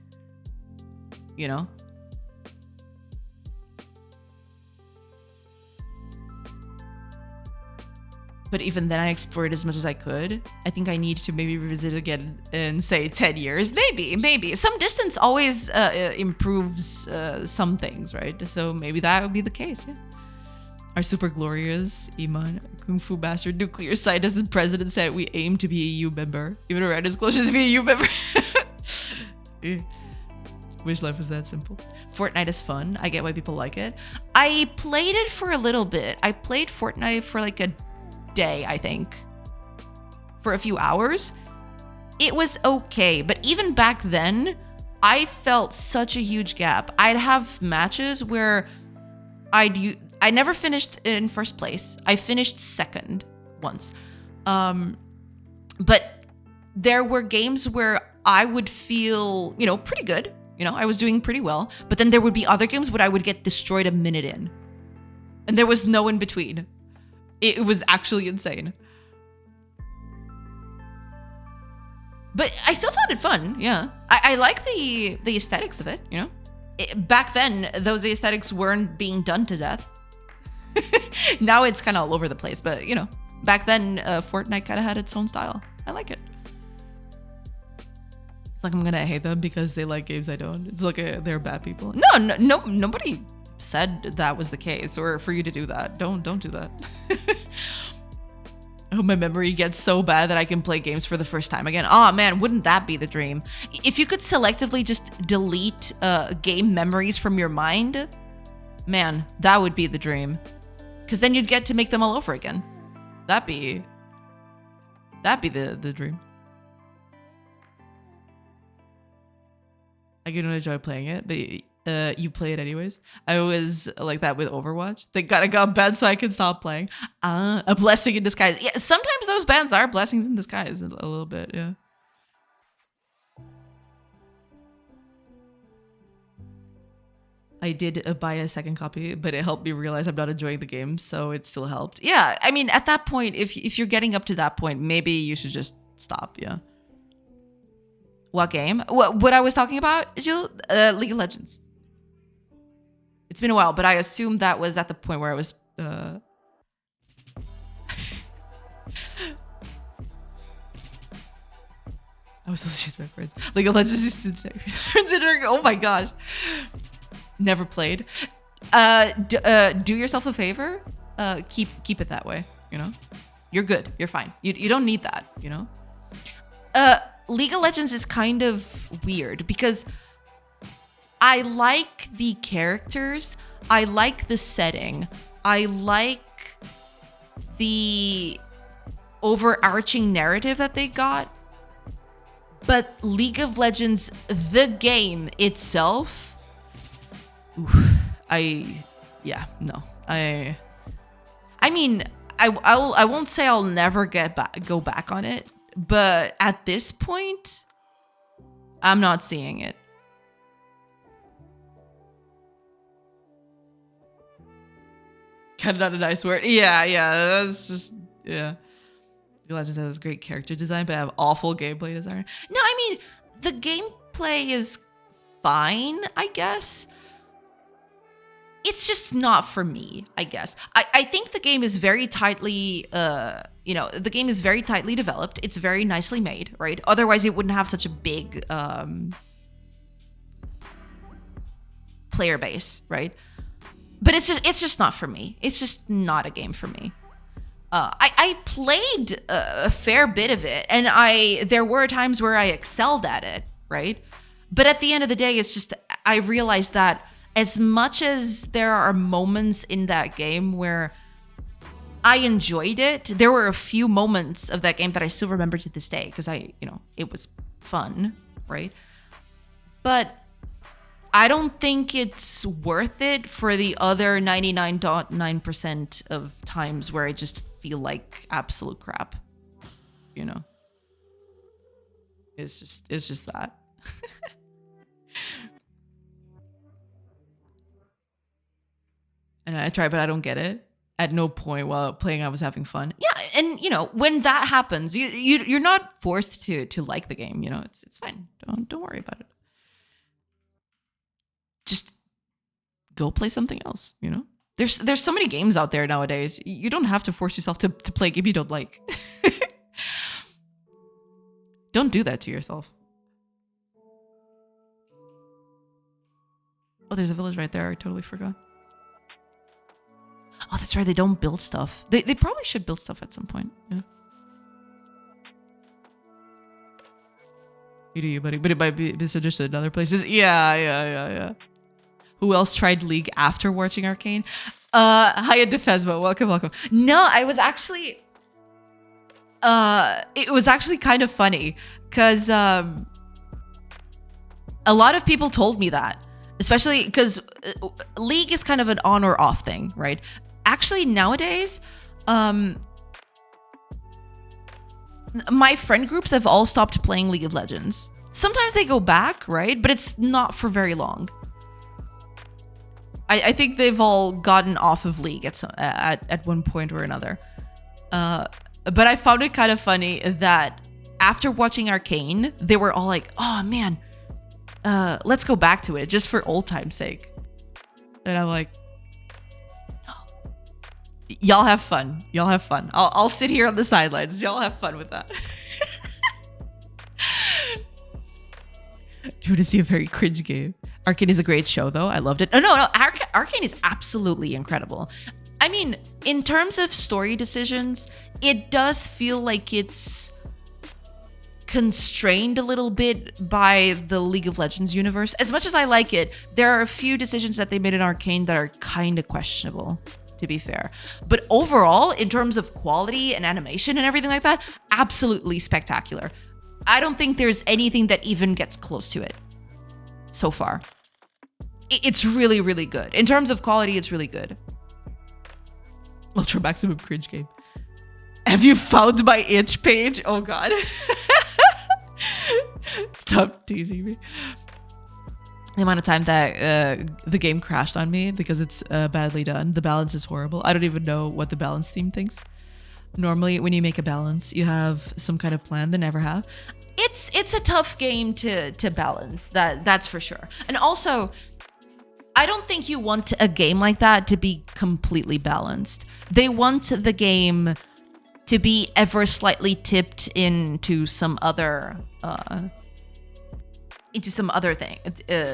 But even then, I explored as much as I could. I think I need to maybe revisit again in, say, 10 years. Maybe. Some distance always improves some things, right? So maybe that would be the case, yeah. Our super glorious Iman, Kung Fu Bastard, nuclear scientist and president said we aim to be a EU member. Even around as close to be a EU member. Wish life was that simple. Fortnite is fun. I get why people like it. I played it for a little bit. I played Fortnite for like a day, I think, for a few hours. It was okay, but even back then I felt such a huge gap. I'd have matches where I never finished in first place. I finished second once, but there were games where I would feel pretty good. I was doing pretty well, but then there would be other games where I would get destroyed a minute in, and there was no in between. It was actually insane. But I still found it fun, yeah. I like the aesthetics of it, back then, those aesthetics weren't being done to death. Now it's kind of all over the place, but, back then, Fortnite kind of had its own style. I like it. It's like I'm gonna hate them because they like games I don't. It's like they're bad people. No, nobody said that was the case, or for you to do that. Don't do that. I hope my memory gets so bad that I can play games for the first time again. Oh man, wouldn't that be the dream? If you could selectively just delete game memories from your mind, man, that would be the dream. Because then you'd get to make them all over again. That'd be the dream. I can enjoy playing it, but you play it anyways. I was like that with Overwatch. Thank God I got banned so I can stop playing. A blessing in disguise. Yeah, sometimes those bans are blessings in disguise a little bit, yeah. I did buy a second copy, but it helped me realize I'm not enjoying the game, so it still helped. Yeah, I mean, at that point, if you're getting up to that point, maybe you should just stop, yeah. What game? What I was talking about, Jill? League of Legends. It's been a while, but I assumed that was at the point where I was... I was associated with friends. League of Legends used to detect considering. Oh my gosh. Never played. Do yourself a favor. Keep it that way. You know, you're good. You're fine. You don't need that. You know. League of Legends is kind of weird because I like the characters. I like the setting. I like the overarching narrative that they got. But League of Legends, the game itself, I mean, I won't say I'll never go back on it, but at this point, I'm not seeing it. Kind of not a nice word. Yeah, that's just, yeah. Legends has great character design, but I have awful gameplay design. No, I mean, the gameplay is fine, I guess. It's just not for me, I guess. I think the game is very tightly, the game is very tightly developed. It's very nicely made, right? Otherwise, it wouldn't have such a big player base, right? But it's just not for me. It's just not a game for me. I played a fair bit of it, and there were times where I excelled at it, right? But at the end of the day, it's just I realized that as much as there are moments in that game where I enjoyed it, there were a few moments of that game that I still remember to this day because it was fun, right? But I don't think it's worth it for the other 99.9% of times where I just feel like absolute crap. You know? It's just that. And I try, but I don't get it. At no point while playing I was having fun. Yeah, and when that happens, you're not forced to like the game, it's fine. Don't worry about it. Just go play something else, There's so many games out there nowadays. You don't have to force yourself to play a game you don't like. Don't do that to yourself. Oh, there's a village right there. I totally forgot. Oh, that's right. They don't build stuff. They probably should build stuff at some point. Yeah. You do you, buddy. But it might be misunderstood in other places. Yeah. Who else tried League after watching Arcane? Hiya Defesmo, welcome. No, I was actually it was actually kind of funny because a lot of people told me that, especially because League is kind of an on or off thing, right? Actually, nowadays, my friend groups have all stopped playing League of Legends. Sometimes they go back, right? But it's not for very long. I think they've all gotten off of League at one point or another. But I found it kind of funny that after watching Arcane, they were all like, oh man, let's go back to it just for old time's sake. And I'm like, no. Y'all have fun. I'll sit here on the sidelines. Y'all have fun with that. Do you want to see a very cringe game? Arcane is a great show, though. I loved it. Oh, no. Arcane is absolutely incredible. I mean, in terms of story decisions, it does feel like it's constrained a little bit by the League of Legends universe. As much as I like it, there are a few decisions that they made in Arcane that are kind of questionable, to be fair. But overall, in terms of quality and animation and everything like that, absolutely spectacular. I don't think there's anything that even gets close to it so far. It's really, really good. In terms of quality, it's really good. Ultra maximum cringe game. Have you found my itch page? Oh God. Stop teasing me. The amount of time that the game crashed on me because it's badly done. The balance is horrible. I don't even know what the balance team thinks. Normally, when you make a balance, you have some kind of plan. They never have. It's a tough game to balance. That's for sure. And also, I don't think you want a game like that to be completely balanced. They want the game to be ever slightly tipped into some other thing,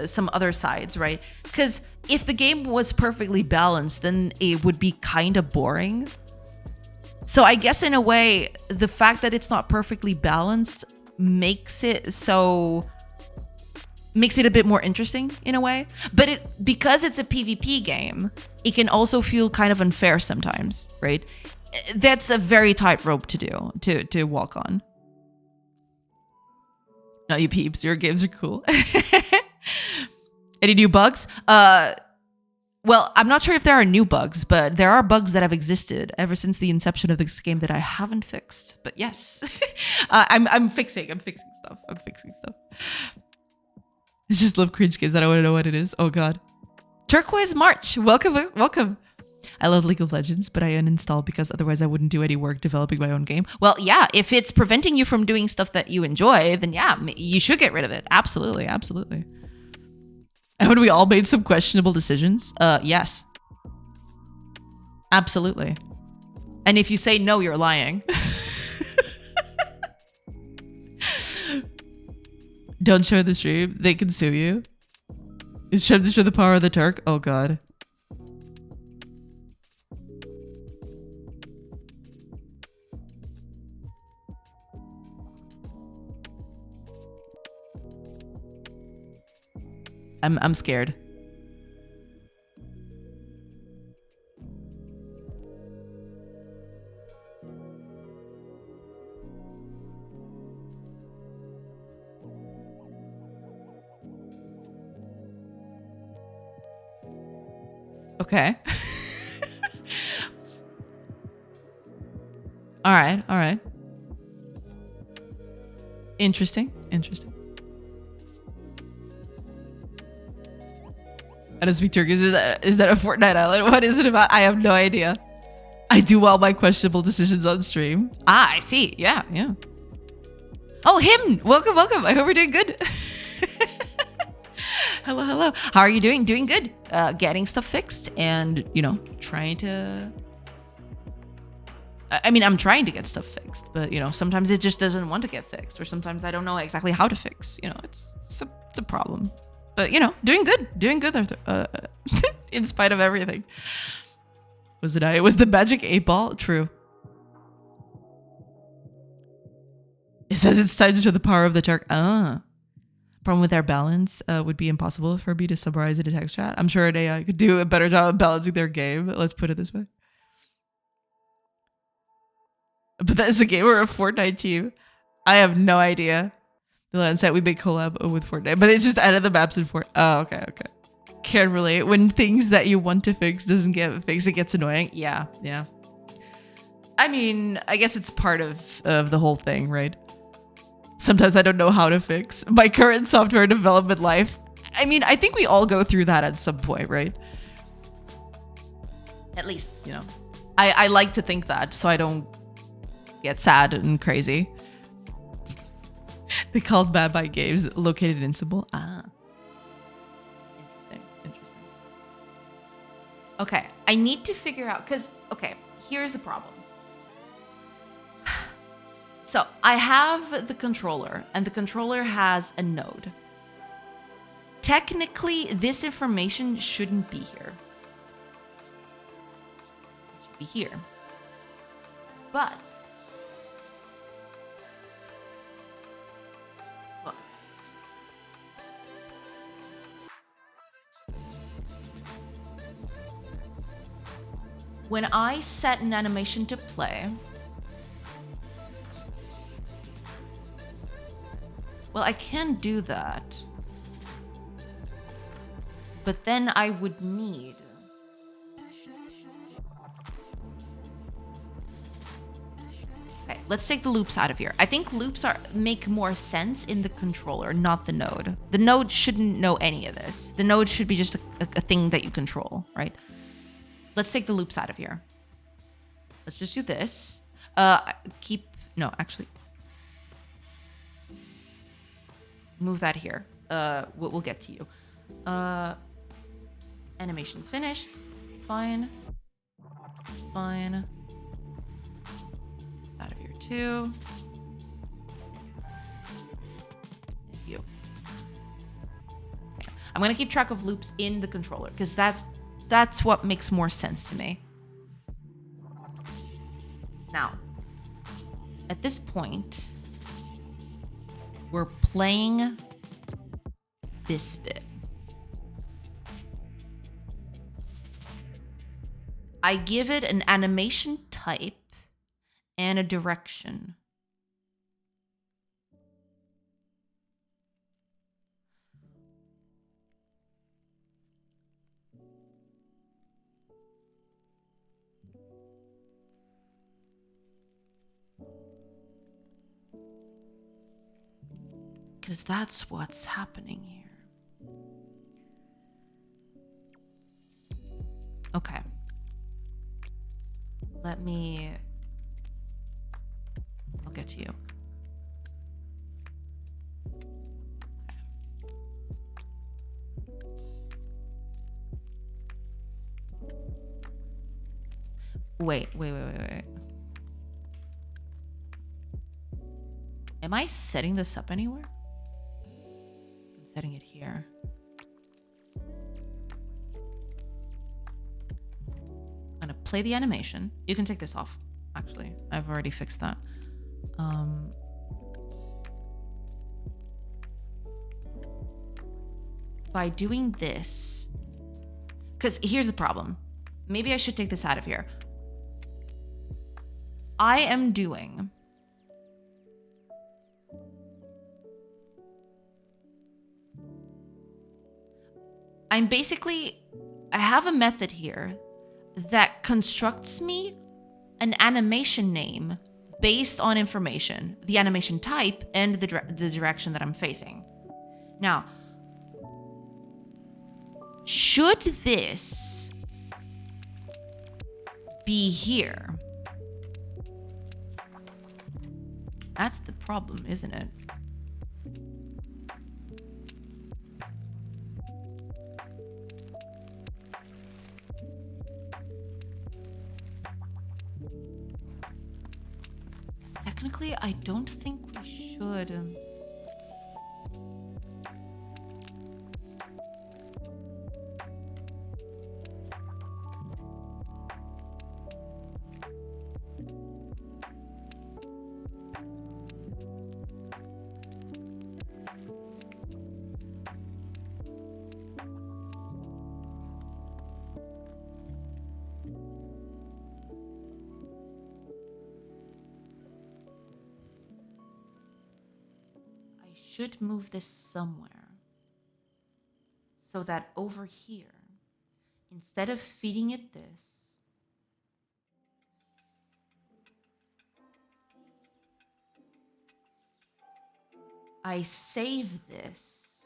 some other sides, right? Because if the game was perfectly balanced, then it would be kind of boring. So I guess in a way, the fact that it's not perfectly balanced makes it a bit more interesting in a way. But because it's a PvP game, it can also feel kind of unfair sometimes, right? That's a very tight rope to walk on. No, you peeps, your games are cool. Any new bugs? Well, I'm not sure if there are new bugs, but there are bugs that have existed ever since the inception of this game that I haven't fixed. But yes, I'm fixing stuff. I just love cringe games. I don't want to know what it is. Oh God. Turquoise March. Welcome. I love League of Legends, but I uninstalled because otherwise I wouldn't do any work developing my own game. Well, yeah, if it's preventing you from doing stuff that you enjoy, then yeah, you should get rid of it. Absolutely. Haven't we all made some questionable decisions? Yes. Absolutely. And if you say no, you're lying. Don't share the stream. They can sue you. Is Shem to show the power of the Turk? Oh God. I'm scared. Okay. All right. Interesting. I don't speak Turkish. Is that a Fortnite island? What is it about? I have no idea. I do all my questionable decisions on stream. Ah, I see. Yeah. Oh, him. Welcome. I hope we're doing good. Hello. How are you doing? Doing good. Getting stuff fixed and, trying to... I'm trying to get stuff fixed, but, sometimes it just doesn't want to get fixed, or sometimes I don't know exactly how to fix. It's a problem. But, doing good, in spite of everything. Was it I? It was the magic 8-ball? True. It says it's time to show the power of the Turk. Problem with their balance would be impossible for me to summarize in a text chat. I'm sure an AI could do a better job of balancing their game. Let's put it this way. But that is a game or a Fortnite team. I have no idea. The land set we make collab with Fortnite, but it's just added the maps in Fortnite. Oh, okay. Can't relate. When things that you want to fix doesn't get fixed, it gets annoying. Yeah. I guess it's part of the whole thing, right? Sometimes I don't know how to fix my current software development life. I think we all go through that at some point, right? At least, I like to think that, so I don't get sad and crazy. They called Bad Bye Games located in Istanbul. Interesting. Okay, I need to figure out, here's the problem. So I have the controller, and the controller has a node. Technically, this information shouldn't be here. It should be here. But when I set an animation to play, well, I can do that, but then I would need... Okay, let's take the loops out of here. I think loops make more sense in the controller, not the node. The node shouldn't know any of this. The node should be just a thing that you control, right? Let's take the loops out of here. Let's just do this. No, actually. Move that here. We'll get to you. Animation finished. Fine. 2. And you. Okay. I'm going to keep track of loops in the controller because that's what makes more sense to me. Now, at this point, we're playing this bit. I give it an animation type and a direction. Because that's what's happening here. Okay. I'll get to you. Wait. Am I setting this up anywhere? I'm setting it here. I'm gonna play the animation. You can take this off, actually. I've already fixed that. By doing this, because here's the problem. Maybe I should take this out of here. I am doing I have a method here that constructs me an animation name based on information, the animation type, and the direction that I'm facing. Now, should this be here? That's the problem, isn't it? Technically, I don't think we should. Should move this somewhere so that over here, instead of feeding it this, I save this.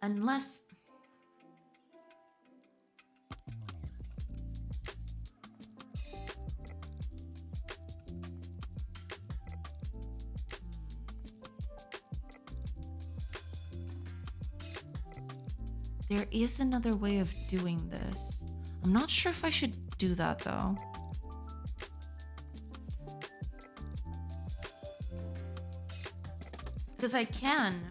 Unless there is another way of doing this. I'm not sure if I should do that though. Because I can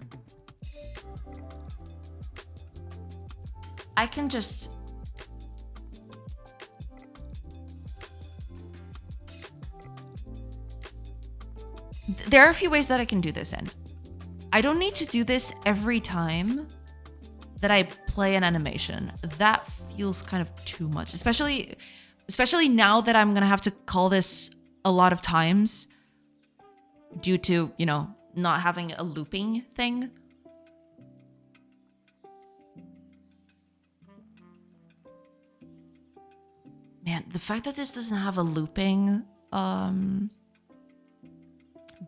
just there are a few ways that I can do this in. I don't need to do this every time that I play an animation. That feels kind of too much, especially now that I'm gonna have to call this a lot of times due to, you know, not having a looping thing. Man, the fact that this doesn't have a looping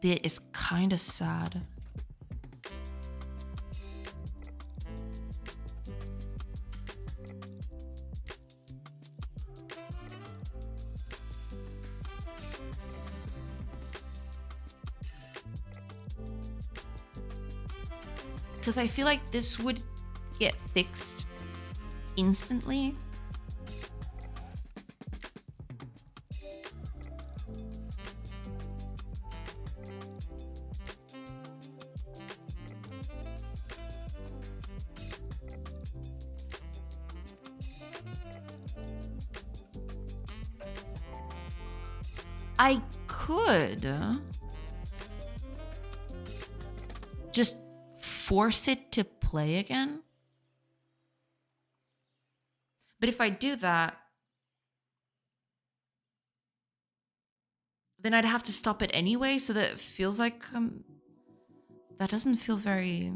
bit is kind of sad. because I feel like this would get fixed instantly. I could just force it to play again. But if I do that, then I'd have to stop it anyway, so that it feels like that doesn't feel very...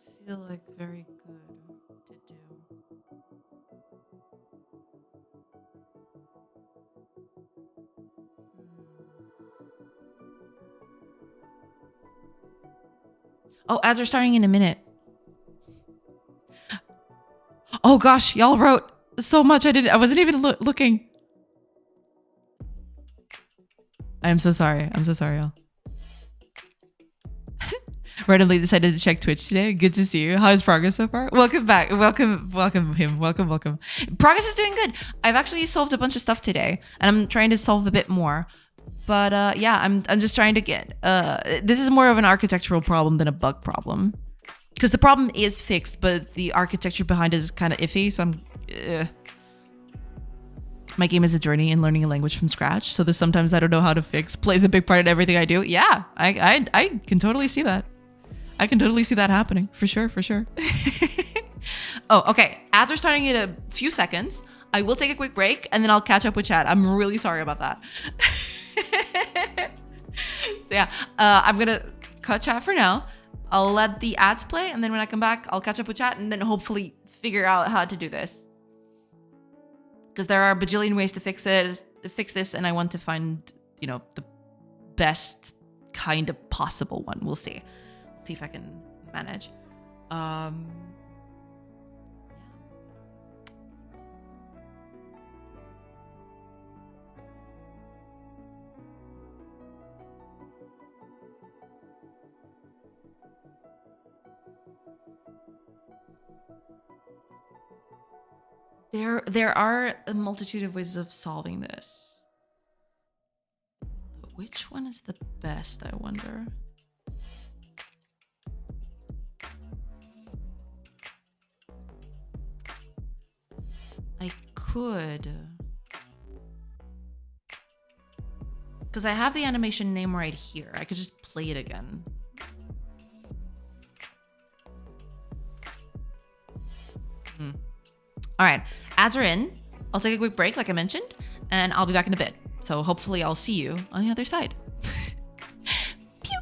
It doesn't feel like very good to do. Oh, ads are starting in a minute. Oh gosh, y'all wrote so much. I wasn't even looking. I am so sorry. I'm so sorry, y'all. Randomly decided to check Twitch today. Good to see you. How is progress so far? Welcome back. Welcome him. Welcome. Progress is doing good. I've actually solved a bunch of stuff today, and I'm trying to solve a bit more. But yeah, I'm just trying to get. This is more of an architectural problem than a bug problem, because the problem is fixed, but the architecture behind it is kind of iffy. So I'm. My game is a journey in learning a language from scratch. So there's sometimes I don't know how to fix plays a big part in everything I do. Yeah, I can totally see that. I can totally see that happening. For sure. Oh, okay. Ads are starting in a few seconds. I will take a quick break and then I'll catch up with chat. I'm really sorry about that. So yeah, I'm going to cut chat for now. I'll let the ads play. And then when I come back, I'll catch up with chat and then hopefully figure out how to do this. Because there are a bajillion ways to fix this. And I want to find, the best kind of possible one. We'll see. See if I can manage. There are a multitude of ways of solving this. But which one is the best, I wonder? I could. Because I have the animation name right here. I could just play it again. All right, ads are in. I'll take a quick break, like I mentioned, and I'll be back in a bit. So hopefully I'll see you on the other side. Pew!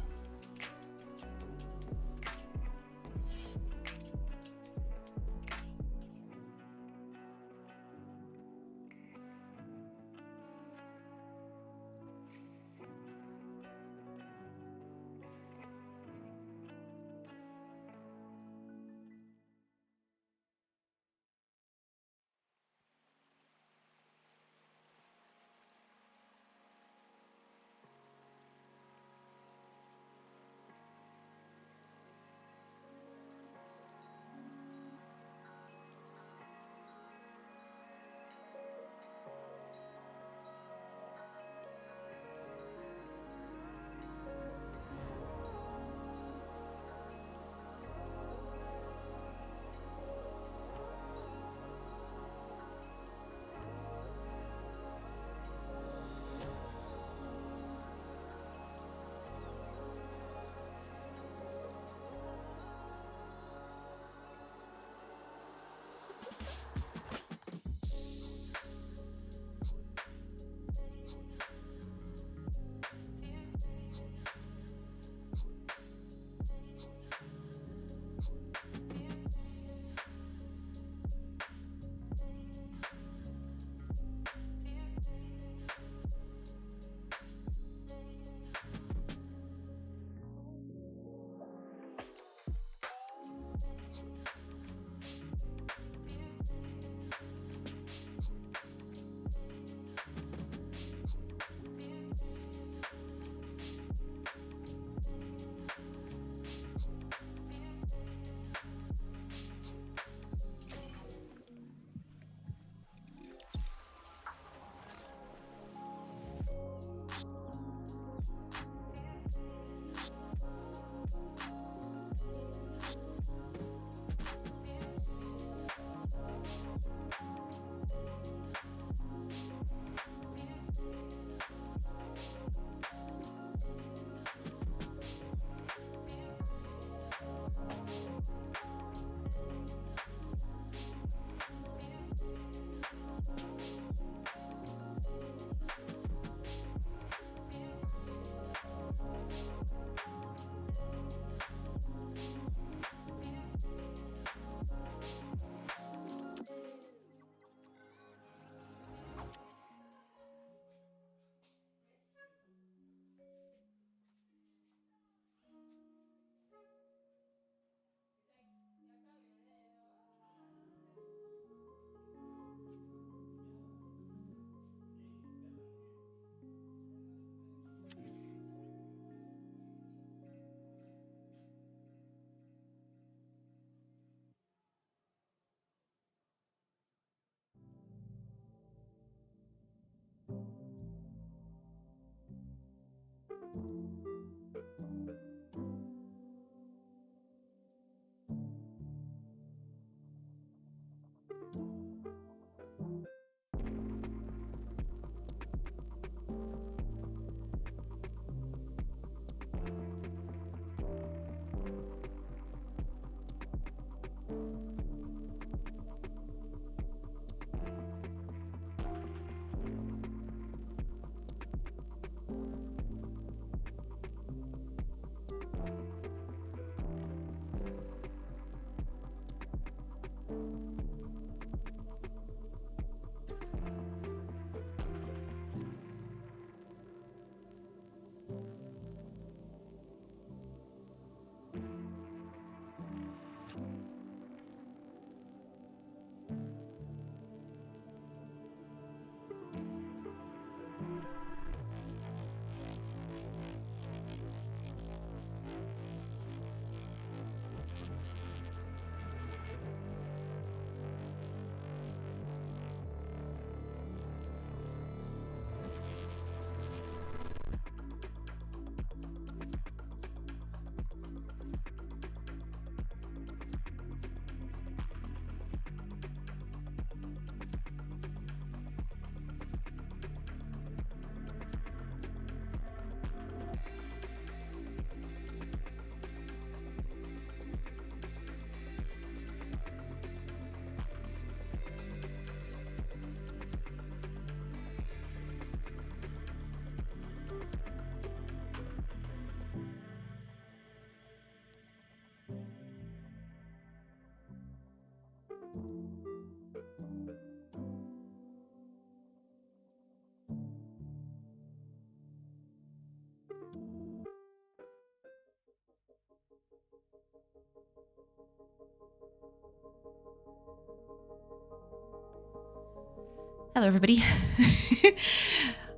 Hello, everybody.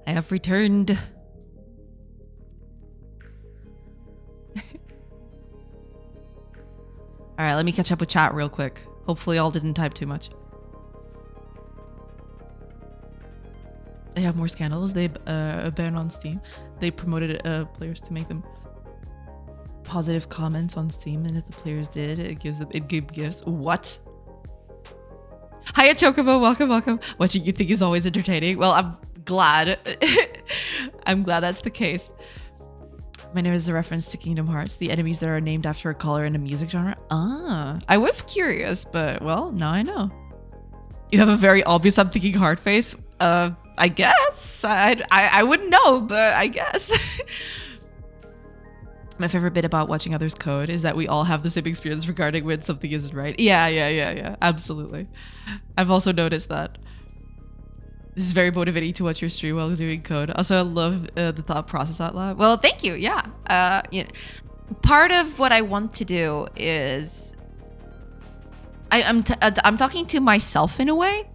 I have returned. All right, let me catch up with chat real quick. Hopefully y'all didn't type too much. They have more scandals. They banned on Steam. They promoted players to make them positive comments on Steam, and if the players did, it gave gifts. What? Hiya Chocobo, welcome. Watching you think is always entertaining. Well, I'm glad. I'm glad that's the case. My name is a reference to Kingdom Hearts, the enemies that are named after a color in a music genre. Ah, I was curious, but well, now I know. You have a very obvious I'm thinking hard face. I guess. I wouldn't know, but I guess. My favorite bit about watching others code is that we all have the same experience regarding when something isn't right. Yeah. Absolutely. I've also noticed that. This is very motivating to watch your stream while doing code. Also, I love the thought process out loud. Well, thank you. Yeah. Part of what I want to do is I'm talking to myself in a way,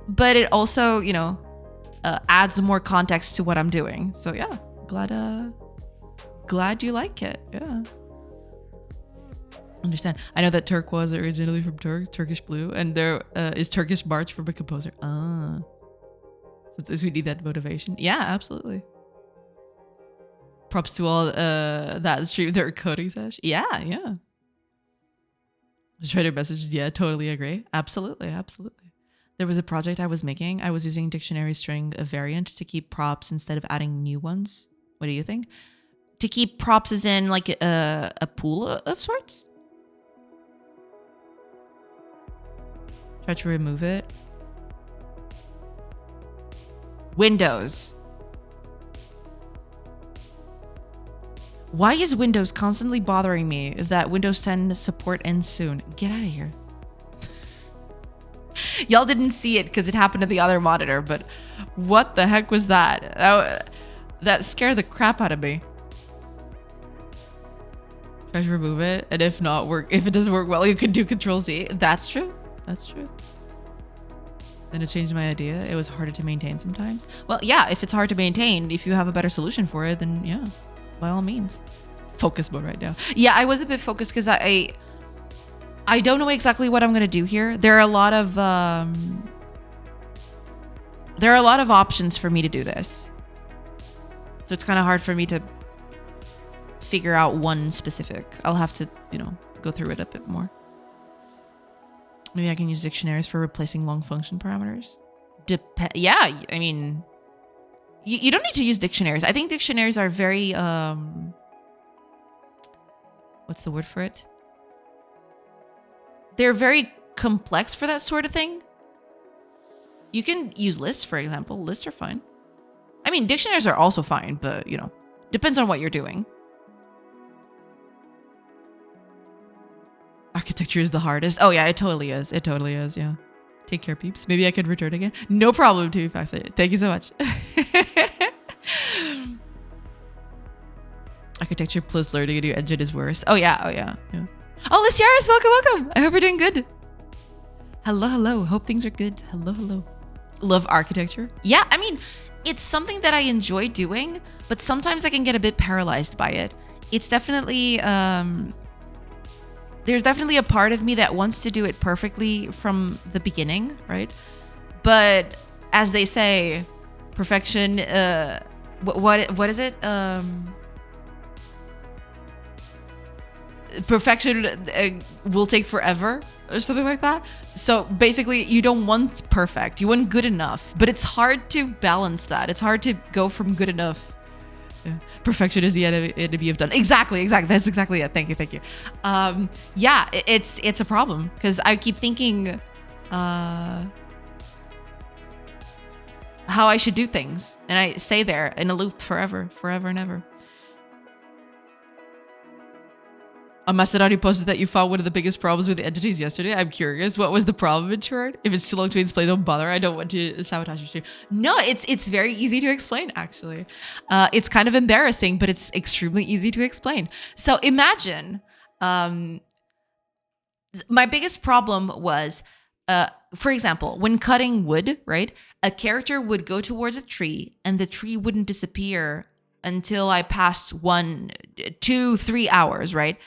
but it also, adds more context to what I'm doing. So yeah, glad you like it. Yeah. Understand. I know that turquoise is originally from Turkish blue, and there is Turkish March from a composer. Ah. So we need that motivation. Yeah, absolutely. Props to all that stream their coding sesh. Yeah. Trader message. Yeah, totally agree. Absolutely. There was a project I was making. I was using dictionary string a variant to keep props instead of adding new ones. What do you think? To keep props as in like a pool of sorts? Try to remove it. Windows. Why is Windows constantly bothering me that Windows 10 support ends soon? Get out of here. Y'all didn't see it because it happened to the other monitor, but what the heck was that? That scared the crap out of me. Try to remove it, and if it doesn't work well, you can do Control-Z. That's true. Then it changed my idea. It was harder to maintain sometimes. Well, yeah, if it's hard to maintain, if you have a better solution for it, then yeah, by all means. Focus mode right now. Yeah, I was a bit focused because I don't know exactly what I'm gonna do here. There are a lot of options for me to do this, so it's kind of hard for me to figure out one specific. I'll have to, go through it a bit more. Maybe I can use dictionaries for replacing long function parameters. Yeah, I mean, you don't need to use dictionaries. I think dictionaries are very, what's the word for it? They're very complex for that sort of thing. You can use lists, for example. Lists are fine. I mean, dictionaries are also fine, but, depends on what you're doing. Architecture is the hardest. Oh yeah, it totally is. Yeah. Take care, peeps. Maybe I could return again. No problem, too. Thank you so much. Architecture plus learning a new engine is worse. Oh yeah. Oh, Lysiaris, welcome. I hope you're doing good. Hello. Hope things are good. Hello. Love architecture. Yeah, I mean, it's something that I enjoy doing, but sometimes I can get a bit paralyzed by it. It's definitely there's definitely a part of me that wants to do it perfectly from the beginning, right? But as they say, perfection, what is it? Perfection will take forever or something like that. So basically you don't want perfect, you want good enough, but it's hard to balance that. It's hard to go from good enough. Perfection is the enemy of done. Exactly. That's exactly it. Thank you. Yeah, it's a problem because I keep thinking how I should do things, and I stay there in a loop forever and ever. Macedoni posted that you found one of the biggest problems with the entities yesterday. I'm curious, what was the problem in short? If it's too long to explain, don't bother. I don't want to sabotage your stream. No, it's very easy to explain, actually. It's kind of embarrassing, but it's extremely easy to explain. So imagine, my biggest problem was For example, when cutting wood, right, a character would go towards a tree and the tree wouldn't disappear until I passed 1, 2, 3 hours, right?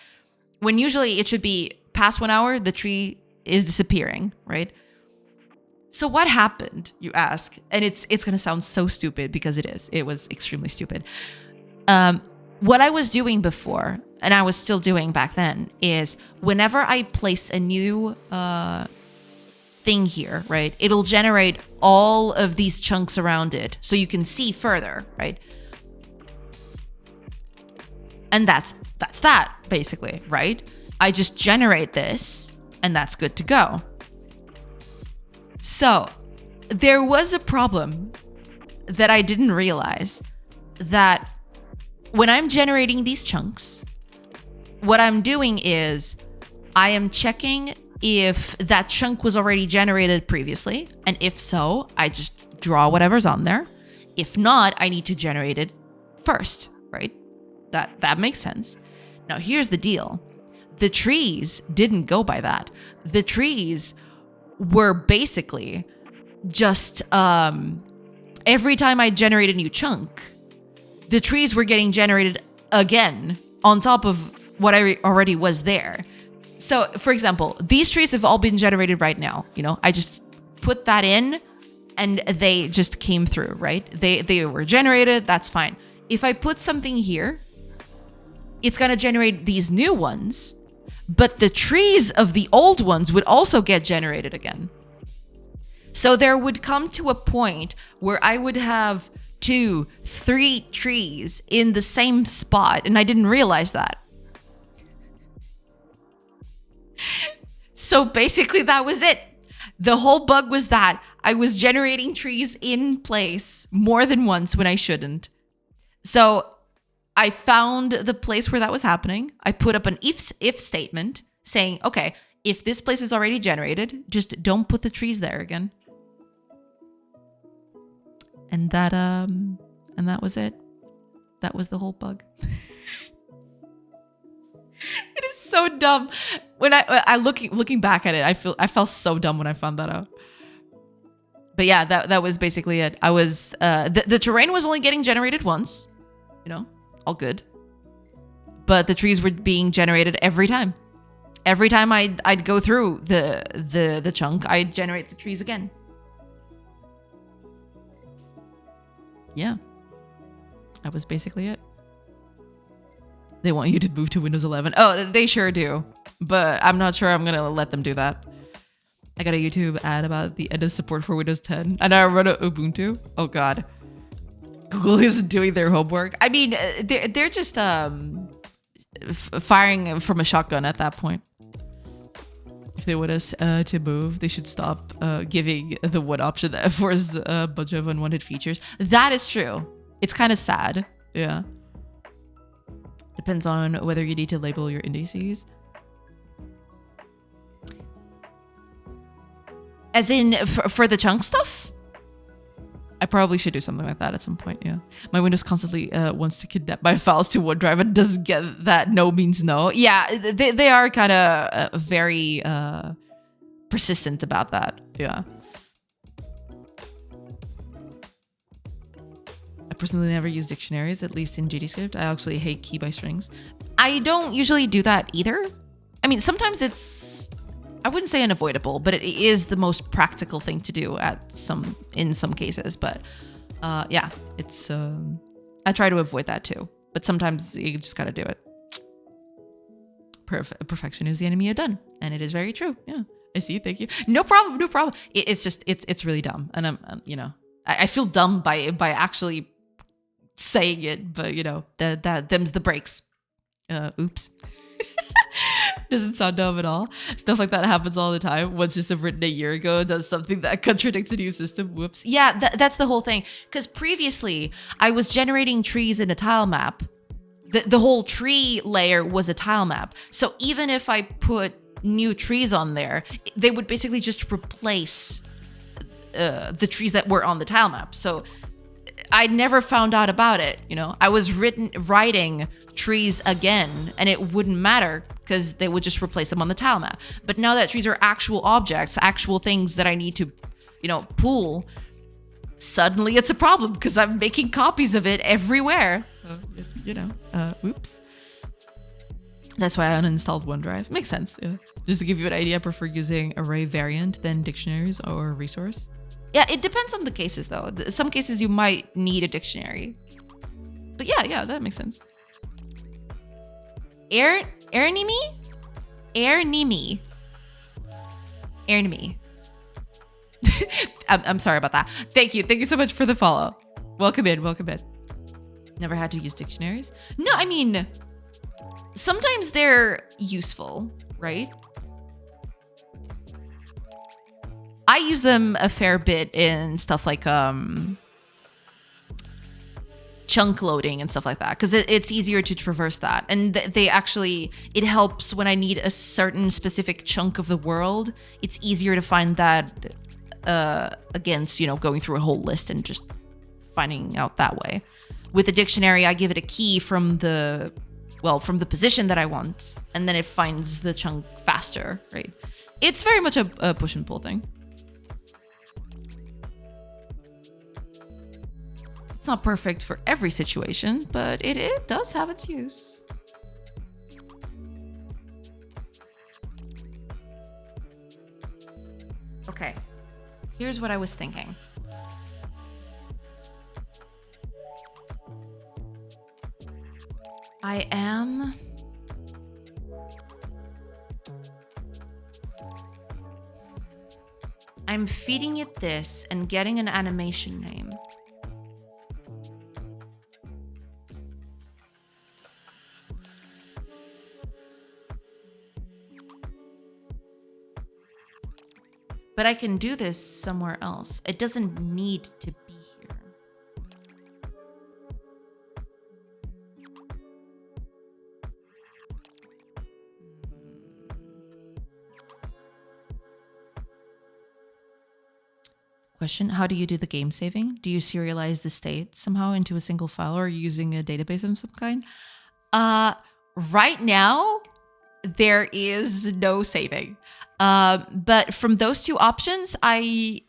When usually it should be past 1 hour, the tree is disappearing, right? So what happened, you ask? And it's going to sound so stupid because it is. It was extremely stupid. What I was doing before, and I was still doing back then, is whenever I place a new thing here, right, it'll generate all of these chunks around it so you can see further, right? And that's that, basically, right? I just generate this, and that's good to go. So there was a problem that I didn't realize, that when I'm generating these chunks, what I'm doing is I am checking if that chunk was already generated previously. And if so, I just draw whatever's on there. If not, I need to generate it first, right? That makes sense. Now, here's the deal. The trees didn't go by that. The trees were basically just every time I generate a new chunk, the trees were getting generated again on top of what I already was there. So, for example, these trees have all been generated right now. You know, I just put that in and they just came through, right? They were generated. That's fine. If I put something here, it's going to generate these new ones, but the trees of the old ones would also get generated again. So there would come to a point where I would have 2, 3 trees in the same spot, and I didn't realize that. So basically that was it. The whole bug was that I was generating trees in place more than once when I shouldn't. So I found the place where that was happening. I put up an if statement saying, okay, if this place is already generated, just don't put the trees there again. And that was it. That was the whole bug. It is so dumb. When I looking back at it, I felt so dumb when I found that out. But yeah, that was basically it. I was the terrain was only getting generated once, you know, all good. But the trees were being generated every time. Every time I'd go through the chunk, I'd generate the trees again. Yeah, that was basically it. They want you to move to Windows 11. Oh, they sure do. But I'm not sure I'm going to let them do that. I got a YouTube ad about the end of support for Windows 10. And I run a Ubuntu. Oh, God. Google isn't doing their homework. I mean, they're just firing from a shotgun at that point. If they want us to move, they should stop giving the one option that affords a bunch of unwanted features. That is true. It's kind of sad. Yeah. Depends on whether you need to label your indices. As in, for the chunk stuff? I probably should do something like that at some point, yeah. My Windows constantly wants to kidnap my files to OneDrive and doesn't get that no means no. Yeah, they are kind of very persistent about that, yeah. I personally never use dictionaries, at least in GDScript. I actually hate key by strings. I don't usually do that either. I mean, sometimes it's, I wouldn't say unavoidable, but it is the most practical thing to do in some cases. But yeah, it's, I try to avoid that too. But sometimes you just got to do it. Perfection is the enemy of done. And it is very true. Yeah, I see. Thank you. No problem. No problem. It's just, it's really dumb. And I'm you know, I feel dumb by actually saying it, but you know, them's the breaks. Oops. Doesn't sound dumb at all. Stuff like that happens all the time. One system written a year ago does something that contradicts a new system. Whoops. Yeah, that's the whole thing. Because previously, I was generating trees in a tile map. The whole tree layer was a tile map. So even if I put new trees on there, they would basically just replace the trees that were on the tile map. So I never found out about it. I was writing trees again, and it wouldn't matter because they would just replace them on the tile map. But now that trees are actual objects, actual things that I need to, pull, suddenly it's a problem because I'm making copies of it everywhere. So, oops. That's why I uninstalled OneDrive. Makes sense. Yeah. Just to give you an idea, I prefer using array variant than dictionaries or resource. Yeah, it depends on the cases though. Some cases you might need a dictionary. But yeah, that makes sense. Airnimi. I'm sorry about that. Thank you so much for the follow. Welcome in. Never had to use dictionaries. No, I mean, sometimes they're useful, right? I use them a fair bit in stuff like chunk loading and stuff like that, because it's easier to traverse that. And it helps when I need a certain specific chunk of the world. It's easier to find that against, going through a whole list and just finding out that way. With a dictionary, I give it a key from the position that I want, and then it finds the chunk faster, right? It's very much a push and pull thing. It's not perfect for every situation, but it does have its use. Okay, here's what I was thinking. I'm feeding it this and getting an animation name. But I can do this somewhere else. It doesn't need to be here. Question, how do you do the game saving? Do you serialize the state somehow into a single file, or are you using a database of some kind? Right now, there is no saving. But from those two options, I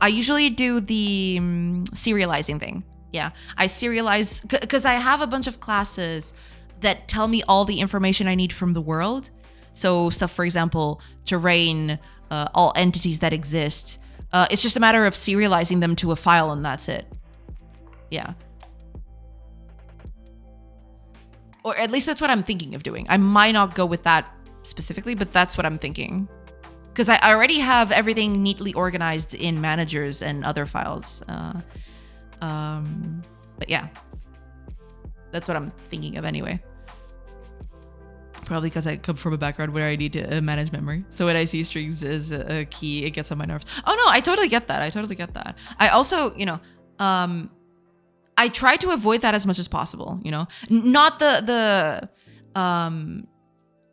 usually do the serializing thing. Yeah, I serialize because I have a bunch of classes that tell me all the information I need from the world. So stuff, for example, terrain, all entities that exist. It's just a matter of serializing them to a file, and that's it. Yeah. Or at least that's what I'm thinking of doing. I might not go with that specifically, but that's what I'm thinking. Because I already have everything neatly organized in managers and other files. But yeah, that's what I'm thinking of anyway. Probably because I come from a background where I need to manage memory. So when I see strings as a key, it gets on my nerves. Oh no, I totally get that. I also, I try to avoid that as much as possible, Not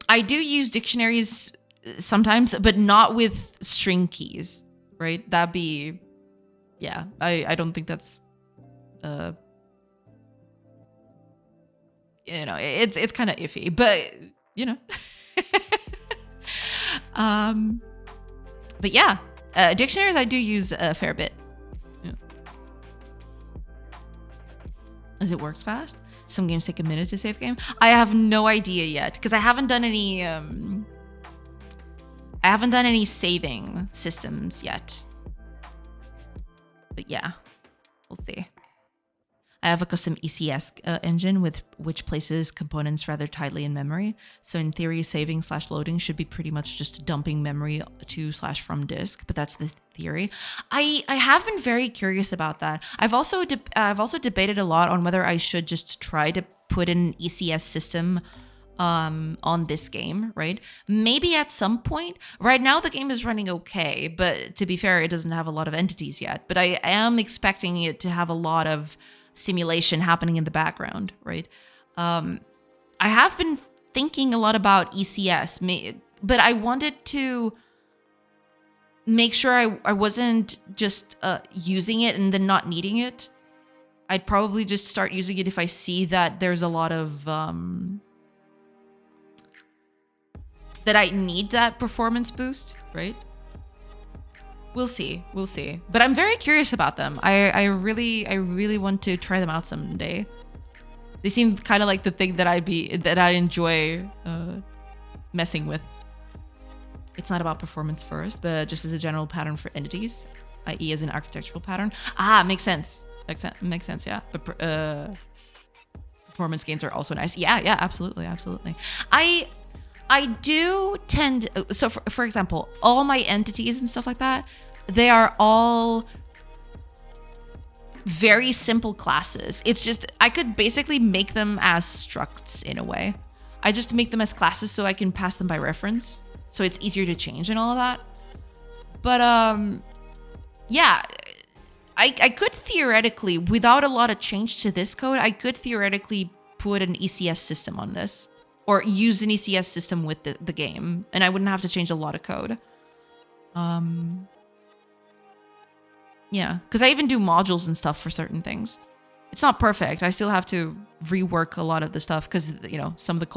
I do use dictionaries sometimes, but not with string keys, right? That'd be, yeah, I don't think that's, it's kind of iffy, but, but yeah, dictionaries I do use a fair bit. Yeah. As it works fast. Some games take a minute to save game. I have no idea yet because I haven't done any saving systems yet. But yeah, we'll see. I have a custom ECS engine with which places components rather tightly in memory. So in theory, saving / loading should be pretty much just dumping memory to / from disk. But that's the theory. I have been very curious about that. I've also debated a lot on whether I should just try to put an ECS system on this game, right? Maybe at some point. Right now the game is running okay, but to be fair, it doesn't have a lot of entities yet. But I am expecting it to have a lot of simulation happening in the background, right? I have been thinking a lot about ECS, but I wanted to make sure I wasn't just using it and then not needing it. I'd probably just start using it if I see that there's a lot of that I need that performance boost, right? We'll see. We'll see. But I'm very curious about them. I really want to try them out someday. They seem kind of like the thing that I enjoy messing with. It's not about performance first, but just as a general pattern for entities, i.e. as an architectural pattern. Ah, makes sense. Makes sense, yeah. But performance gains are also nice. Yeah, absolutely. I do tend, so for example, all my entities and stuff like that, they are all very simple classes. It's just, I could basically make them as structs in a way. I just make them as classes so I can pass them by reference. So it's easier to change and all of that. But yeah, I could theoretically, without a lot of change to this code, I could theoretically put an ECS system on this. Or use an ECS system with the game. And I wouldn't have to change a lot of code. Yeah, because I even do modules and stuff for certain things. It's not perfect. I still have to rework a lot of the stuff because, you know, some of the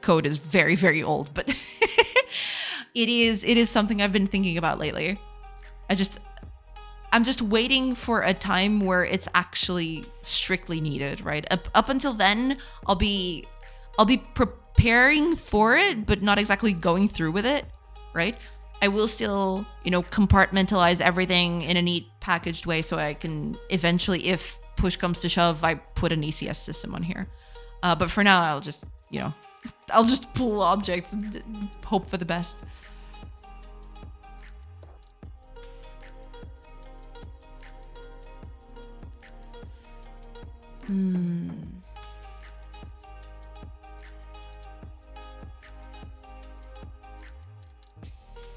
code is very, very old. But it is something I've been thinking about lately. I'm just waiting for a time where it's actually strictly needed, right? Up until then, I'll be preparing for it, but not exactly going through with it, right? I will still, you know, compartmentalize everything in a neat packaged way so I can eventually, if push comes to shove, I put an ECS system on here. But for now, I'll just, you know, I'll just pull objects and hope for the best.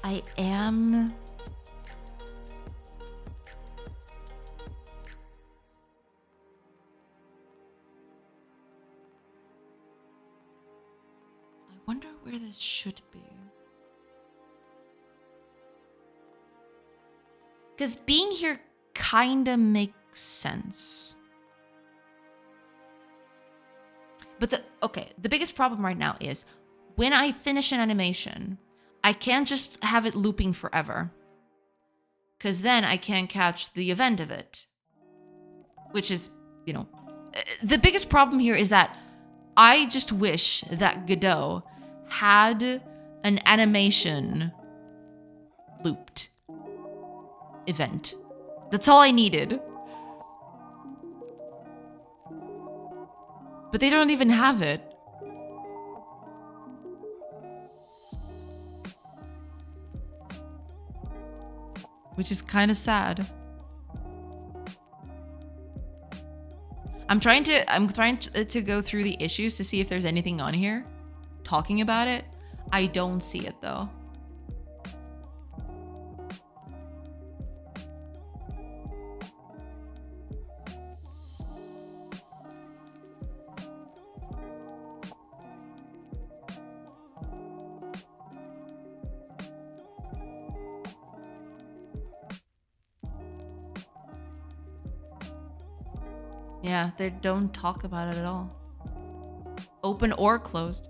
I am... I wonder where this should be. Because being here kinda makes sense. But the biggest problem right now is when I finish an animation, I can't just have it looping forever. Because then I can't catch the event of it. Which is, you know, the biggest problem here is that I just wish that Godot had an animation looped event. That's all I needed. But they don't even have it. Which is kind of sad. I'm trying to go through the issues to see if there's anything on here talking about it. I don't see it though. Yeah, they don't talk about it at all. Open or closed.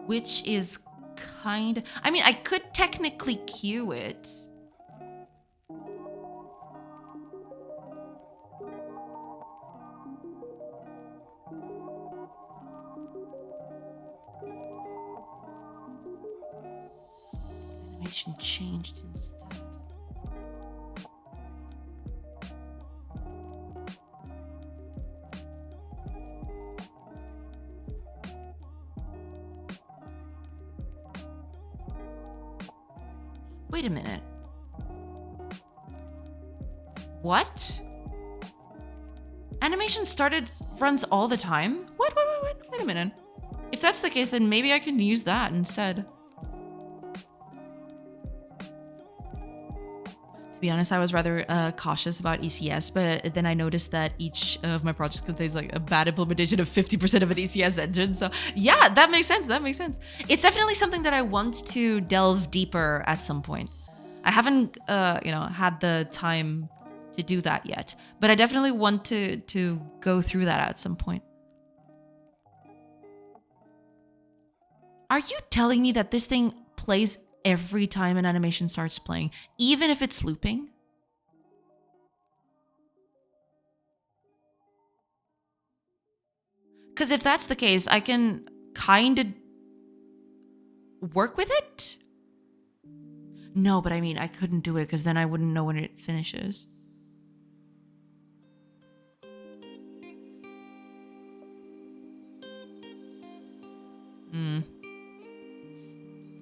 Which is kind of... I mean, I could technically queue it. Animation changed instead. Wait a minute. What? Animation runs all the time? What? Wait a minute. If that's the case, then maybe I can use that instead. To be honest, I was rather cautious about ECS, but then I noticed that each of my projects contains like a bad implementation of 50% of an ECS engine. So yeah, that makes sense. That makes sense. It's definitely something that I want to delve deeper at some point. I haven't, had the time to do that yet, but I definitely want to go through that at some point. Are you telling me that this thing plays every time an animation starts playing, even if it's looping? Because if that's the case, I can kind of work with it. No, but I mean, I couldn't do it because then I wouldn't know when it finishes.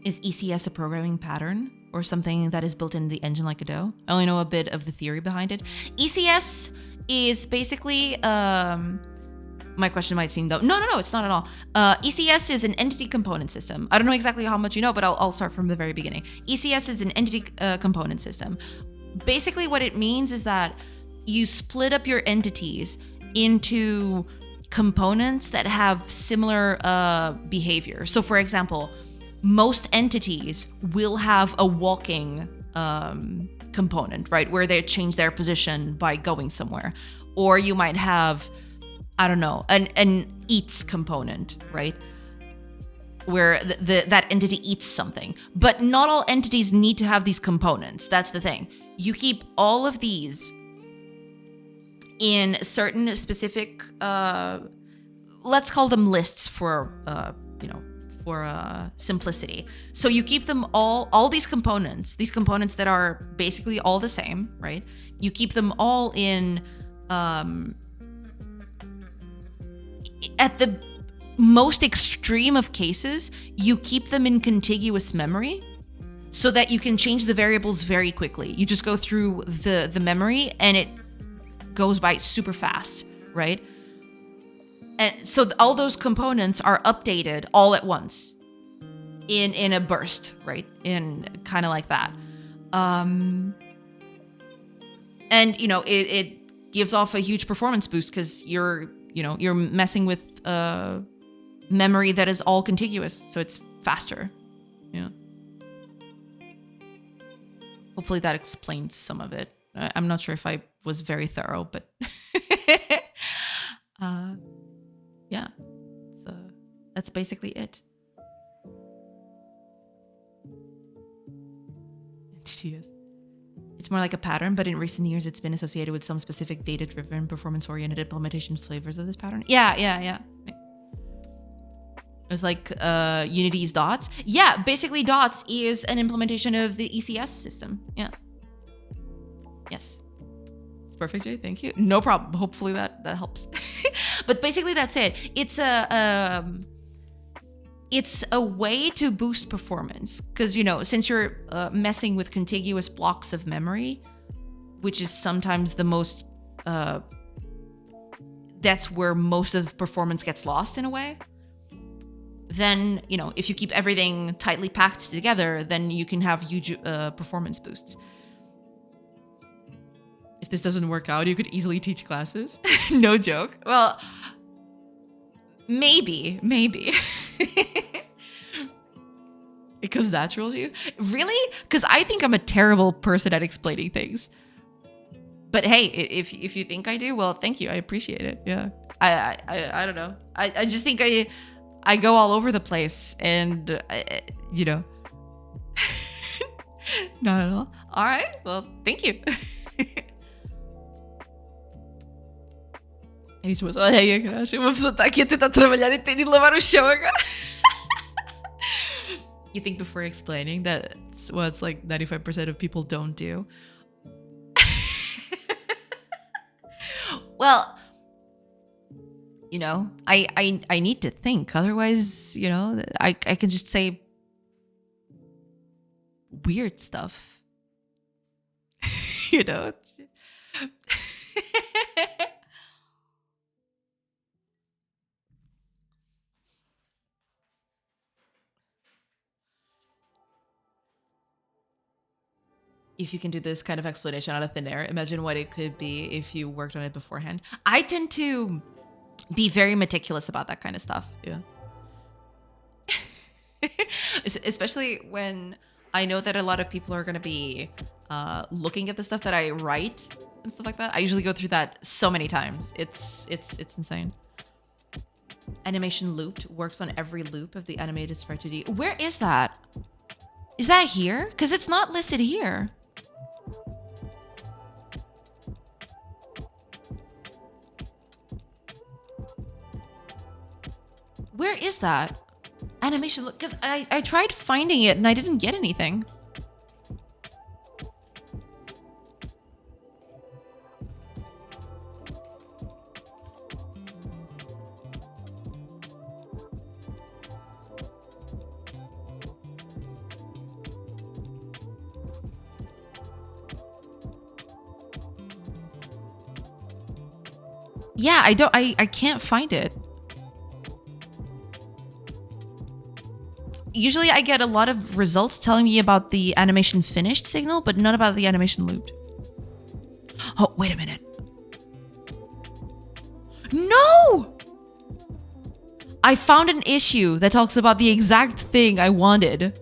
Is ECS a programming pattern or something that is built in the engine like Godot? I only know a bit of the theory behind it. ECS is basically, my question might seem though, no, it's not at all. ECS is an entity component system. I don't know exactly how much you know, but I'll start from the very beginning. ECS is an entity component system. Basically what it means is that you split up your entities into components that have similar behavior. So for example, most entities will have a walking component, right? Where they change their position by going somewhere. Or you might have, I don't know, an eats component, right? Where that entity eats something. But not all entities need to have these components. That's the thing. You keep all of these in certain specific, let's call them lists for, for simplicity. So you keep them all these components that are basically all the same, right? You keep them all in, at the most extreme of cases, you keep them in contiguous memory so that you can change the variables very quickly. You just go through the memory and it goes by super fast, right? And so all those components are updated all at once in a burst, right? In kind of like that. And it gives off a huge performance boost because you're messing with memory that is all contiguous, so it's faster. Yeah. Hopefully that explains some of it. I'm not sure if I was very thorough, but yeah. So that's basically it. Yes. It's more like a pattern, but in recent years, it's been associated with some specific data-driven, performance-oriented implementation flavors of this pattern. Yeah. It's like Unity's Dots. Yeah, basically Dots is an implementation of the ECS system. Yeah. Yes. It's perfect, Jay. Thank you. No problem. Hopefully that helps. But basically that's it. It's a way to boost performance because, since you're messing with contiguous blocks of memory, which is sometimes the most, that's where most of the performance gets lost in a way. Then, if you keep everything tightly packed together, then you can have huge performance boosts. If this doesn't work out, you could easily teach classes. No joke. Well, maybe. It comes natural to you? Really? Because I think I'm a terrible person at explaining things. But hey, if you think I do, well, thank you. I appreciate it. Yeah. I don't know. I just think I go all over the place and, not at all. All right. Well, thank you. É isso, mas olha aí, cara. Uma pessoa tá aqui a tentar trabalhar e tem de lavar o chão agora. You think before explaining that's what 95% of people don't do? Well, I need to think. Otherwise, I can just say weird stuff. if you can do this kind of explanation out of thin air, imagine what it could be if you worked on it beforehand. I tend to be very meticulous about that kind of stuff. Yeah. Especially when I know that a lot of people are going to be looking at the stuff that I write and stuff like that. I usually go through that so many times. It's insane. Animation looped works on every loop of the animated sprite 2D. Where is that? Is that here? Because it's not listed here. Where is that? Animation loop? Because I tried finding it and I didn't get anything. Yeah, I can't find it. Usually I get a lot of results telling me about the animation finished signal, but none about the animation looped. Oh, wait a minute. No! I found an issue that talks about the exact thing I wanted.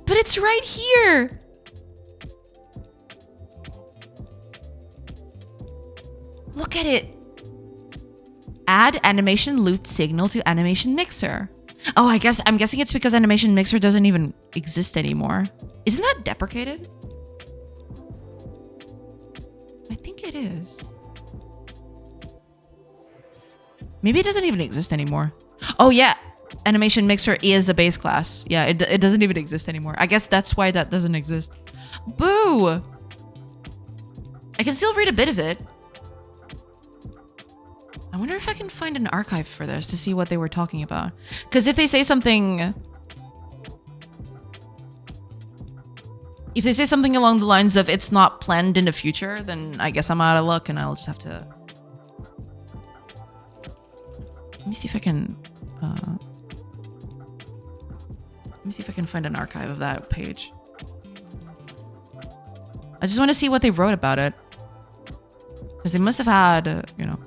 But it's right here. Look at it. Add animation loop signal to animation mixer. Oh, I'm guessing it's because animation mixer doesn't even exist anymore. Isn't that deprecated? I think it is. Maybe it doesn't even exist anymore. Oh yeah, animation mixer is a base class. Yeah, it doesn't even exist anymore. I guess that's why that doesn't exist. Boo! I can still read a bit of it. I wonder if I can find an archive for this to see what they were talking about. Because if they say something... If they say something along the lines of it's not planned in the future, then I guess I'm out of luck and I'll just have to... Let me see if I can... Let me see if I can find an archive of that page. I just want to see what they wrote about it. Because they must have had, you know...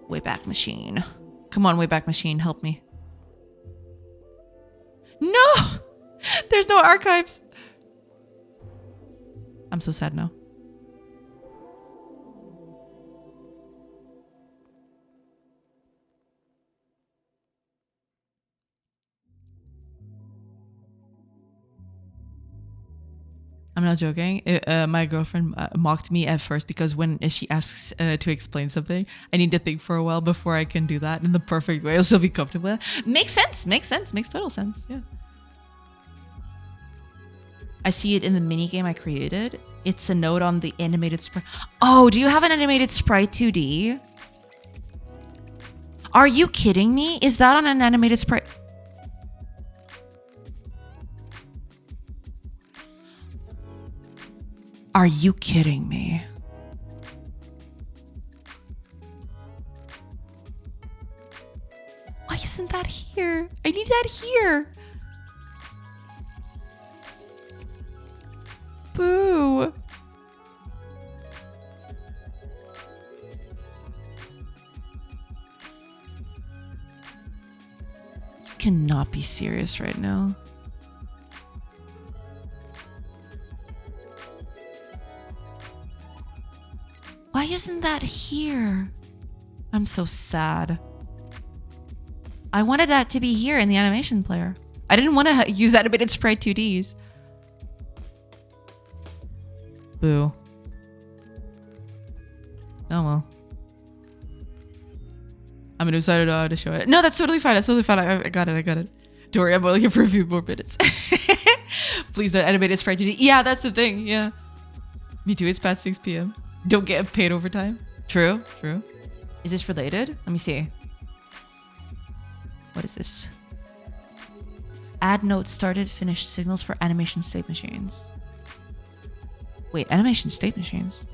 Wayback Machine. Come on, Wayback Machine, help me. No! There's no archives. I'm so sad now. I'm not joking. My girlfriend mocked me at first because when she asks to explain something, I need to think for a while before I can do that in the perfect way. She'll be comfortable with it. Makes sense. Makes sense. Makes total sense. Yeah. I see it in the mini game I created. It's a note on the animated sprite. Oh, do you have an animated sprite 2D? Are you kidding me? Is that on an animated sprite? Are you kidding me? Why isn't that here? I need that here. Boo. You cannot be serious right now. Why isn't that here? I'm so sad. I wanted that to be here in the animation player. I didn't want to use animated sprite 2Ds. Boo. Oh well. I'm excited to show it. No, that's totally fine. That's totally fine. I got it. I got it. Don't worry. I'm only here for a few more minutes. Please don't animated sprite 2D. Yeah, that's the thing. Yeah. Me too. It's past 6 p.m. Don't get paid overtime. True. True. Is this related? Let me see. What is this? Add note started finished signals for animation state machines. Wait, animation state machines.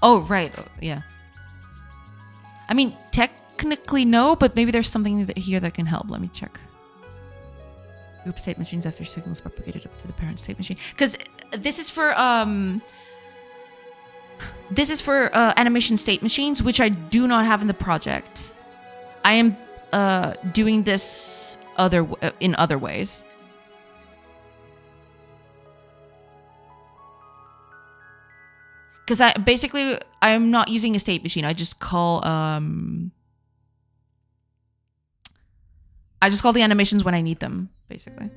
Oh, right. Oh, yeah. I mean, technically no, but maybe there's something here that can help. Let me check. Group state machines after signals propagated up to the parent state machine. Because this is for animation state machines, which I do not have in the project. I am doing this in other ways. Because I'm not using a state machine. I just call the animations when I need them, basically.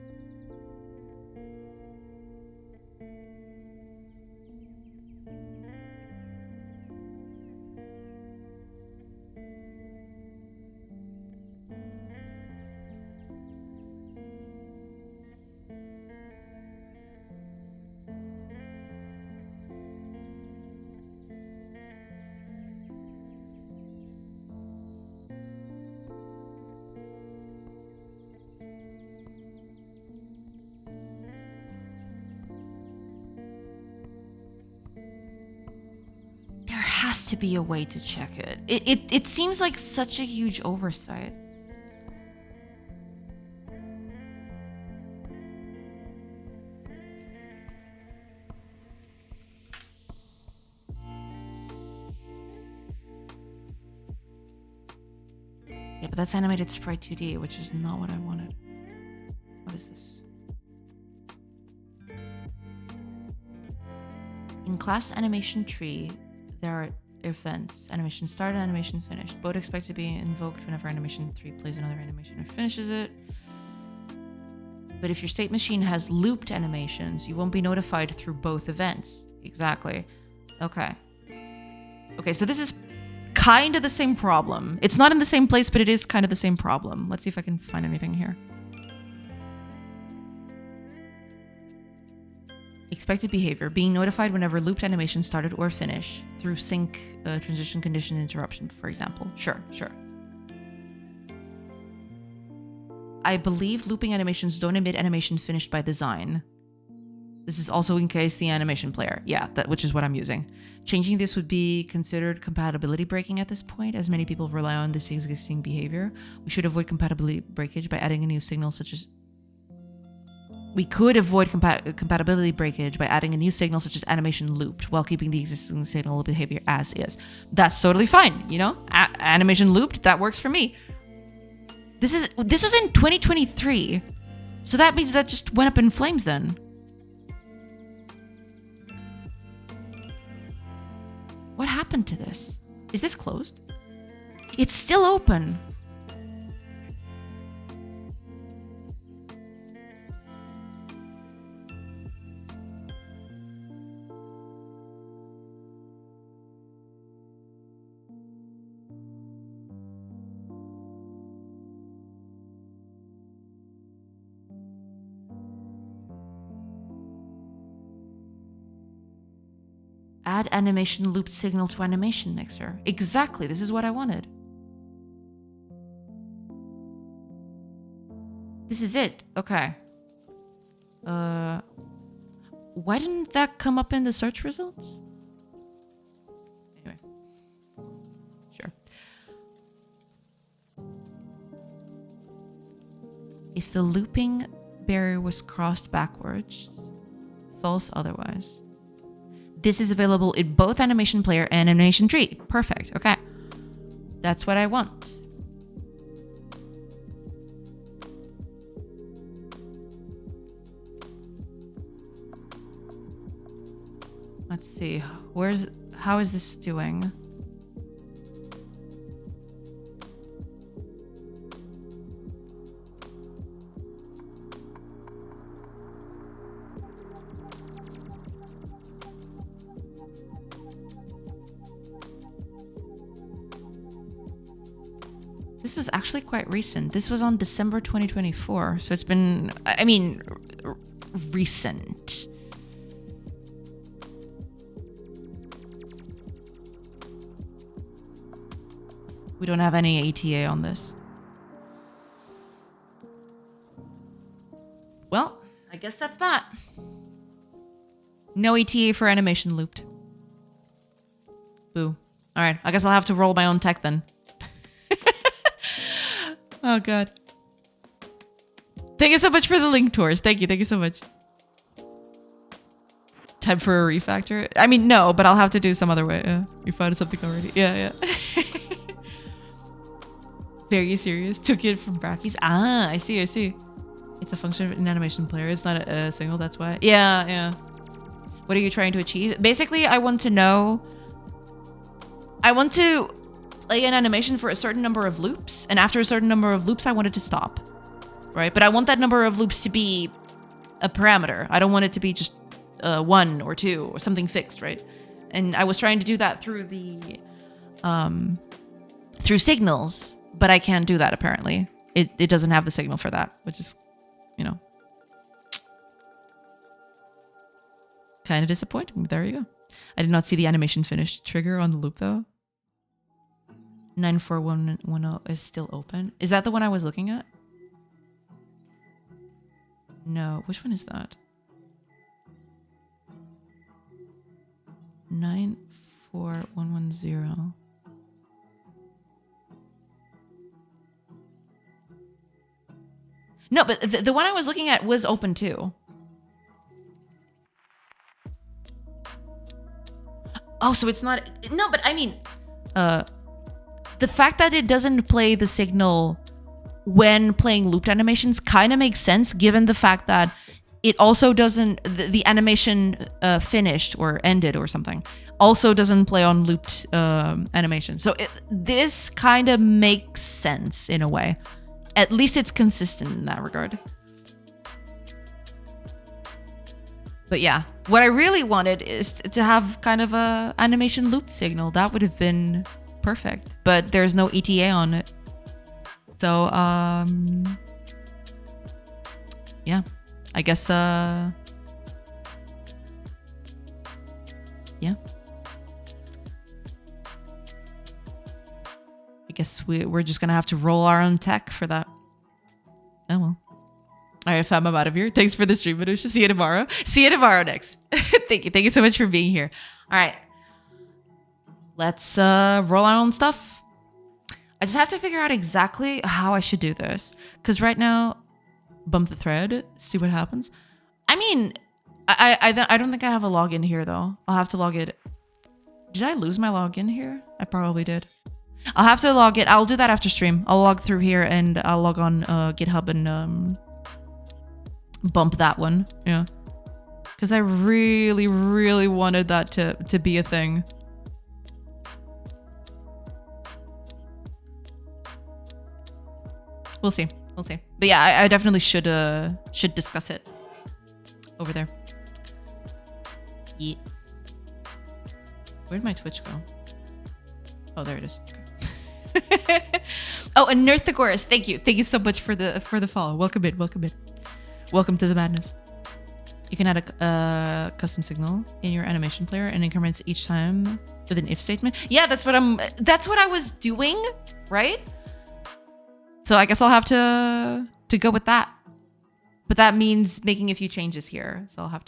Has to be a way to check it. It seems like such a huge oversight. Yeah, but that's animated sprite 2D, which is not what I wanted. What is this? In class animation tree, there are events. Animation started, animation finished. Both expect to be invoked whenever animation 3 plays another animation or finishes it. But if your state machine has looped animations, you won't be notified through both events. Exactly. Okay. Okay, so this is kind of the same problem. It's not in the same place, but it is kind of the same problem. Let's see if I can find anything here. Expected behavior. Being notified whenever looped animation started or finished through sync, transition, condition, interruption, for example. Sure. I believe looping animations don't emit animation finished by design. This is also in case the animation player. Yeah, which is what I'm using. Changing this would be considered compatibility breaking at this point, as many people rely on this existing behavior. We should avoid compatibility breakage by adding a new signal such as... We could avoid compatibility breakage by adding a new signal such as animation looped while keeping the existing signal behavior as is. That's totally fine, you know? Animation looped, that works for me. This was in 2023. So that means that just went up in flames then. What happened to this? Is this closed? It's still open. Add animation looped signal to animation mixer. Exactly, this is what I wanted. This is it. Okay. Why didn't that come up in the search results? Anyway. Sure. If the looping barrier was crossed backwards, false otherwise. This is available in both animation player and animation tree. Perfect. Okay. That's what I want. Let's see. How is this doing? This was actually quite recent. This was on December 2024. So it's been, I mean, recent. We don't have any ATA on this. Well, I guess that's that. No ETA for animation looped. Boo. All right, I guess I'll have to roll my own tech then. Oh god. Thank you so much for the link tours. Thank you so much. Time for a refactor? I mean, no, but I'll have to do some other way. You found something already. Yeah. Very serious. Took it from Brackies. Ah, I see. It's a function of an animation player. It's not a signal, that's why. Yeah. What are you trying to achieve? Basically, I want to know... I want to play an animation for a certain number of loops, and after a certain number of loops, I want it to stop. Right? But I want that number of loops to be a parameter. I don't want it to be just 1 or 2 or something fixed, right? And I was trying to do that through the... through signals, but I can't do that, apparently. It doesn't have the signal for that, which is, you know... kind of disappointing. There you go. I did not see the animation finish trigger on the loop, though. 94110 is still open. Is that the one I was looking at? No. Which one is that? 94110. No, but the one I was looking at was open too. Oh, so it's not... No, but I mean... the fact that it doesn't play the signal when playing looped animations kind of makes sense, given the fact that it also doesn't... The animation finished or ended or something also doesn't play on looped animation. So this kind of makes sense in a way. At least it's consistent in that regard. But yeah, what I really wanted is to have kind of a animation loop signal. That would have been perfect, but there's no ETA on it. So, yeah, I guess, yeah. I guess we're just gonna have to roll our own tech for that. Oh well. All right, fam, I'm out of here. Thanks for the stream, Manusha. See you tomorrow. See you tomorrow next. Thank you so much for being here. All right, let's roll our own stuff. I just have to figure out exactly how I should do this, because right now, bump the thread, see what happens. I mean, I don't think I have a login here though. I'll have to log it. Did I lose my login here? I probably did. I'll have to log it. I'll do that after stream. I'll log through here and I'll log on GitHub and bump that one. Yeah, because I really wanted that to be a thing. We'll see. But yeah, I definitely should discuss it over there. Yeah. Where'd my Twitch go? Oh, there it is. Okay. Oh, and Nerthagoras, thank you so much for the follow. Welcome in. Welcome to the madness. You can add a custom signal in your animation player and increments each time with an if statement. Yeah, that's what I was doing, right? So I guess I'll have to go with that. But that means making a few changes here. So I'll have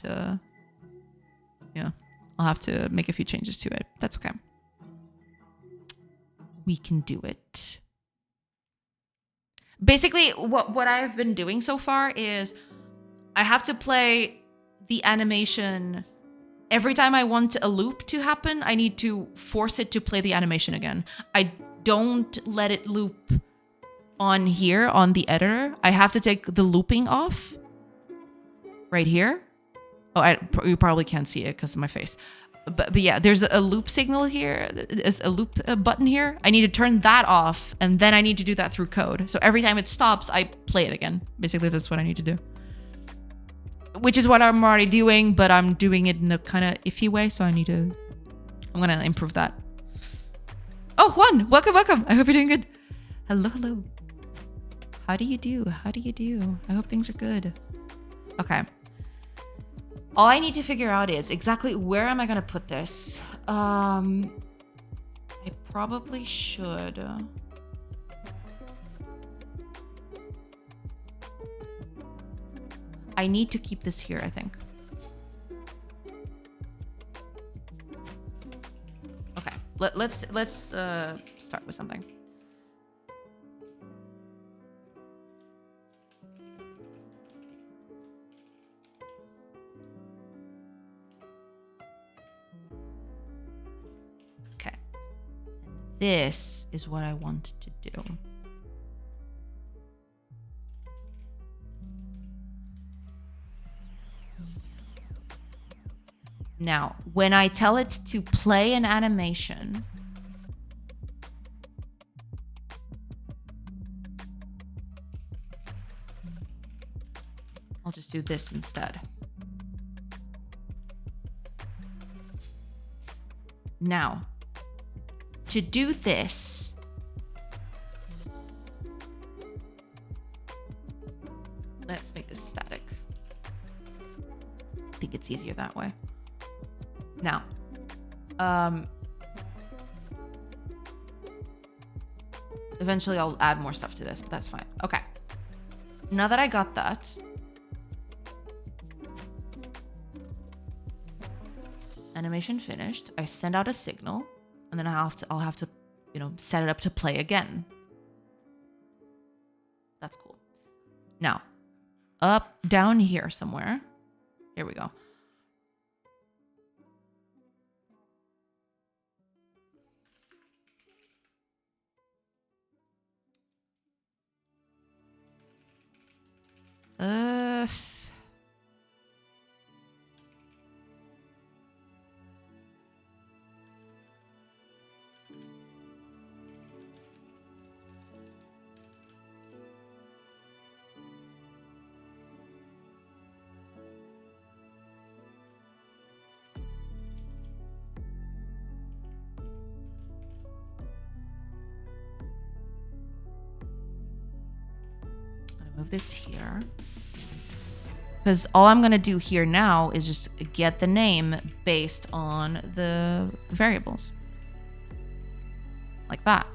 to make a few changes to it. That's okay. We can do it. Basically, what I've been doing so far is I have to play the animation every time I want a loop to happen. I need to force it to play the animation again. I don't let it loop on here on the editor. I have to take the looping off right here. Oh, you probably can't see it because of my face. But yeah, there's a loop signal here, a loop button here. I need to turn that off, and then I need to do that through code. So every time it stops, I play it again. Basically, that's what I need to do. Which is what I'm already doing, but I'm doing it in a kind of iffy way, so I'm gonna improve that. Oh, Juan, welcome. I hope you're doing good. Hello. How do you do? I hope things are good. Okay. All I need to figure out is exactly where am I gonna put this? I probably should. I need to keep this here, I think. Let's start with something. Okay. This is what I want to do. Now, when I tell it to play an animation, I'll just do this instead. Now, to do this, let's make this static. I think it's easier that way. Now, eventually I'll add more stuff to this, but that's fine. Okay. Now that I got that, animation finished, I send out a signal, and then I'll have to, you know, set it up to play again. That's cool. Now, up, down here somewhere. Here we go. Move this here. Because all I'm going to do here now is just get the name based on the variables. Like that.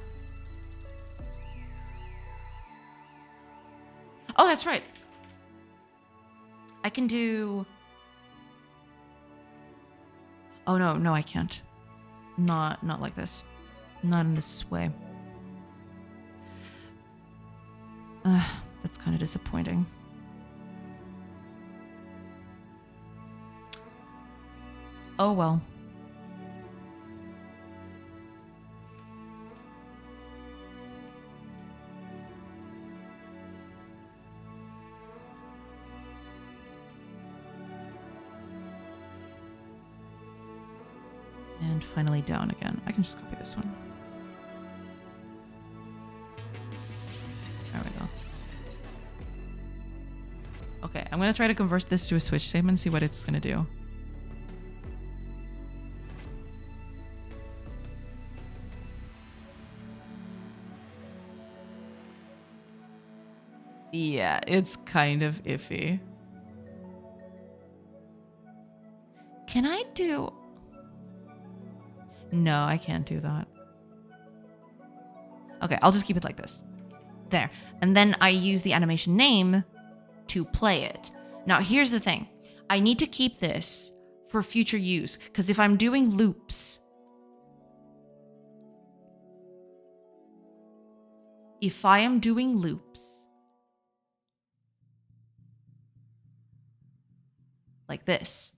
Oh, that's right. I can do... Oh, no, I can't. Not like this. Not in this way. That's kind of disappointing. Oh well. And finally down again. I can just copy this one. There we go. Okay, I'm going to try to convert this to a switch statement and see what it's going to do. Yeah, it's kind of iffy. Can I do... No, I can't do that. Okay, I'll just keep it like this. There. And then I use the animation name to play it. Now, here's the thing. I need to keep this for future use, because if I'm doing loops, like this,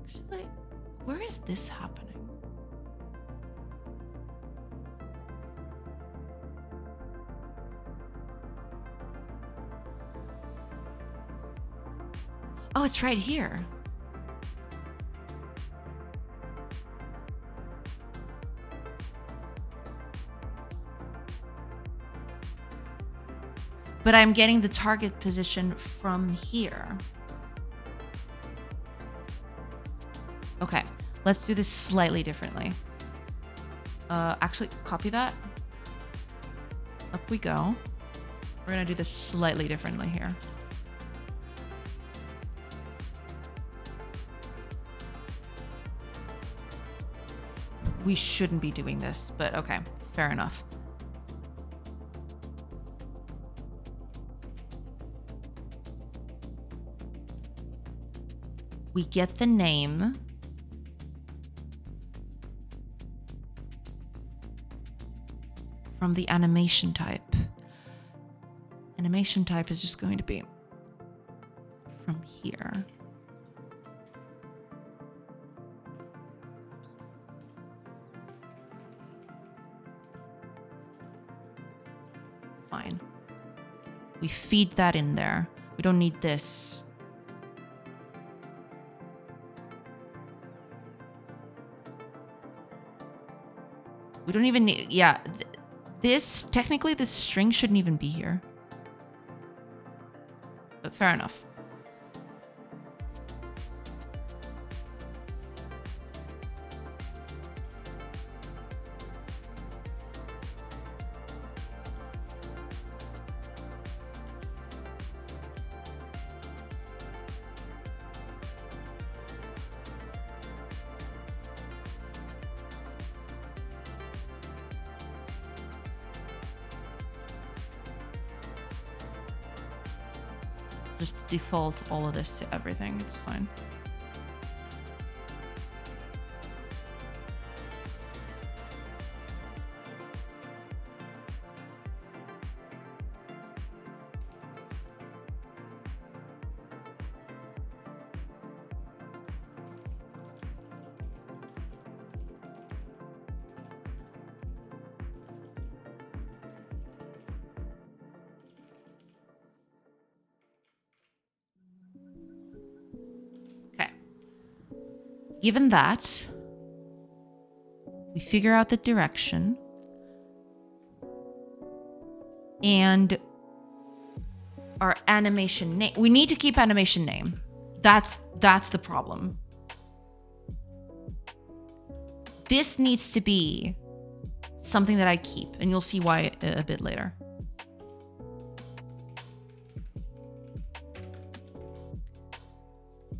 actually, where is this happening? Oh, it's right here. But I'm getting the target position from here. Okay, let's do this slightly differently. Actually, copy that. Up we go. We're gonna do this slightly differently here. we shouldn't be doing this, but okay, fair enough. We get the name. From the animation type. Animation type is just going to be from here. Fine. We feed that in there. We don't need this. We don't even need, yeah. Technically this string shouldn't even be here. But fair enough. Just default all of this to everything. It's fine. Given that, we figure out the direction and our animation name. We need to keep animation name. That's the problem. This needs to be something that I keep, and you'll see why a bit later.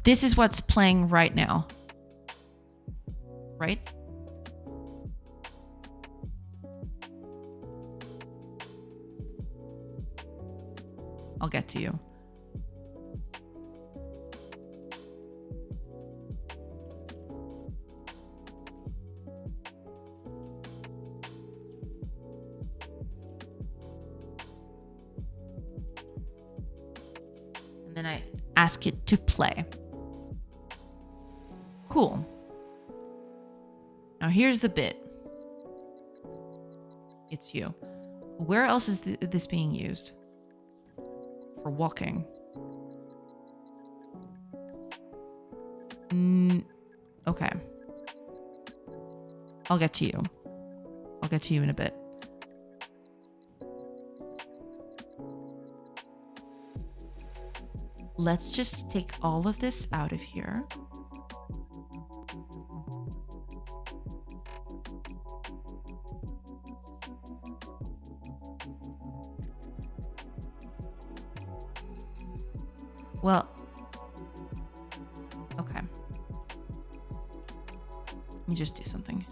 This is what's playing right now. Right? I'll get to you. And then I ask it to play. Cool. Now here's the bit. It's you. Where else is this being used? For walking. Okay. I'll get to you. I'll get to you in a bit. Let's just take all of this out of here. Well, okay. Let me just do something.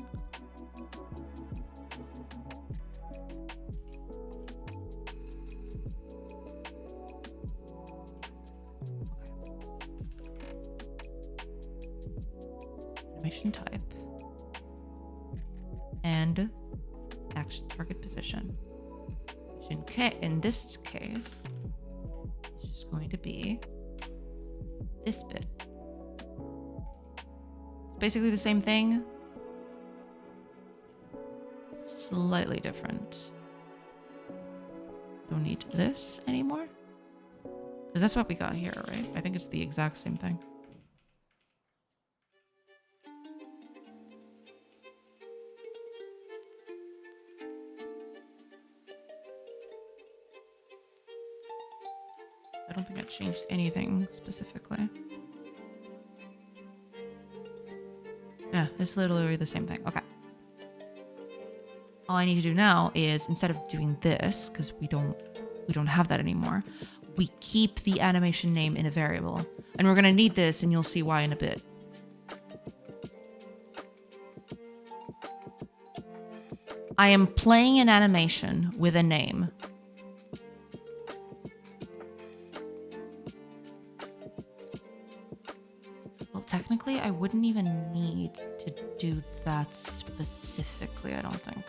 Animation type. And action target position. In this case, it's just going to be this bit. It's basically the same thing. Slightly different. Don't need this anymore. Because that's what we got here, right? I think it's the exact same thing. I don't think I changed anything specifically. Yeah, it's literally the same thing. Okay. All I need to do now is, instead of doing this, because we don't have that anymore, we keep the animation name in a variable. And we're gonna need this, and you'll see why in a bit. I am playing an animation with a name. Well, technically, I wouldn't even need to do that specifically, I don't think.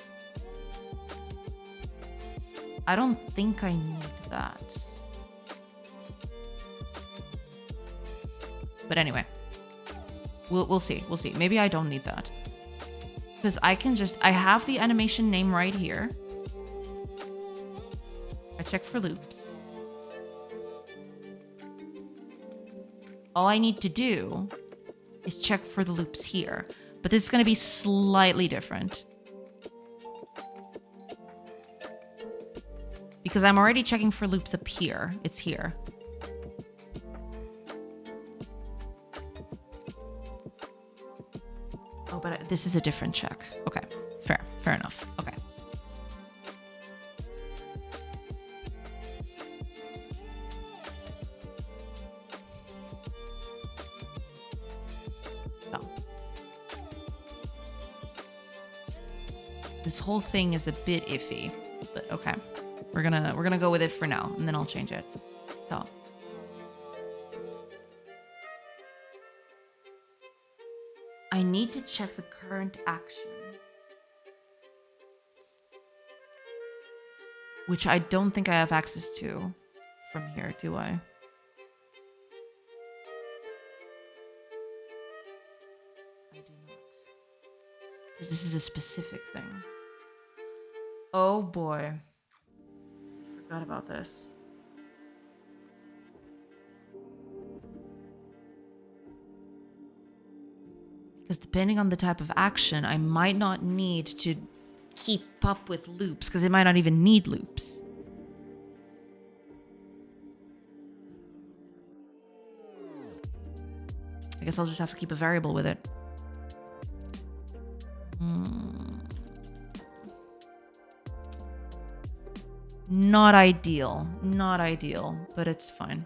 I don't think I need that. But anyway, we'll see. We'll see. Maybe I don't need that. Because I have the animation name right here. I check for loops. All I need to do is check for the loops here. But this is going to be slightly different. Because I'm already checking for loops up here. It's here. Oh, but this is a different check. Okay, fair enough. Okay. So. This whole thing is a bit iffy, but okay. We're gonna go with it for now, and then I'll change it. So. I need to check the current action. Which I don't think I have access to from here, do I? I do not. Because this is a specific thing. Oh boy. I forgot about this. Because depending on the type of action, I might not need to keep up with loops, because it might not even need loops. I guess I'll just have to keep a variable with it. Not ideal. Not ideal, but it's fine.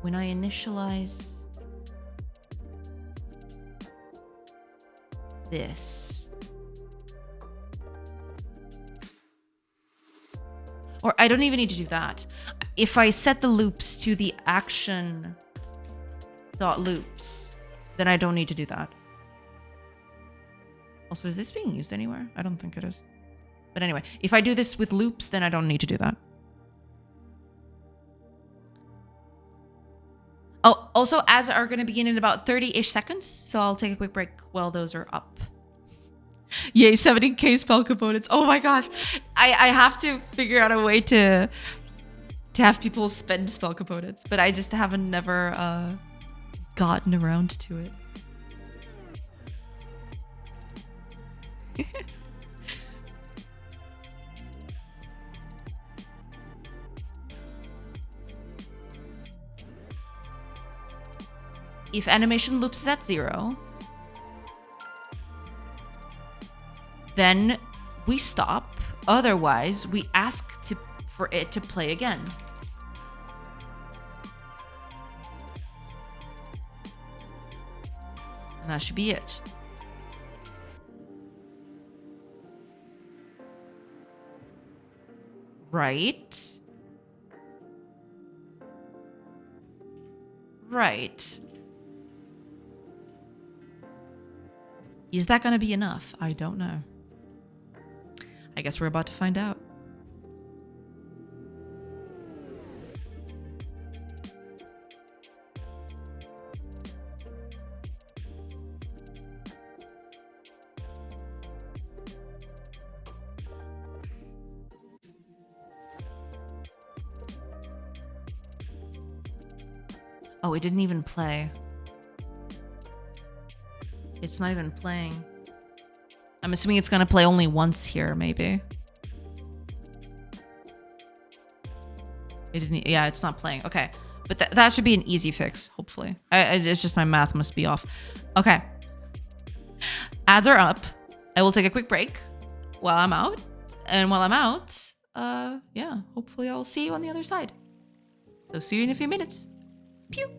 When I initialize this, or I don't even need to do that. If I set the loops to the action dot loops, then I don't need to do that. Also, is this being used anywhere? I don't think it is. But anyway, if I do this with loops, then I don't need to do that. Oh, also, ads are going to begin in about 30-ish seconds, so I'll take a quick break while those are up. Yay, 70k spell components. Oh my gosh. I have to figure out a way to have people spend spell components, but I just haven't never gotten around to it. If animation loops is at 0, then we stop. Otherwise, we ask for it to play again. And that should be it. Right? Right. Is that going to be enough? I don't know. I guess we're about to find out. Oh, it didn't even play. It's not even playing. I'm assuming it's gonna play only once here, maybe. It didn't. Yeah, it's not playing. Okay, but that should be an easy fix. Hopefully, it's just my math must be off. Okay, ads are up. I will take a quick break while I'm out, and while I'm out, yeah, hopefully I'll see you on the other side. So see you in a few minutes. Pew.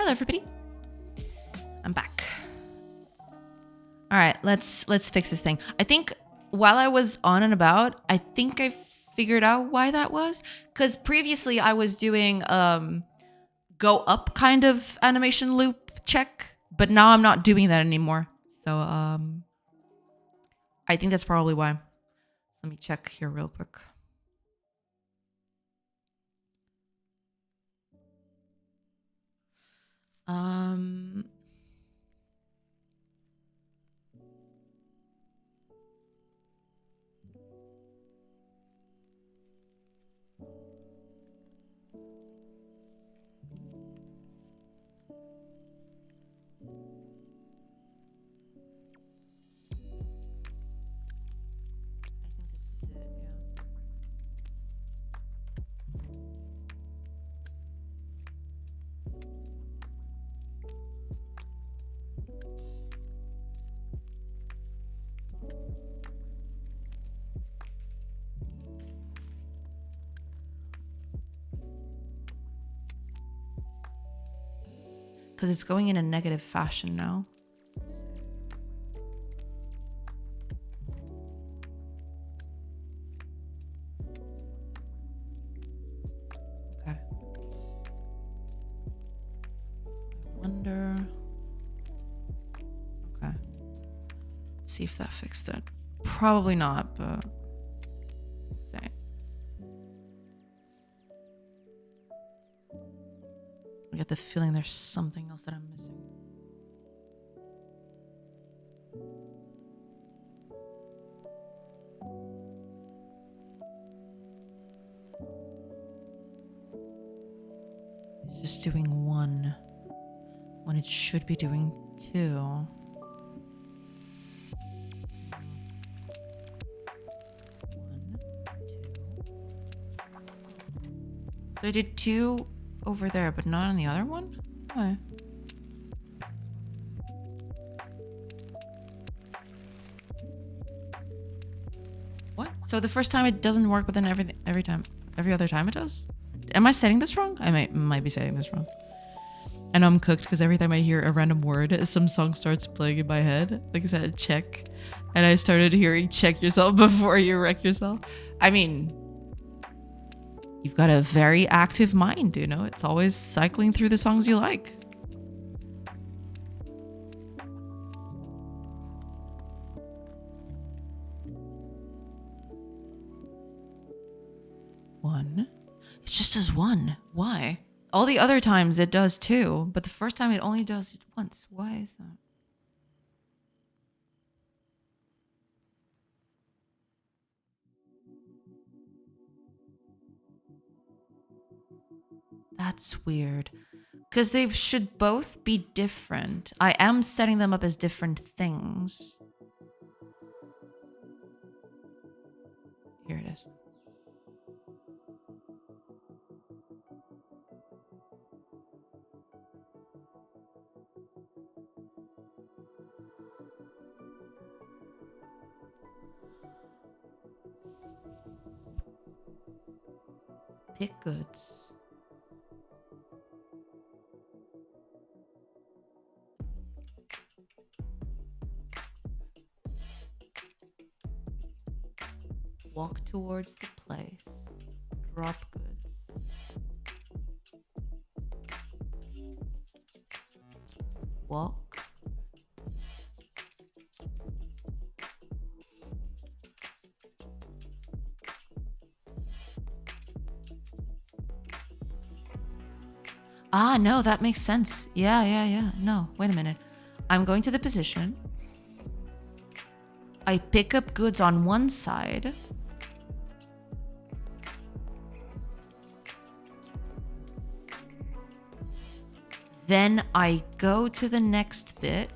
Hello, everybody. I'm back. All right, let's fix this thing. I think while I was on and about, I think I figured out why that was. Because previously I was doing go up kind of animation loop check, but now I'm not doing that anymore. So I think that's probably why. Let me check here real quick. Because it's going in a negative fashion now. Okay. I wonder. Okay. Let's see if that fixed it. Probably not, but let's see. I get the feeling there's something else that I'm missing. It's just doing one when it should be doing two. One, two. So I did two over there, but not on the other one? Why? What? So the first time it doesn't work, but then every other time it does? Am I setting this wrong? I might be setting this wrong. And I'm cooked because every time I hear a random word, some song starts playing in my head. Like I said, check. And I started hearing check yourself before you wreck yourself. I mean, you've got a very active mind, you know? It's always cycling through the songs you like. One. It just does one. Why? All the other times it does two, but the first time it only does it once. Why is that? That's weird. Because they should both be different. I am setting them up as different things. Here it is. Pick goods. Walk towards the place. Drop goods. Walk. Ah, no, that makes sense. Yeah. No, wait a minute. I'm going to the position. I pick up goods on one side. Then I go to the next bit.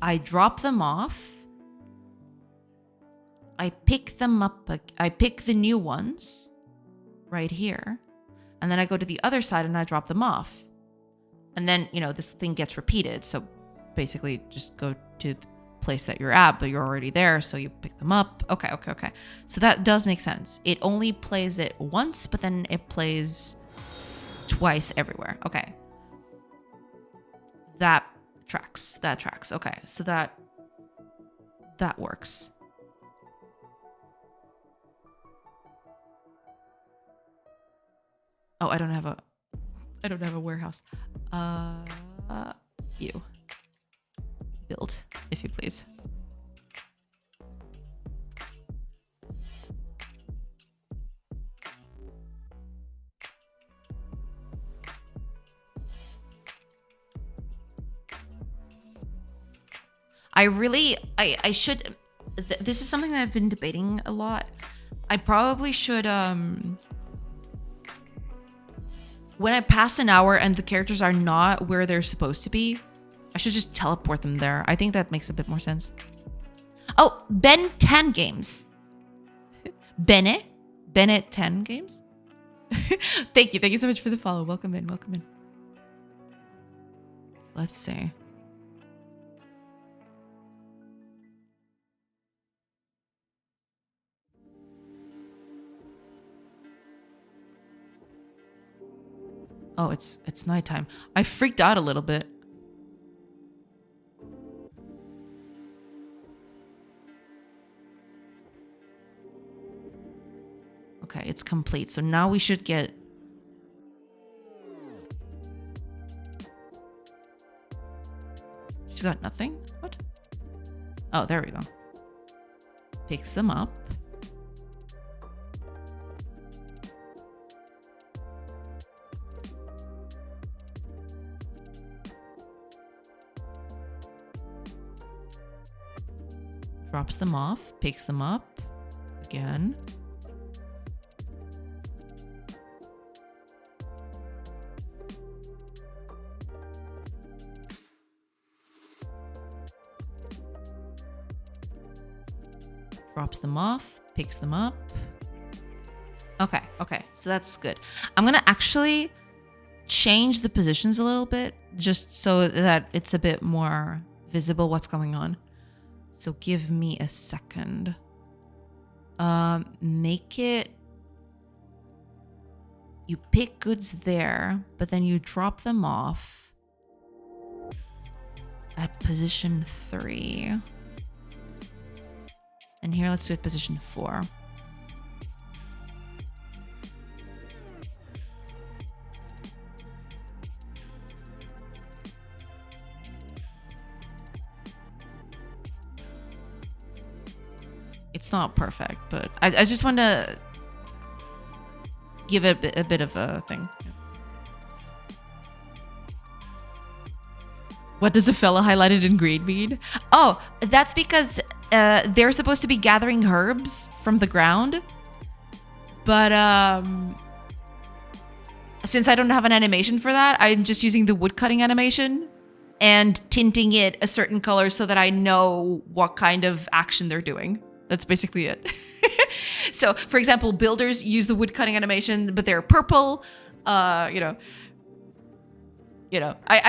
I drop them off. I pick them up. I pick the new ones right here. And then I go to the other side and I drop them off. And then, you know, this thing gets repeated. So basically just go to place that you're at, but you're already there, so you pick them up. Okay. So that does make sense. It only plays it once, but then it plays twice everywhere. Okay. That tracks. Okay, so that works. Oh, I don't have a warehouse. You build, if you please. I should, this is something that I've been debating a lot. I probably should, when I pass an hour and the characters are not where they're supposed to be, I should just teleport them there. I think that makes a bit more sense. Oh, Ben 10 games. Bennett 10 games. Thank you so much for the follow. Welcome in. Let's see. Oh, it's nighttime. I freaked out a little bit. Okay, it's complete. So now we should get... She's got nothing? What? Oh, there we go. Picks them up. Drops them off, picks them up again. Drops them off, picks them up. Okay, so that's good. I'm gonna actually change the positions a little bit just so that it's a bit more visible what's going on. So give me a second. Make it... You pick goods there, but then you drop them off at position 3. And here, let's do it position 4. It's not perfect, but I just want to give it a bit of a thing. What does the fella highlighted in green mean? Oh, that's because they're supposed to be gathering herbs from the ground. But since I don't have an animation for that, I'm just using the woodcutting animation and tinting it a certain color so that I know what kind of action they're doing. That's basically it. So, for example, builders use the woodcutting animation, but they're purple. I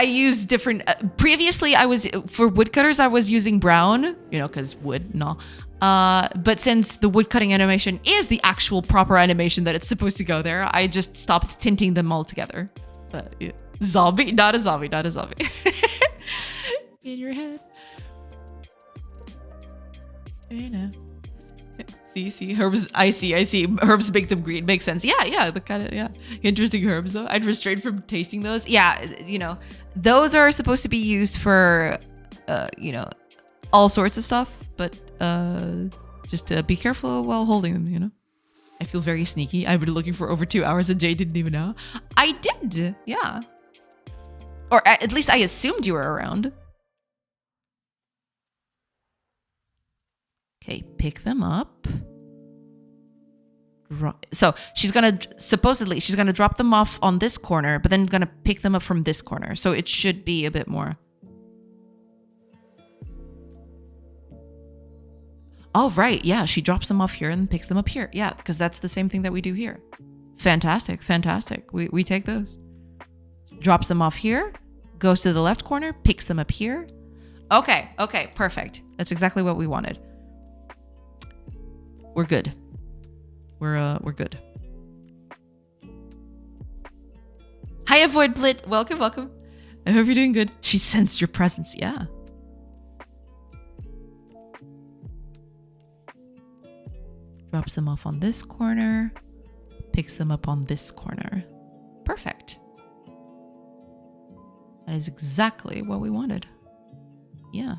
use different. Previously, for woodcutters, I was using brown. Because wood, no. But since the woodcutting animation is the actual proper animation that it's supposed to go there, I just stopped tinting them all together. But yeah. Zombie, not a zombie. In your head. See, herbs. I see. Herbs make them green. Makes sense. Yeah. The kind of interesting herbs though. I'd restrain from tasting those. Yeah, those are supposed to be used for, all sorts of stuff. But just be careful while holding them. I feel very sneaky. I've been looking for over 2 hours and Jay didn't even know. I did. Yeah. Or at least I assumed you were around. Okay, pick them up. So she's gonna drop them off on this corner, but then gonna pick them up from this corner. So it should be a bit more. Oh, right. Yeah, she drops them off here and picks them up here. Yeah, because that's the same thing that we do here. Fantastic. We take those. Drops them off here, goes to the left corner, picks them up here. Okay. Okay. Perfect. That's exactly what we wanted. We're good. We're good. Hi, Avoid Blit. Welcome, welcome. I hope you're doing good. She sensed your presence. Yeah. Drops them off on this corner. Picks them up on this corner. Perfect. That is exactly what we wanted. Yeah.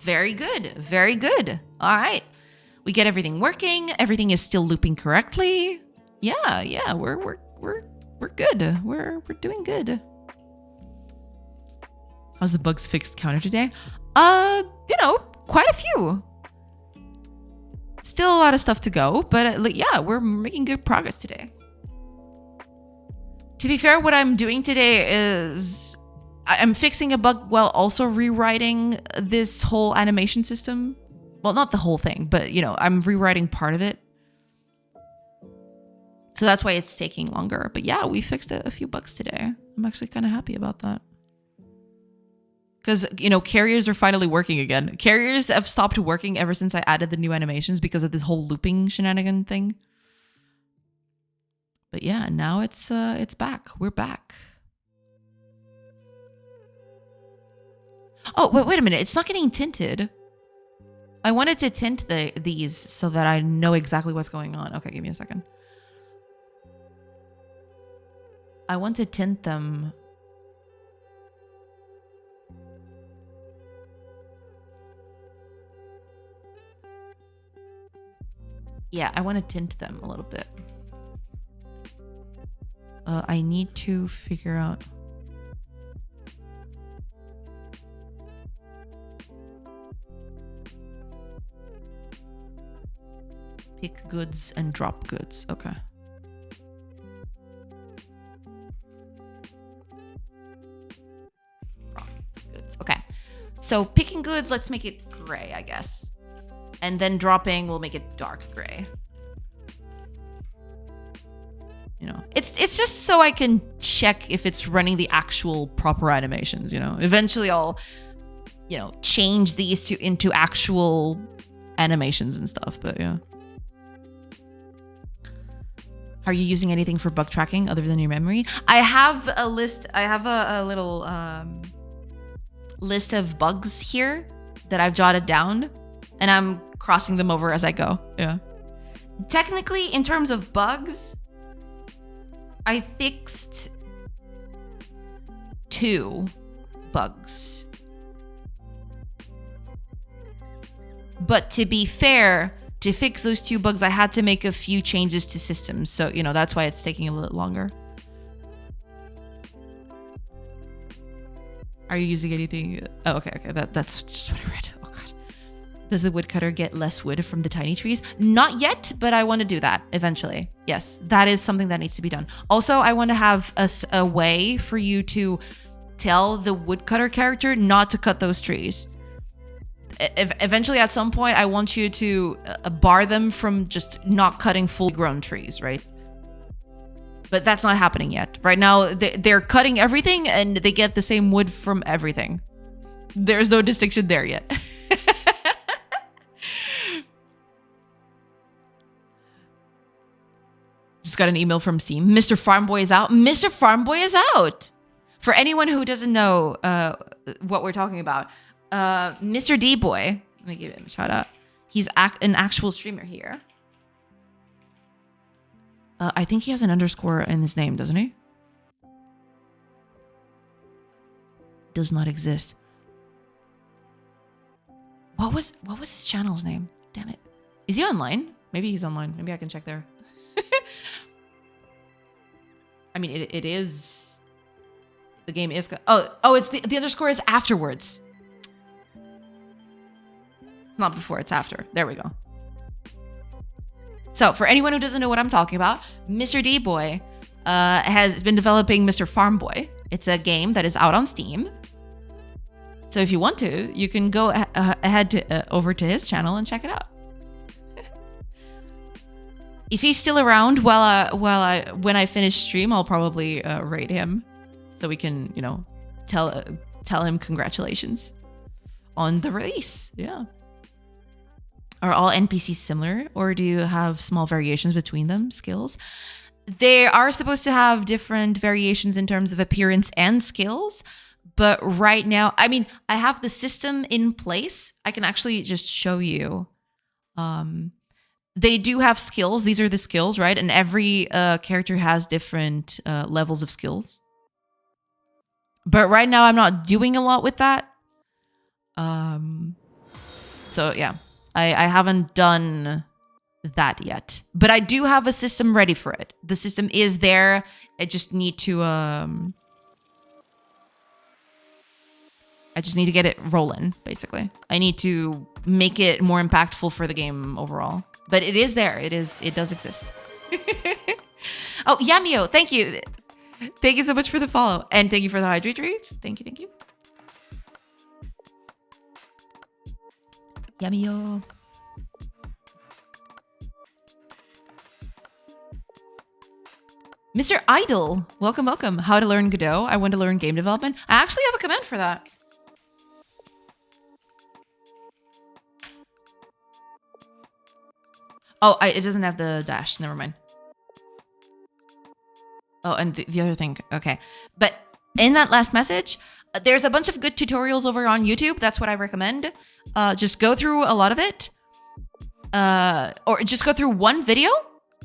Very good. Very good. All right. We get everything working. Everything is still looping correctly. Yeah, we're good. We're doing good. How's the bugs fixed counter today? Quite a few. Still a lot of stuff to go, but yeah, we're making good progress today. To be fair, what I'm doing today is I'm fixing a bug while also rewriting this whole animation system. Well, not the whole thing, but I'm rewriting part of it. So that's why it's taking longer. But yeah, we fixed a few bugs today. I'm actually kind of happy about that. Because, carriers are finally working again. Carriers have stopped working ever since I added the new animations because of this whole looping shenanigan thing. But yeah, now it's back. We're back. Oh, wait a minute. It's not getting tinted. I wanted to tint these so that I know exactly what's going on. Okay, give me a second. I want to tint them. Yeah, I want to tint them a little bit. I need to figure out. Pick goods and drop goods. Okay. Drop goods. Okay. So picking goods, let's make it gray, I guess. And then dropping, we'll make it dark gray. It's just so I can check if it's running the actual proper animations, Eventually I'll, change these into actual animations and stuff, but yeah. Are you using anything for bug tracking other than your memory? I have a list. I have a little list of bugs here that I've jotted down, and I'm crossing them over as I go. Yeah. Technically, in terms of bugs, I fixed 2 bugs. But to be fair, to fix those 2 bugs, I had to make a few changes to systems. So, that's why it's taking a little longer. Are you using anything? Oh, okay. That's just what I read. Oh, God. Does the woodcutter get less wood from the tiny trees? Not yet, but I want to do that eventually. Yes, that is something that needs to be done. Also, I want to have a way for you to tell the woodcutter character not to cut those trees. Eventually, at some point, I want you to bar them from just not cutting fully grown trees, right? But that's not happening yet. Right now, they're cutting everything and they get the same wood from everything. There's no distinction there yet. Just got an email from Steam. Mr. Farmboy is out. Mr. Farmboy is out. For anyone who doesn't know what we're talking about, Mr. D-Boy, let me give him a shout out. He's an actual streamer here. I think he has an underscore in his name, doesn't he? Does not exist. What was his channel's name? Damn it. Is he online? Maybe he's online. Maybe I can check there. I mean, it is. The game is. Oh, it's the underscore is afterwards. It's not before, it's after. There we go. So, for anyone who doesn't know what I'm talking about, Mr. D-Boy has been developing Mr. Farmboy. It's a game that is out on Steam. So, if you want to, you can go ahead over to his channel and check it out. If he's still around when I finish stream, I'll probably raid him, so we can, tell him congratulations on the release. Yeah. Are all NPCs similar, or do you have small variations between them? Skills. They are supposed to have different variations in terms of appearance and skills, but right now, I mean, I have the system in place. I can actually just show you. They do have skills. These are the skills, right? And every character has different levels of skills. But right now, I'm not doing a lot with that. So yeah, I haven't done that yet. But I do have a system ready for it. The system is there. I just need to get it rolling, basically. I need to make it more impactful for the game overall. But it is there. It does exist. Oh, Yamio, thank you. Thank you so much for the follow. And thank you for the hydrate reef. Thank you. Yamio. Mr. Idol, welcome. How to learn Godot. I want to learn game development. I actually have a command for that. Oh, it doesn't have the dash. Never mind. Oh, and the other thing. Okay. But in that last message, there's a bunch of good tutorials over on YouTube. That's what I recommend. Just go through a lot of it. Or just go through one video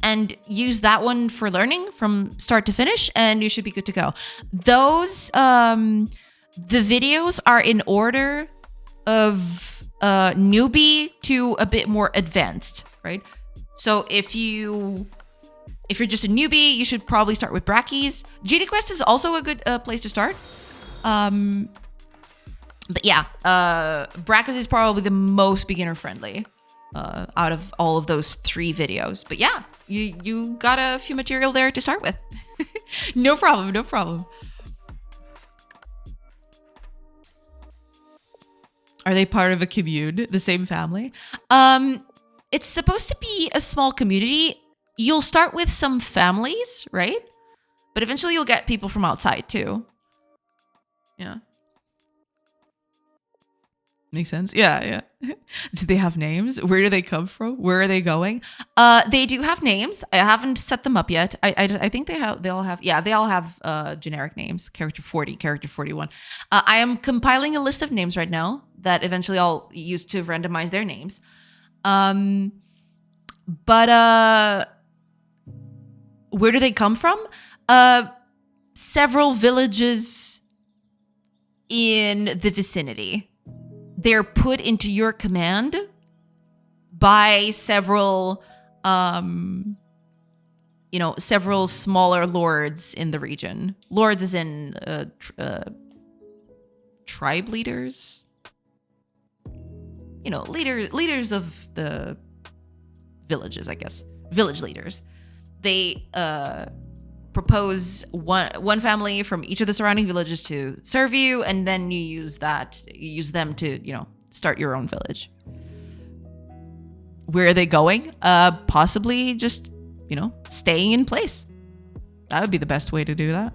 and use that one for learning from start to finish, and you should be good to go. Those, the videos are in order of newbie to a bit more advanced, right? So if you're just a newbie, you should probably start with Brackeys. GD Quest is also a good place to start. But yeah, Brackeys is probably the most beginner friendly out of all of those 3 videos. But yeah, you got a few material there to start with. No problem. Are they part of a commune, the same family? It's supposed to be a small community. You'll start with some families, right? But eventually you'll get people from outside too. Yeah. Makes sense. Yeah. Do they have names? Where do they come from? Where are they going? They do have names. I haven't set them up yet. I think they all have generic names. Character 40, character 41. I am compiling a list of names right now that eventually I'll use to randomize their names. But where do they come from? Several villages in the vicinity. They're put into your command by several, several smaller lords in the region. Lords as in tribe leaders. Leaders of the villages, I guess. Village leaders. They propose one family from each of the surrounding villages to serve you, and then you use them to, start your own village. Where are they going? Possibly just, staying in place. That would be the best way to do that.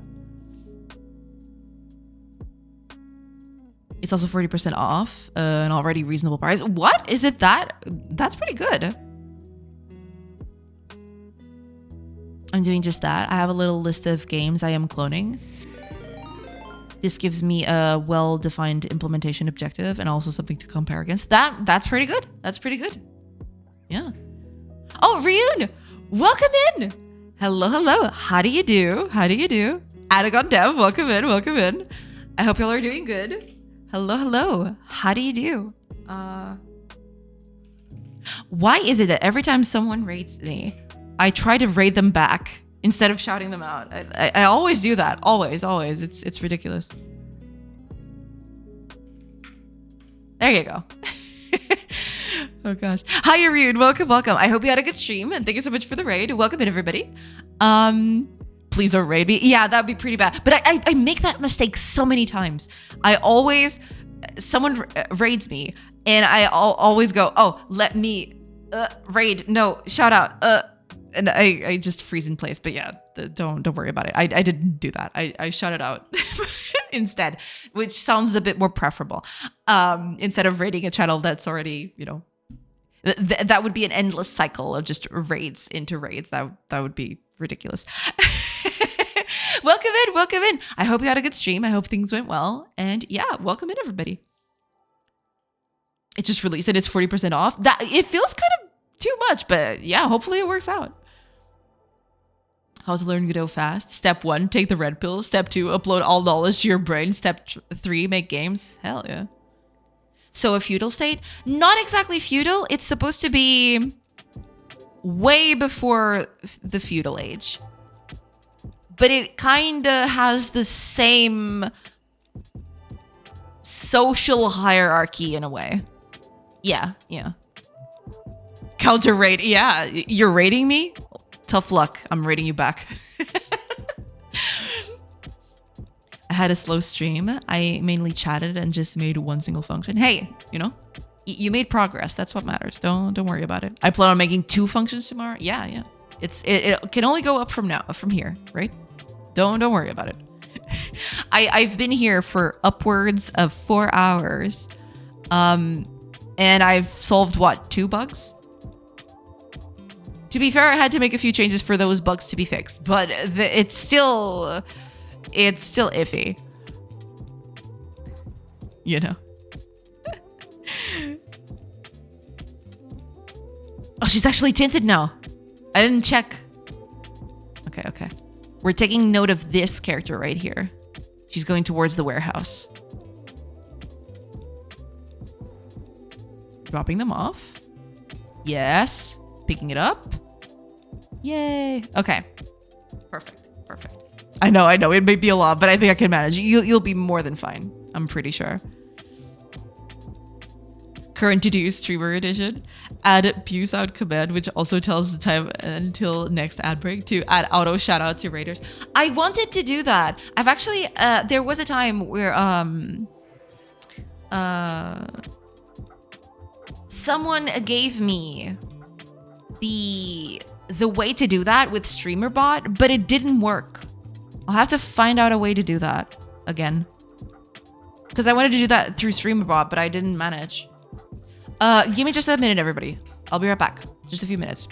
It's also 40% off, an already reasonable price. What? Is it that? That's pretty good. I'm doing just that. I have a little list of games I am cloning. This gives me a well-defined implementation objective and also something to compare against. That's pretty good. That's pretty good. Yeah. Oh, Ryun! Welcome in! Hello. How do you do? Adagon Dev, welcome in. I hope y'all are doing good. Hello. How do you do? Why is it that every time someone rates me, I try to raid them back instead of shouting them out? I always do that. Always. It's ridiculous. There you go. Oh gosh. Hi, Arun. Welcome. I hope you had a good stream, and thank you so much for the raid. Welcome in, everybody. Please don't raid me. Yeah, that'd be pretty bad. But I make that mistake so many times. Someone raids me, and I always go, oh, let me raid. No, shout out. And I just freeze in place. But yeah, don't worry about it. I didn't do that. I shut it out instead, which sounds a bit more preferable. Instead of raiding a channel that's already, that would be an endless cycle of just raids into raids. That would be ridiculous. Welcome in. I hope you had a good stream. I hope things went well. And yeah, welcome in, everybody. It just released and it's 40% off. That it feels kind of too much, but yeah, hopefully it works out. How to learn Godot fast. Step 1, take the red pill. Step 2, upload all knowledge to your brain. Step 3, make games. Hell yeah. So a feudal state? Not exactly feudal. It's supposed to be way before the feudal age. But it kind of has the same social hierarchy in a way. Yeah. Counter raid. Yeah, you're raiding me? Tough luck. I'm raiding you back. I had a slow stream. I mainly chatted and just made one single function. Hey, you made progress. That's what matters. Don't worry about it. I plan on making 2 functions tomorrow. Yeah. It can only go up from here, right? Don't worry about it. I've been here for upwards of 4 hours. And I've solved 2 bugs? To be fair, I had to make a few changes for those bugs to be fixed, but it's still iffy. Oh, she's actually tinted now. I didn't check. Okay. We're taking note of this character right here. She's going towards the warehouse. Dropping them off. Yes. Picking it up. Yay. Okay. Perfect. I know. It may be a lot, but I think I can manage. You'll be more than fine. I'm pretty sure. Current to-do streamer edition. Add abuse out command, which also tells the time until next ad break to add auto shout out to raiders. I wanted to do that. I've actually, there was a time where, someone gave me the way to do that with StreamerBot, but it didn't work. I'll have to find out a way to do that again. Because I wanted to do that through StreamerBot, but I didn't manage. Give me just a minute, everybody. I'll be right back. Just a few minutes.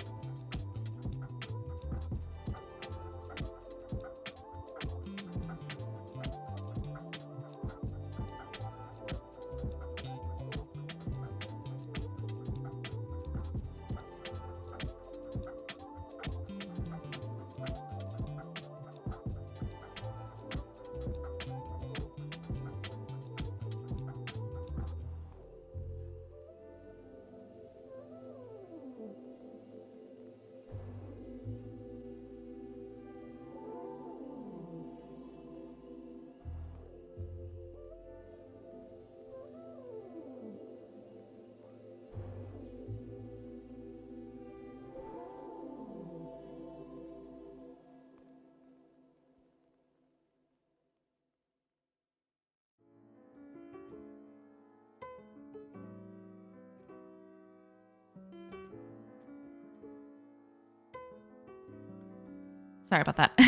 Sorry about that.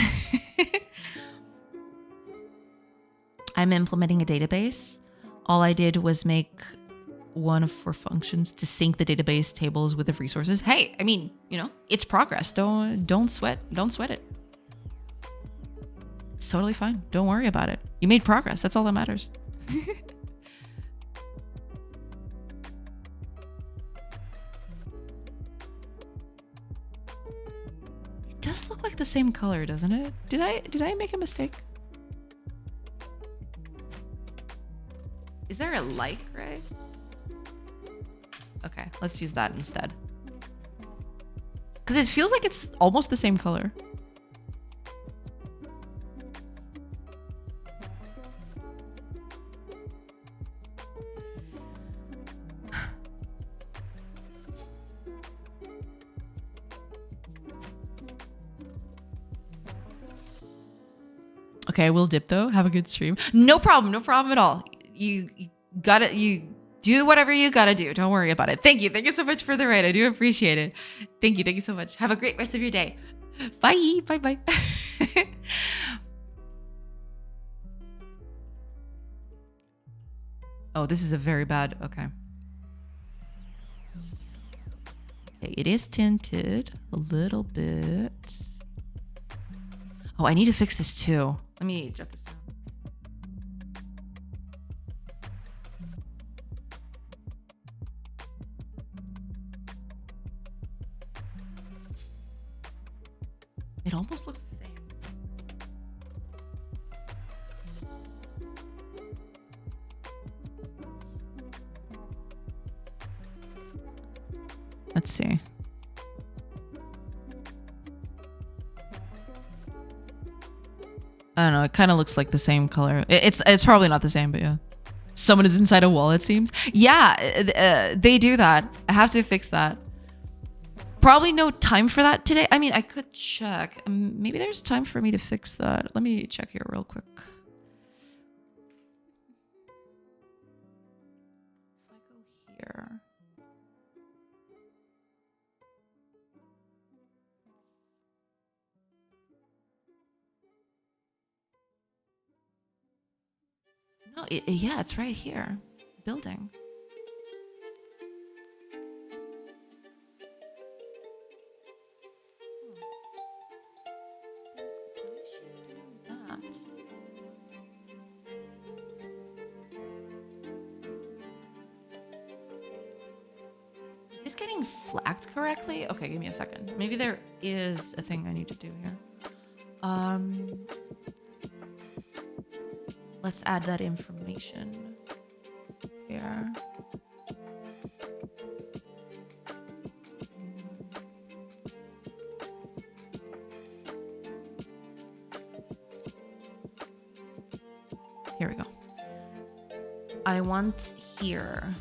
I'm implementing a database. All I did was make one of 4 functions to sync the database tables with the resources. Hey, I mean, it's progress. Don't sweat it. It's totally fine. Don't worry about it. You made progress. That's all that matters. It does look like the same color, doesn't it? Did I make a mistake? Is there a like, right? Okay, let's use that instead. Because it feels like it's almost the same color. Okay, I will dip though. Have a good stream. No problem at all. You got it. You Do whatever you gotta do. Don't worry about it. Thank you. Thank you so much for the raid. I do appreciate it. Thank you. Thank you so much. Have a great rest of your day. Bye. Bye. Bye. Oh, this is a very bad. Okay. Okay, it is tinted a little bit. Oh, I need to fix this too. Let me jot this down. It almost looks the same. Let's see. I don't know. It kind of looks like the same color. It's probably not the same, but yeah. Someone is inside a wall, it seems. Yeah, they do that. I have to fix that. Probably no time for that today. I mean, I could check. Maybe there's time for me to fix that. Let me check here real quick. If I go here. No, yeah, it's right here. Building. Is this getting flagged correctly? Okay, give me a second. Maybe there is a thing I need to do here. Let's add that information here. Here we go. I want here.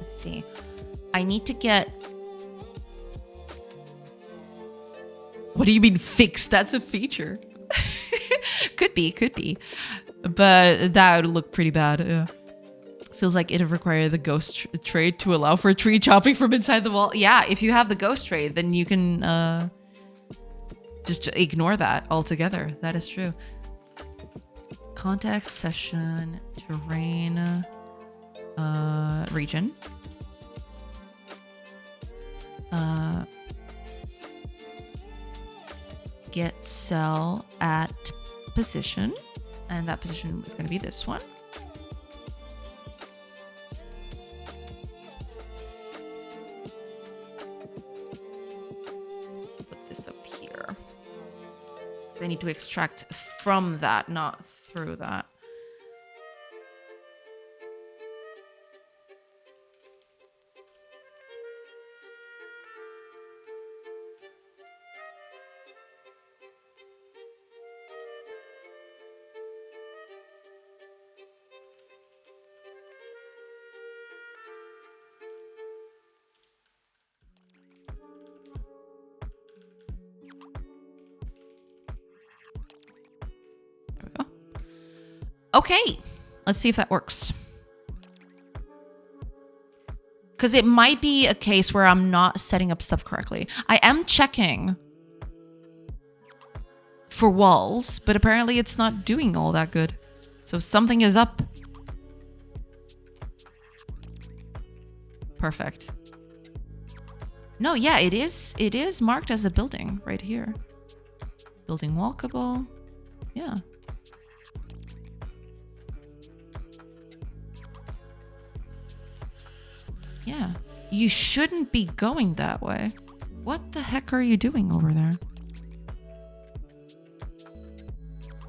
Let's see. I need to get... What do you mean fixed? That's a feature. Could be. But that would look pretty bad. Yeah. Feels like it'd require the ghost trade to allow for tree chopping from inside the wall. Yeah, if you have the ghost trade, then you can just ignore that altogether. That is true. Context, session, terrain, region. Get cell at position. And that position is going to be this one. Let's put this up here. I need to extract from that, not through that. Okay, let's see if that works. Because it might be a case where I'm not setting up stuff correctly. I am checking for walls, but apparently it's not doing all that good. So something is up. Perfect. No, yeah, it is marked as a building right here. Building walkable. Yeah. Yeah, you shouldn't be going that way. What the heck are you doing over there?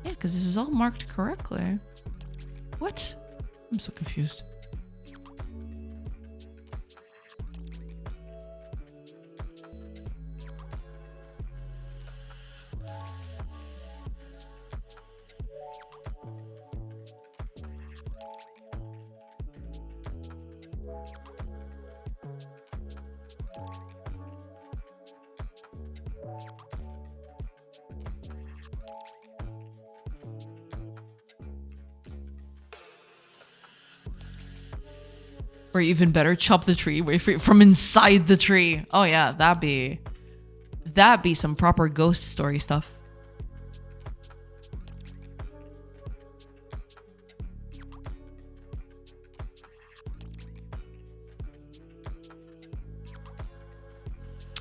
Yeah, because this is all marked correctly. What? I'm so confused. Or even better, chop the tree away from inside the tree. Oh yeah, that'd be some proper ghost story stuff.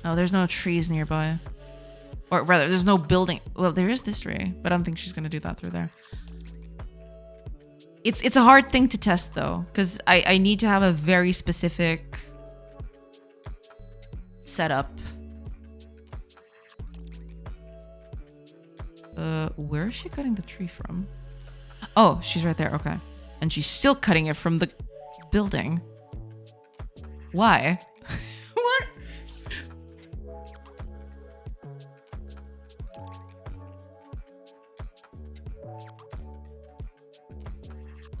Oh, there's no trees nearby. Or rather, there's no building. Well, there is this tree, but I don't think she's gonna do that through there. It's a hard thing to test though, because I need to have a very specific setup. Where is she cutting the tree from? Oh, she's right there. Okay. And she's still cutting it from the building. Why? What?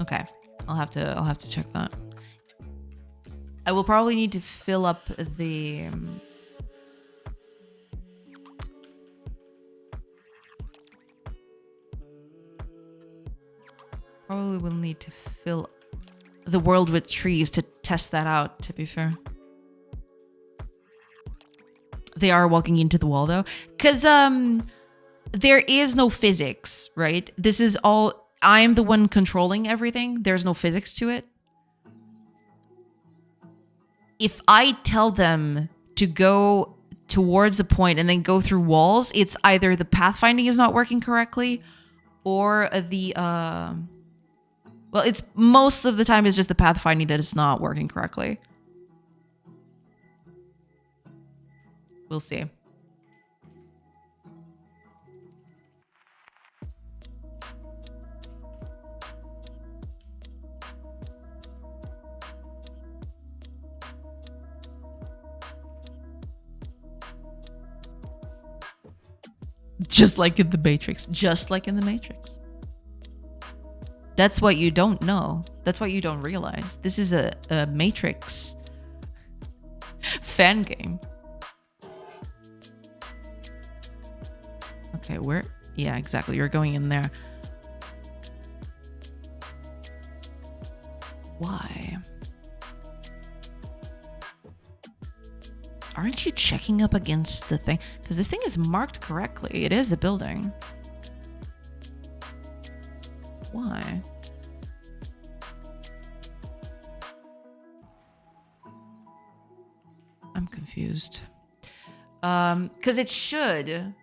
Okay. I'll have to check that. I will probably need to fill up the probably will need to fill the world with trees to test that out, to be fair. They are walking into the wall though. Cause there is no physics, right? This is all I'm the one controlling everything. There's no physics to it. If I tell them to go towards a point and then go through walls, it's either the pathfinding is not working correctly or the well, it's most of the time it's just the pathfinding that is not working correctly. We'll see. Just like in the Matrix. Just like in the Matrix. That's what you don't know. That's what you don't realize. This is a Matrix fan game. Okay, where? Yeah, exactly. You're going in there. Why? Aren't you checking up against the thing? Because this thing is marked correctly. It is a building. Why? I'm confused. Because it should...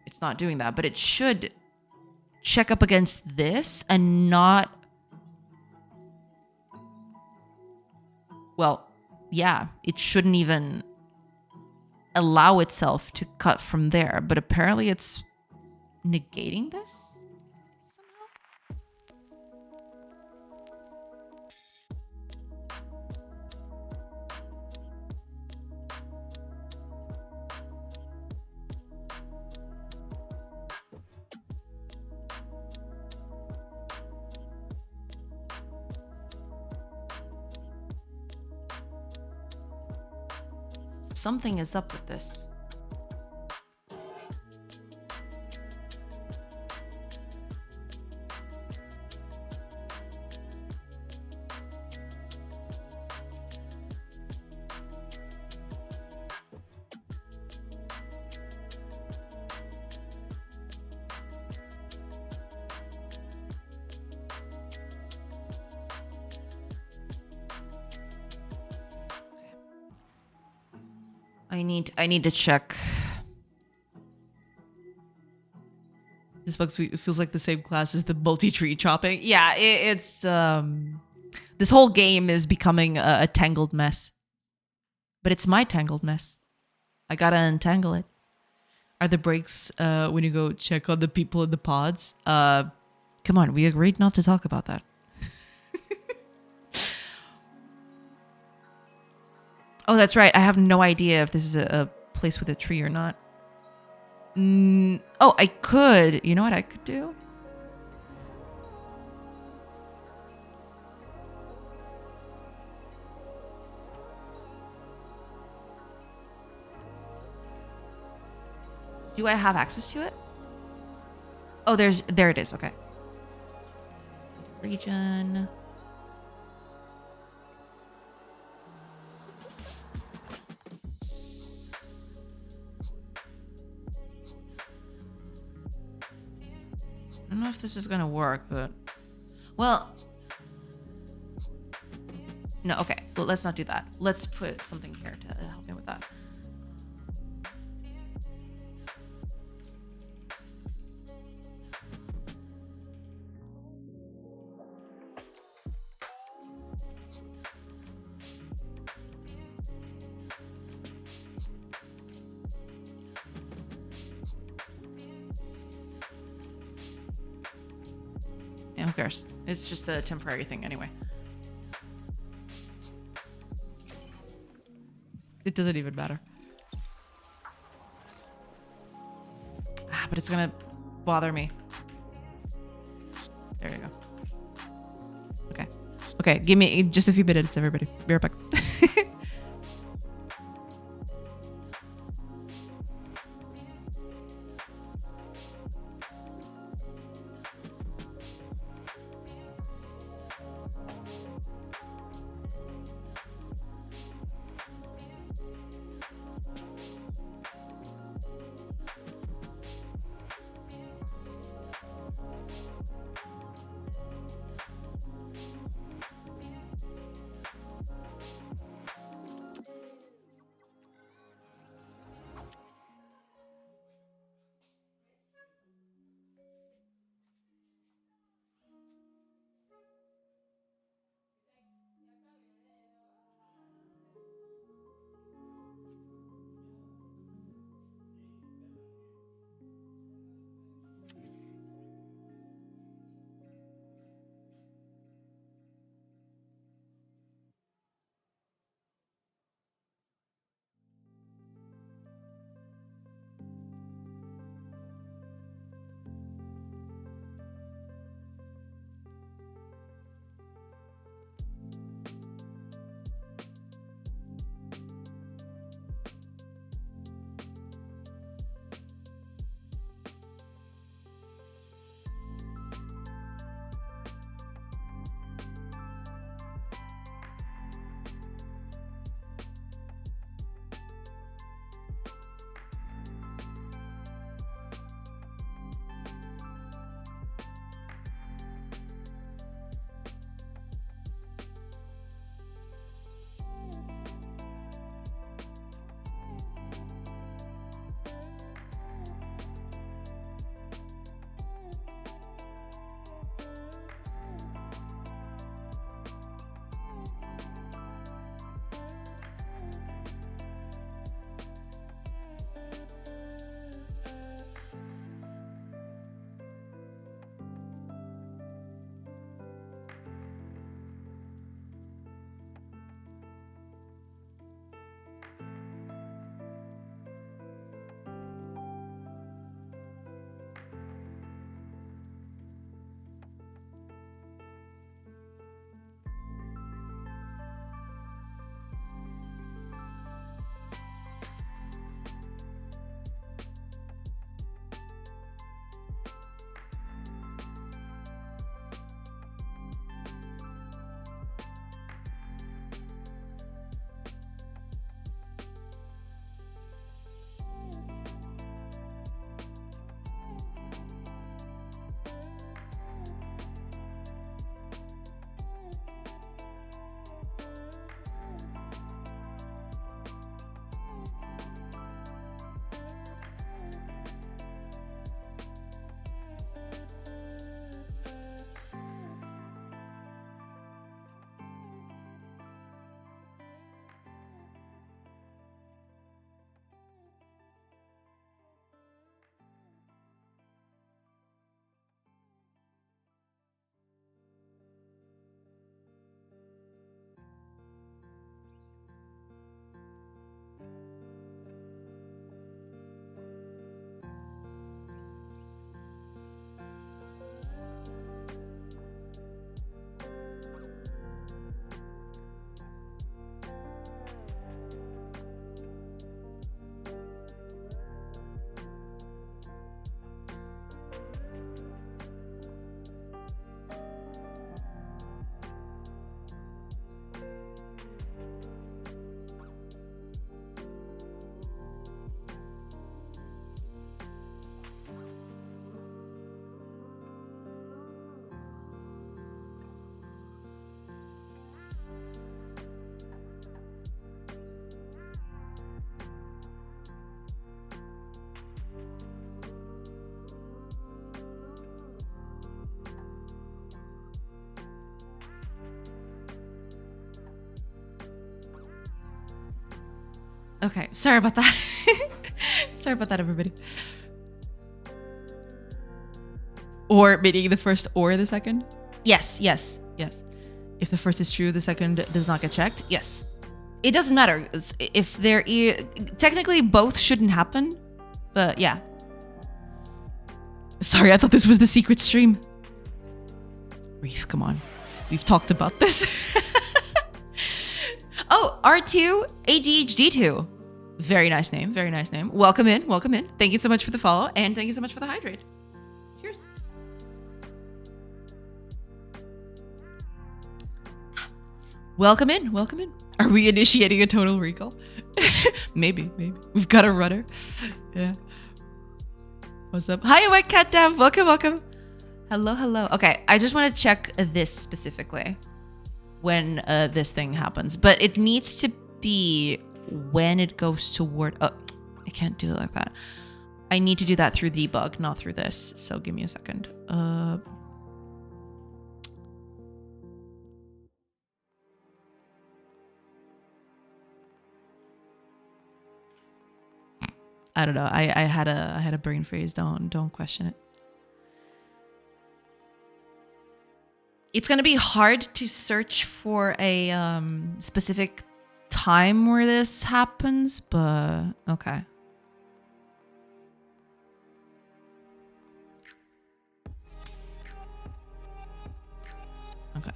It's not doing that, but it should check up against this and not... Well, yeah, it shouldn't even allow itself to cut from there, but apparently it's negating this somehow. Something is up with this. I need to check. This book feels like the same class as the multi-tree chopping. Yeah, it's this whole game is becoming a tangled mess. But it's my tangled mess. I gotta untangle it. Are the breaks when you go check on the people in the pods? Come on, we agreed not to talk about that. Oh, that's right. I have no idea if this is a place with a tree or not. Oh, I could. You know what I could do? Do I have access to it? Oh, there it is. Okay. Region. know if this is gonna work, but well, no. Okay, well, let's not do that. Let's put something here to help me with that. Yeah, who cares? It's just a temporary thing anyway. It doesn't even matter. But it's gonna bother me. There you go. Okay. Okay, give me just a few minutes, everybody. Be right back. Okay, sorry about that. Sorry about that, everybody. Or meaning the first or the second? Yes. If the first is true, the second does not get checked? Yes. It doesn't matter. If there is... Technically, both shouldn't happen. But yeah. Sorry, I thought this was the secret stream. Reef, come on. We've talked about this. Oh, R2, ADHD2. Very nice name. Very nice name. Welcome in. Welcome in. Thank you so much for the follow. And thank you so much for the hydrate. Cheers. Welcome in. Welcome in. Are we initiating a total recall? Maybe. We've got a rudder. Yeah. What's up? Hi, White Cat Dev. Welcome. Hello. Okay, I just want to check this specifically when this thing happens. But it needs to be when it goes toward... Oh, I can't do it like that. I need to do that through debug, not through this. So give me a second. I don't know. I had a brain freeze. Don't question it. It's gonna be hard to search for a specific time where this happens, but okay. Okay.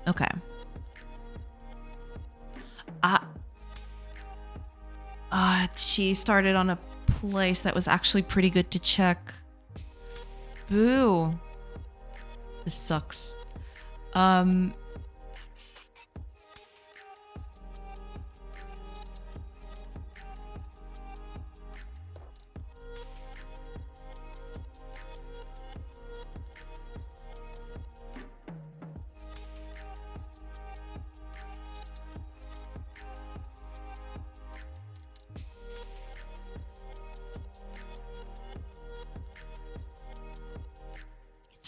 Okay. She started on a place that was actually pretty good to check. Boo. This sucks.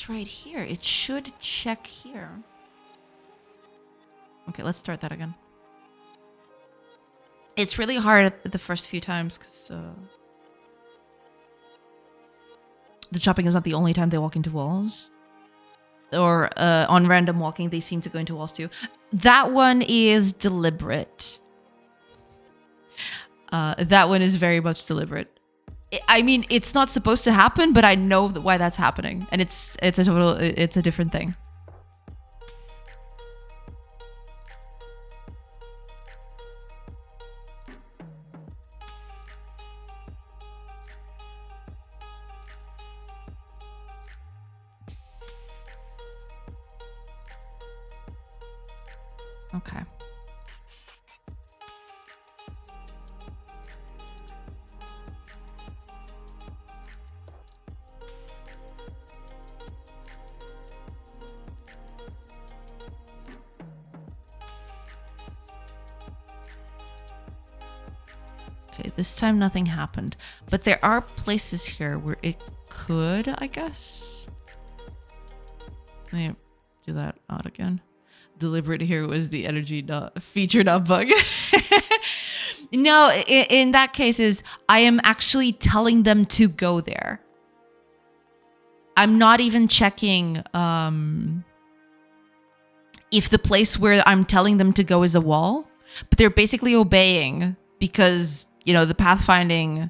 Right here. It should check here. Okay, let's start that again. It's really hard the first few times because the chopping is not the only time they walk into walls. Or on random walking, they seem to go into walls too. That one is deliberate. That one is very much deliberate. I mean, it's not supposed to happen, but I know why that's happening, and it's a different thing. Okay. Okay, this time nothing happened. But there are places here where it could, I guess. Let me do that out again. Deliberate here was the energy not feature, not bug. No, in that case is I am actually telling them to go there. I'm not even checking if the place where I'm telling them to go is a wall, but they're basically obeying because, you know, the pathfinding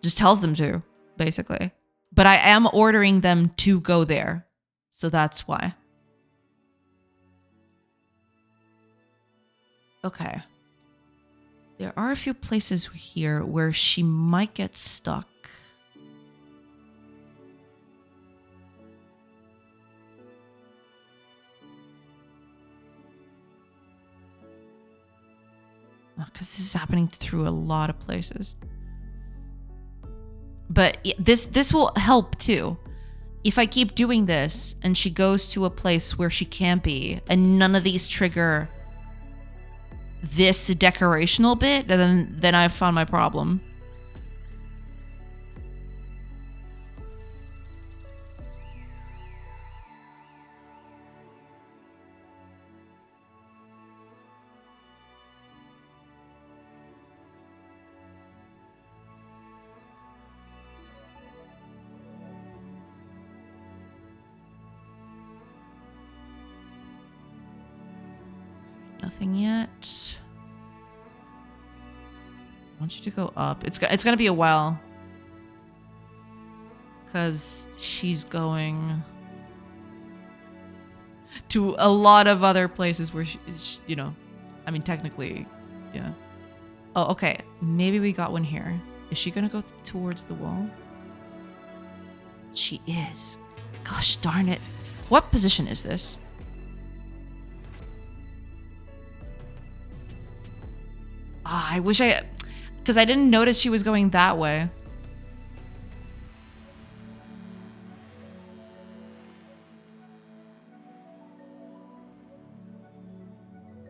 just tells them to, basically. But I am ordering them to go there. So that's why. Okay. There are a few places here where she might get stuck. Because this is happening through a lot of places. But this will help too. If I keep doing this and she goes to a place where she can't be and none of these trigger this decorational bit, then I've found my problem. Nothing yet. I want you to go up. It's gonna be a while. Because she's going to a lot of other places where she, you know, I mean, technically, yeah. Oh, okay. Maybe we got one here. Is she gonna go towards the wall? She is. Gosh darn it. What position is this? Ah, I wish because I didn't notice she was going that way.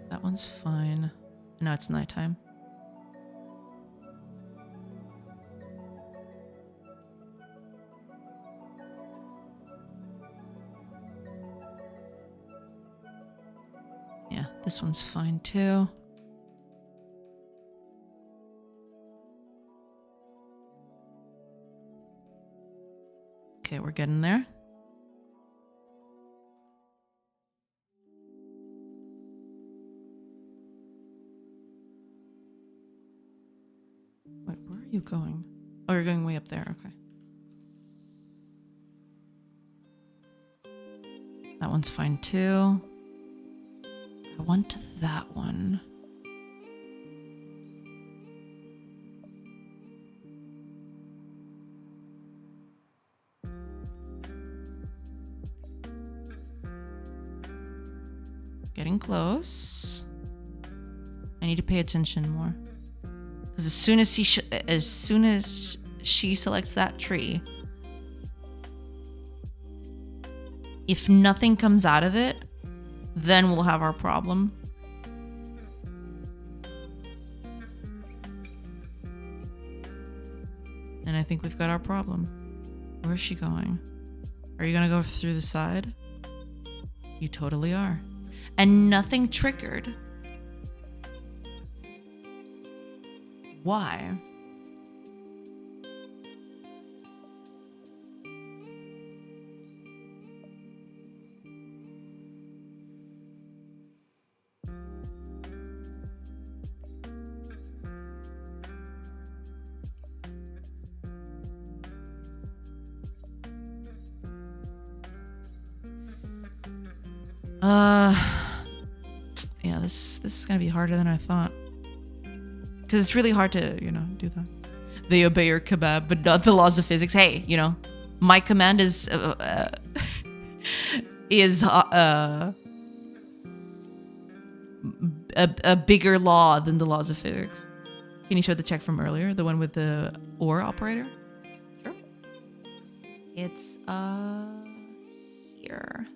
That one's fine. No, it's nighttime. Yeah, this one's fine too. Okay, we're getting there. Wait, where are you going? Oh, you're going way up there. Okay. That one's fine too. I want that one. Getting close. I need to pay attention more. Because as soon as she selects that tree, if nothing comes out of it, then we'll have our problem. And I think we've got our problem. Where is she going? Are you gonna go through the side? You totally are. And nothing triggered. Why? Yeah, this is gonna be harder than I thought. Because it's really hard to, you know, do that. They obey your kebab, but not the laws of physics. Hey, you know, my command is a bigger law than the laws of physics. Can you show the check from earlier, the one with the or operator? Sure. It's here.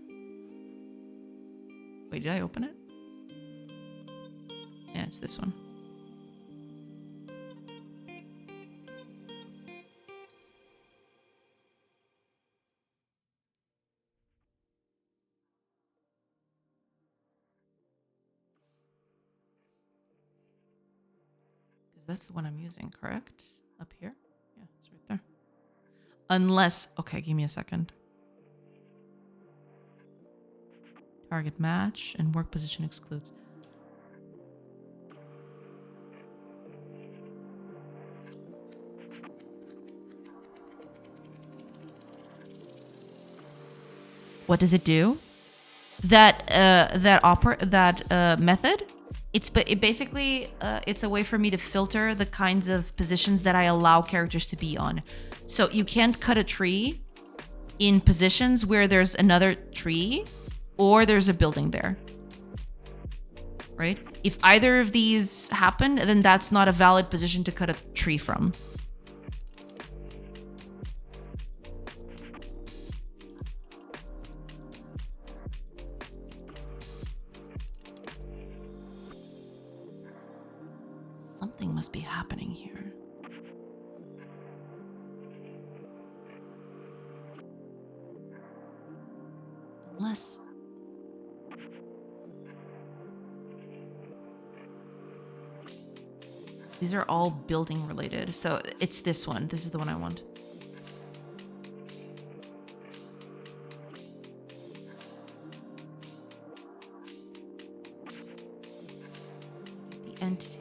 Wait, did I open it? Yeah, it's this one. Because that's the one I'm using, correct? Up here? Yeah, it's right there. Unless, okay, give me a second. Target match and work position excludes. What does it do? That method, it basically it's a way for me to filter the kinds of positions that I allow characters to be on. So you can't cut a tree in positions where there's another tree or there's a building there. Right? If either of these happen, then that's not a valid position to cut a tree from. Something must be happening here. Unless... These are all building related. So it's this one. This is the one I want. entities.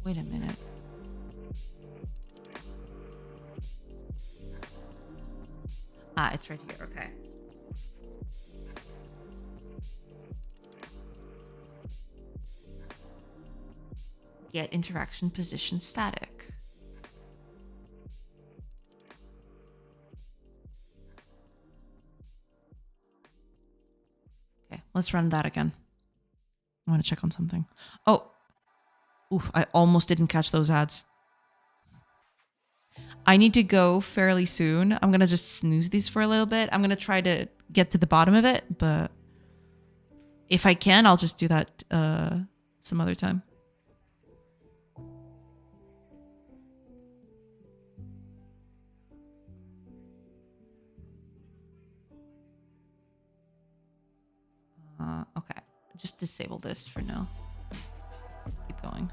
Wait a minute. Ah, it's right here. Okay. Get interaction position static. Okay, let's run that again. I want to check on something. Oh, oof, I almost didn't catch those ads. I need to go fairly soon. I'm going to just snooze these for a little bit. I'm going to try to get to the bottom of it, but if I can, I'll just do that some other time. Okay, just disable this for now. Keep going.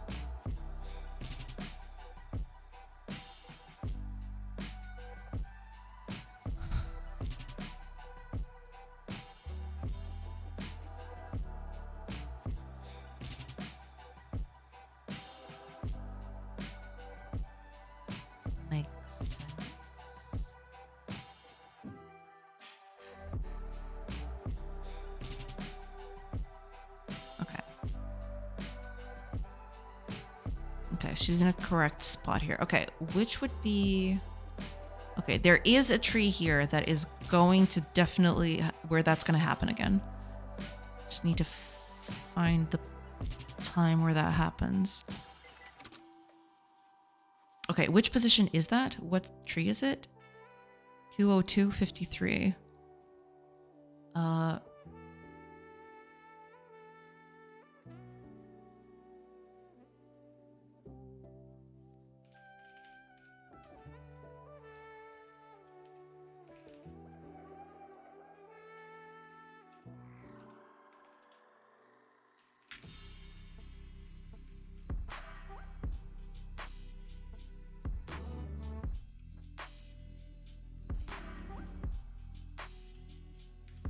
Makes sense. Okay. Okay, she's in a correct spot here. Okay, which would be... Okay, there is a tree here that is going to definitely... where that's going to happen again. Just need to find the time where that happens. Okay, which position is that? What tree is it? 20253.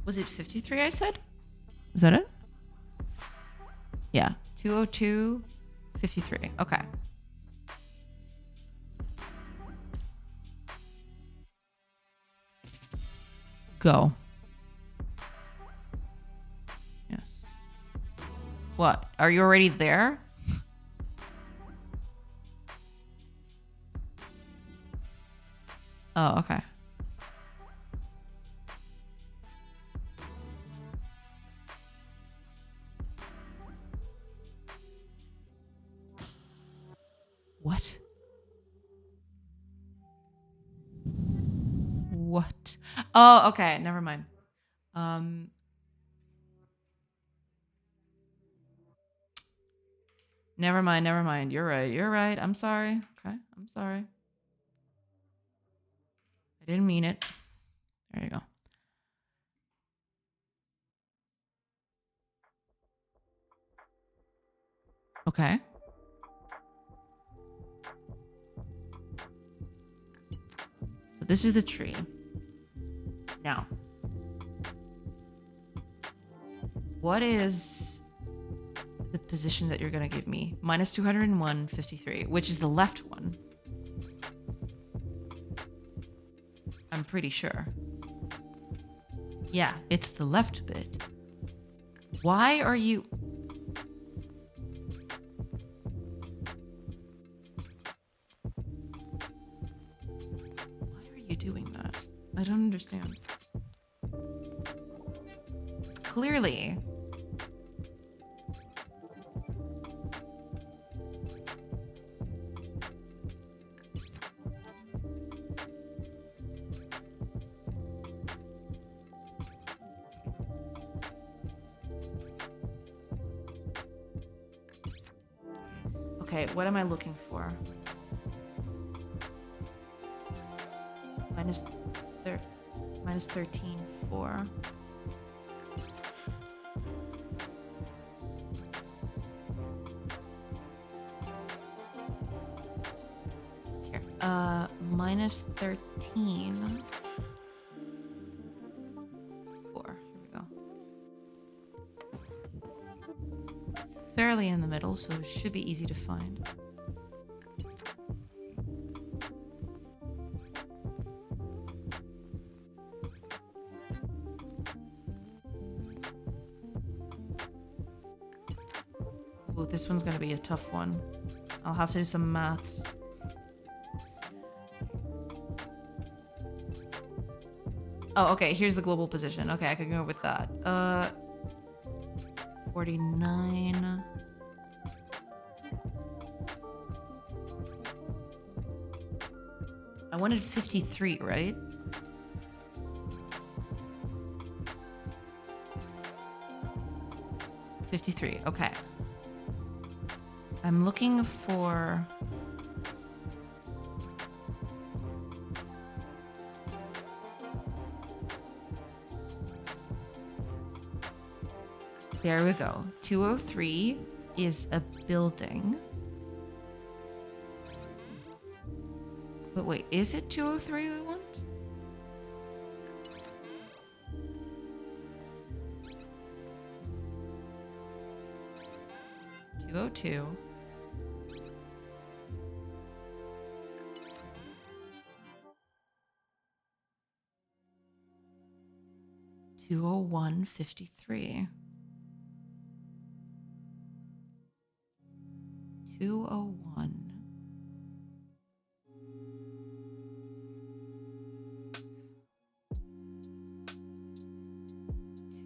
Was it 53 I said? Is that it? Yeah. 202, 53. Okay. Go. Yes. What? Are you already there? Oh, okay. What? What? Oh, okay. Never mind. Never mind. Never mind. You're right. You're right. I'm sorry. Okay. I'm sorry. I didn't mean it. There you go. Okay. So this is the tree. Now, what is the position that you're going to give me? Minus 201, 53, which is the left one. I'm pretty sure. Yeah, it's the left bit. Why are you... Why are you doing that? I don't understand. Clearly... Okay, what am I looking for? Minus 13, 4. Here. Minus 13, 4. Here we fairly in the middle, so it should be easy to find. Ooh, this one's gonna be a tough one. I'll have to do some maths. Oh, okay, here's the global position. Okay, I can go with that. 49. I wanted 53, right? $53, okay. I'm looking for... There we go. 203 is a building. But wait, is it 203 I want? $202. $201.53. 201.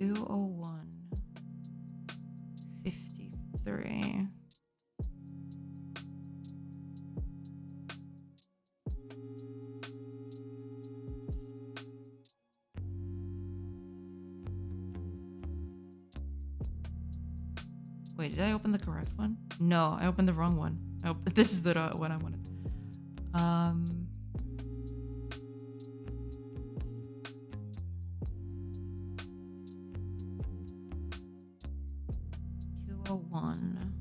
$201.53. Wait, did I open the correct one? No, I opened the wrong one. This is the one I wanted. 201.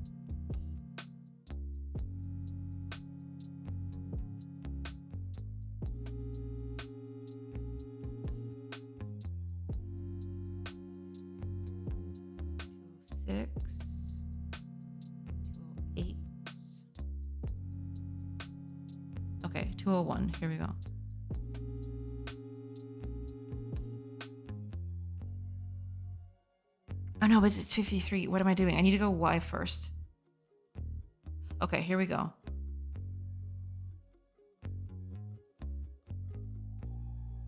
Six. 208. Okay, 201. Here we go. Oh no, but it's 53. What am I doing? I need to go Y first. Okay, here we go.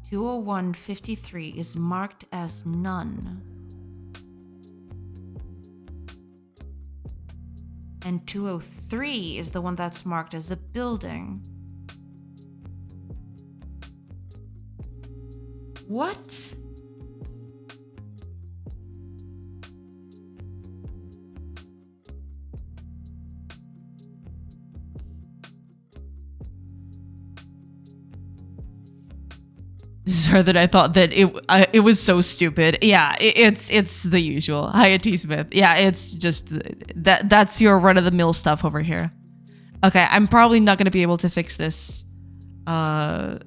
$201.53 is marked as none. And 203 is the one that's marked as the building. What? This is hard that I thought that it was so stupid. Yeah, it's the usual. Hiya T Smith. Yeah, it's just that's your run of the mill stuff over here. Okay, I'm probably not gonna be able to fix this right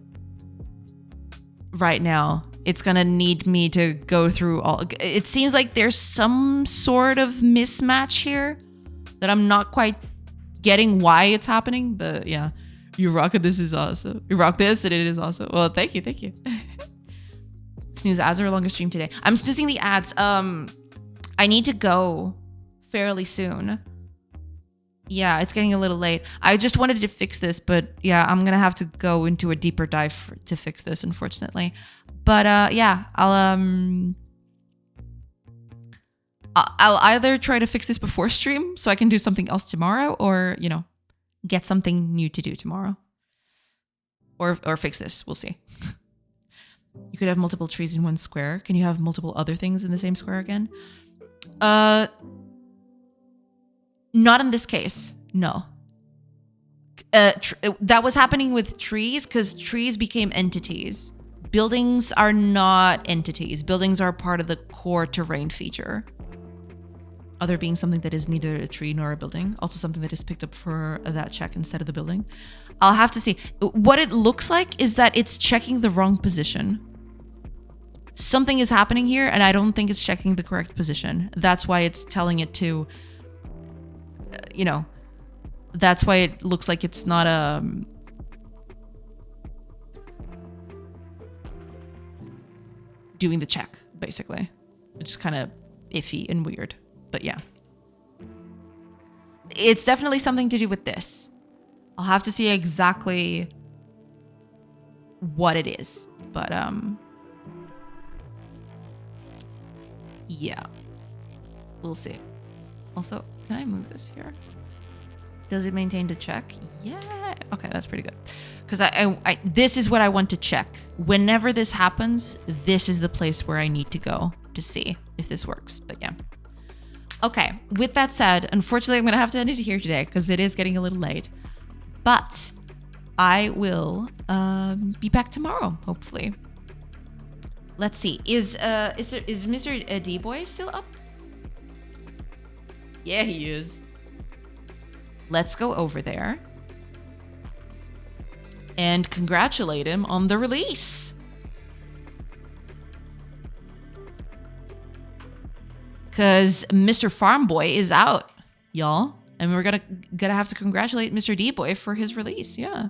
now. It's gonna need me to go through all. It seems like there's some sort of mismatch here that I'm not quite getting why it's happening, but yeah. You rock it. This is awesome. You rock this and it is awesome. Well, thank you. Thank you. Snooze ads are a longer stream today. I'm snoozing the ads. I need to go fairly soon. Yeah, it's getting a little late. I just wanted to fix this, but yeah, I'm going to have to go into a deeper dive to fix this, unfortunately. But yeah, I'll either try to fix this before stream so I can do something else tomorrow, or, you know, get something new to do tomorrow. Or fix this. We'll see. You could have multiple trees in one square. Can you have multiple other things in the same square again? Not in this case. No. That was happening with trees because trees became entities. Buildings are not entities. Buildings are part of the core terrain feature. Other being something that is neither a tree nor a building. Also something that is picked up for that check instead of the building. I'll have to see. What it looks like is that it's checking the wrong position. Something is happening here and I don't think it's checking the correct position. That's why it's telling it to you know, that's why it looks like it's not doing the check, basically. It's kind of iffy and weird, but yeah. It's definitely something to do with this. I'll have to see exactly what it is, but yeah, we'll see. Also, can I move this here? Does it maintain the check? Yeah. Okay, that's pretty good. Because I this is what I want to check. Whenever this happens, this is the place where I need to go to see if this works. But yeah. Okay, with that said, unfortunately, I'm going to have to end it here today because it is getting a little late. But I will be back tomorrow, hopefully. Let's see. Is Mr. D-Boy still up? Yeah, he is. Let's go over there and congratulate him on the release. Because Mr. Farm Boy is out, y'all. And we're gonna have to congratulate Mr. D-Boy for his release. Yeah.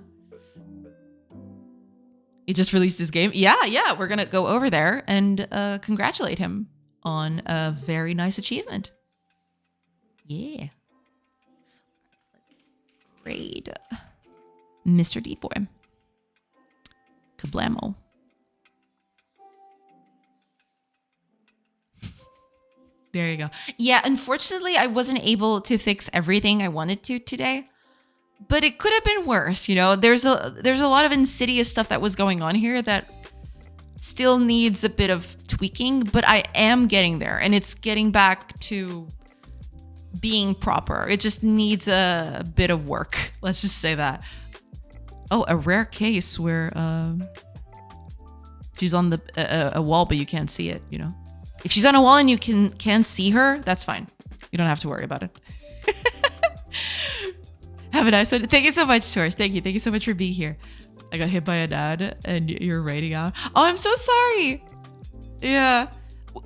He just released his game. Yeah. We're gonna go over there and congratulate him on a very nice achievement. Yeah. Raid Mr. D-Boy. Kablamo. There you go. Yeah, unfortunately, I wasn't able to fix everything I wanted to today, but it could have been worse. You know, there's a lot of insidious stuff that was going on here that still needs a bit of tweaking, but I am getting there, and it's getting back to being proper. It just needs a bit of work. Let's just say that. Oh, a rare case where she's on a wall, but you can't see it, you know? If she's on a wall and you can't see her, that's fine. You don't have to worry about it. Have a nice one. Thank you so much, Taurus. Thank you. Thank you so much for being here. I got hit by an ad and you're raiding out. Oh, I'm so sorry. Yeah.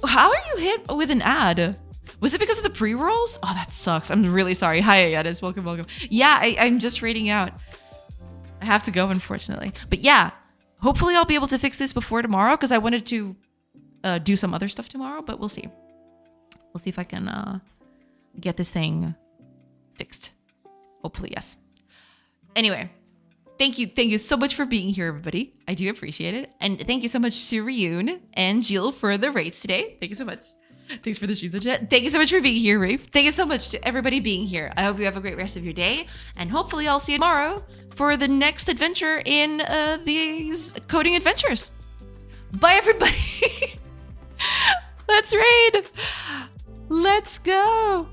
How are you hit with an ad? Was it because of the pre-rolls? Oh, that sucks. I'm really sorry. Hi, Ayadis. Welcome. Yeah, I'm just raiding out. I have to go, unfortunately. But yeah, hopefully I'll be able to fix this before tomorrow because I wanted to do some other stuff tomorrow, but we'll see. We'll see if I can get this thing fixed. Hopefully, yes. Anyway, thank you so much for being here, everybody. I do appreciate it. And thank you so much to Ryun and Jill for the rates today. Thank you so much. Thanks for the stream, the chat. Thank you so much for being here, Rafe. Thank you so much to everybody being here. I hope you have a great rest of your day. And hopefully I'll see you tomorrow for the next adventure in these coding adventures. Bye, everybody. Let's raid. Let's go.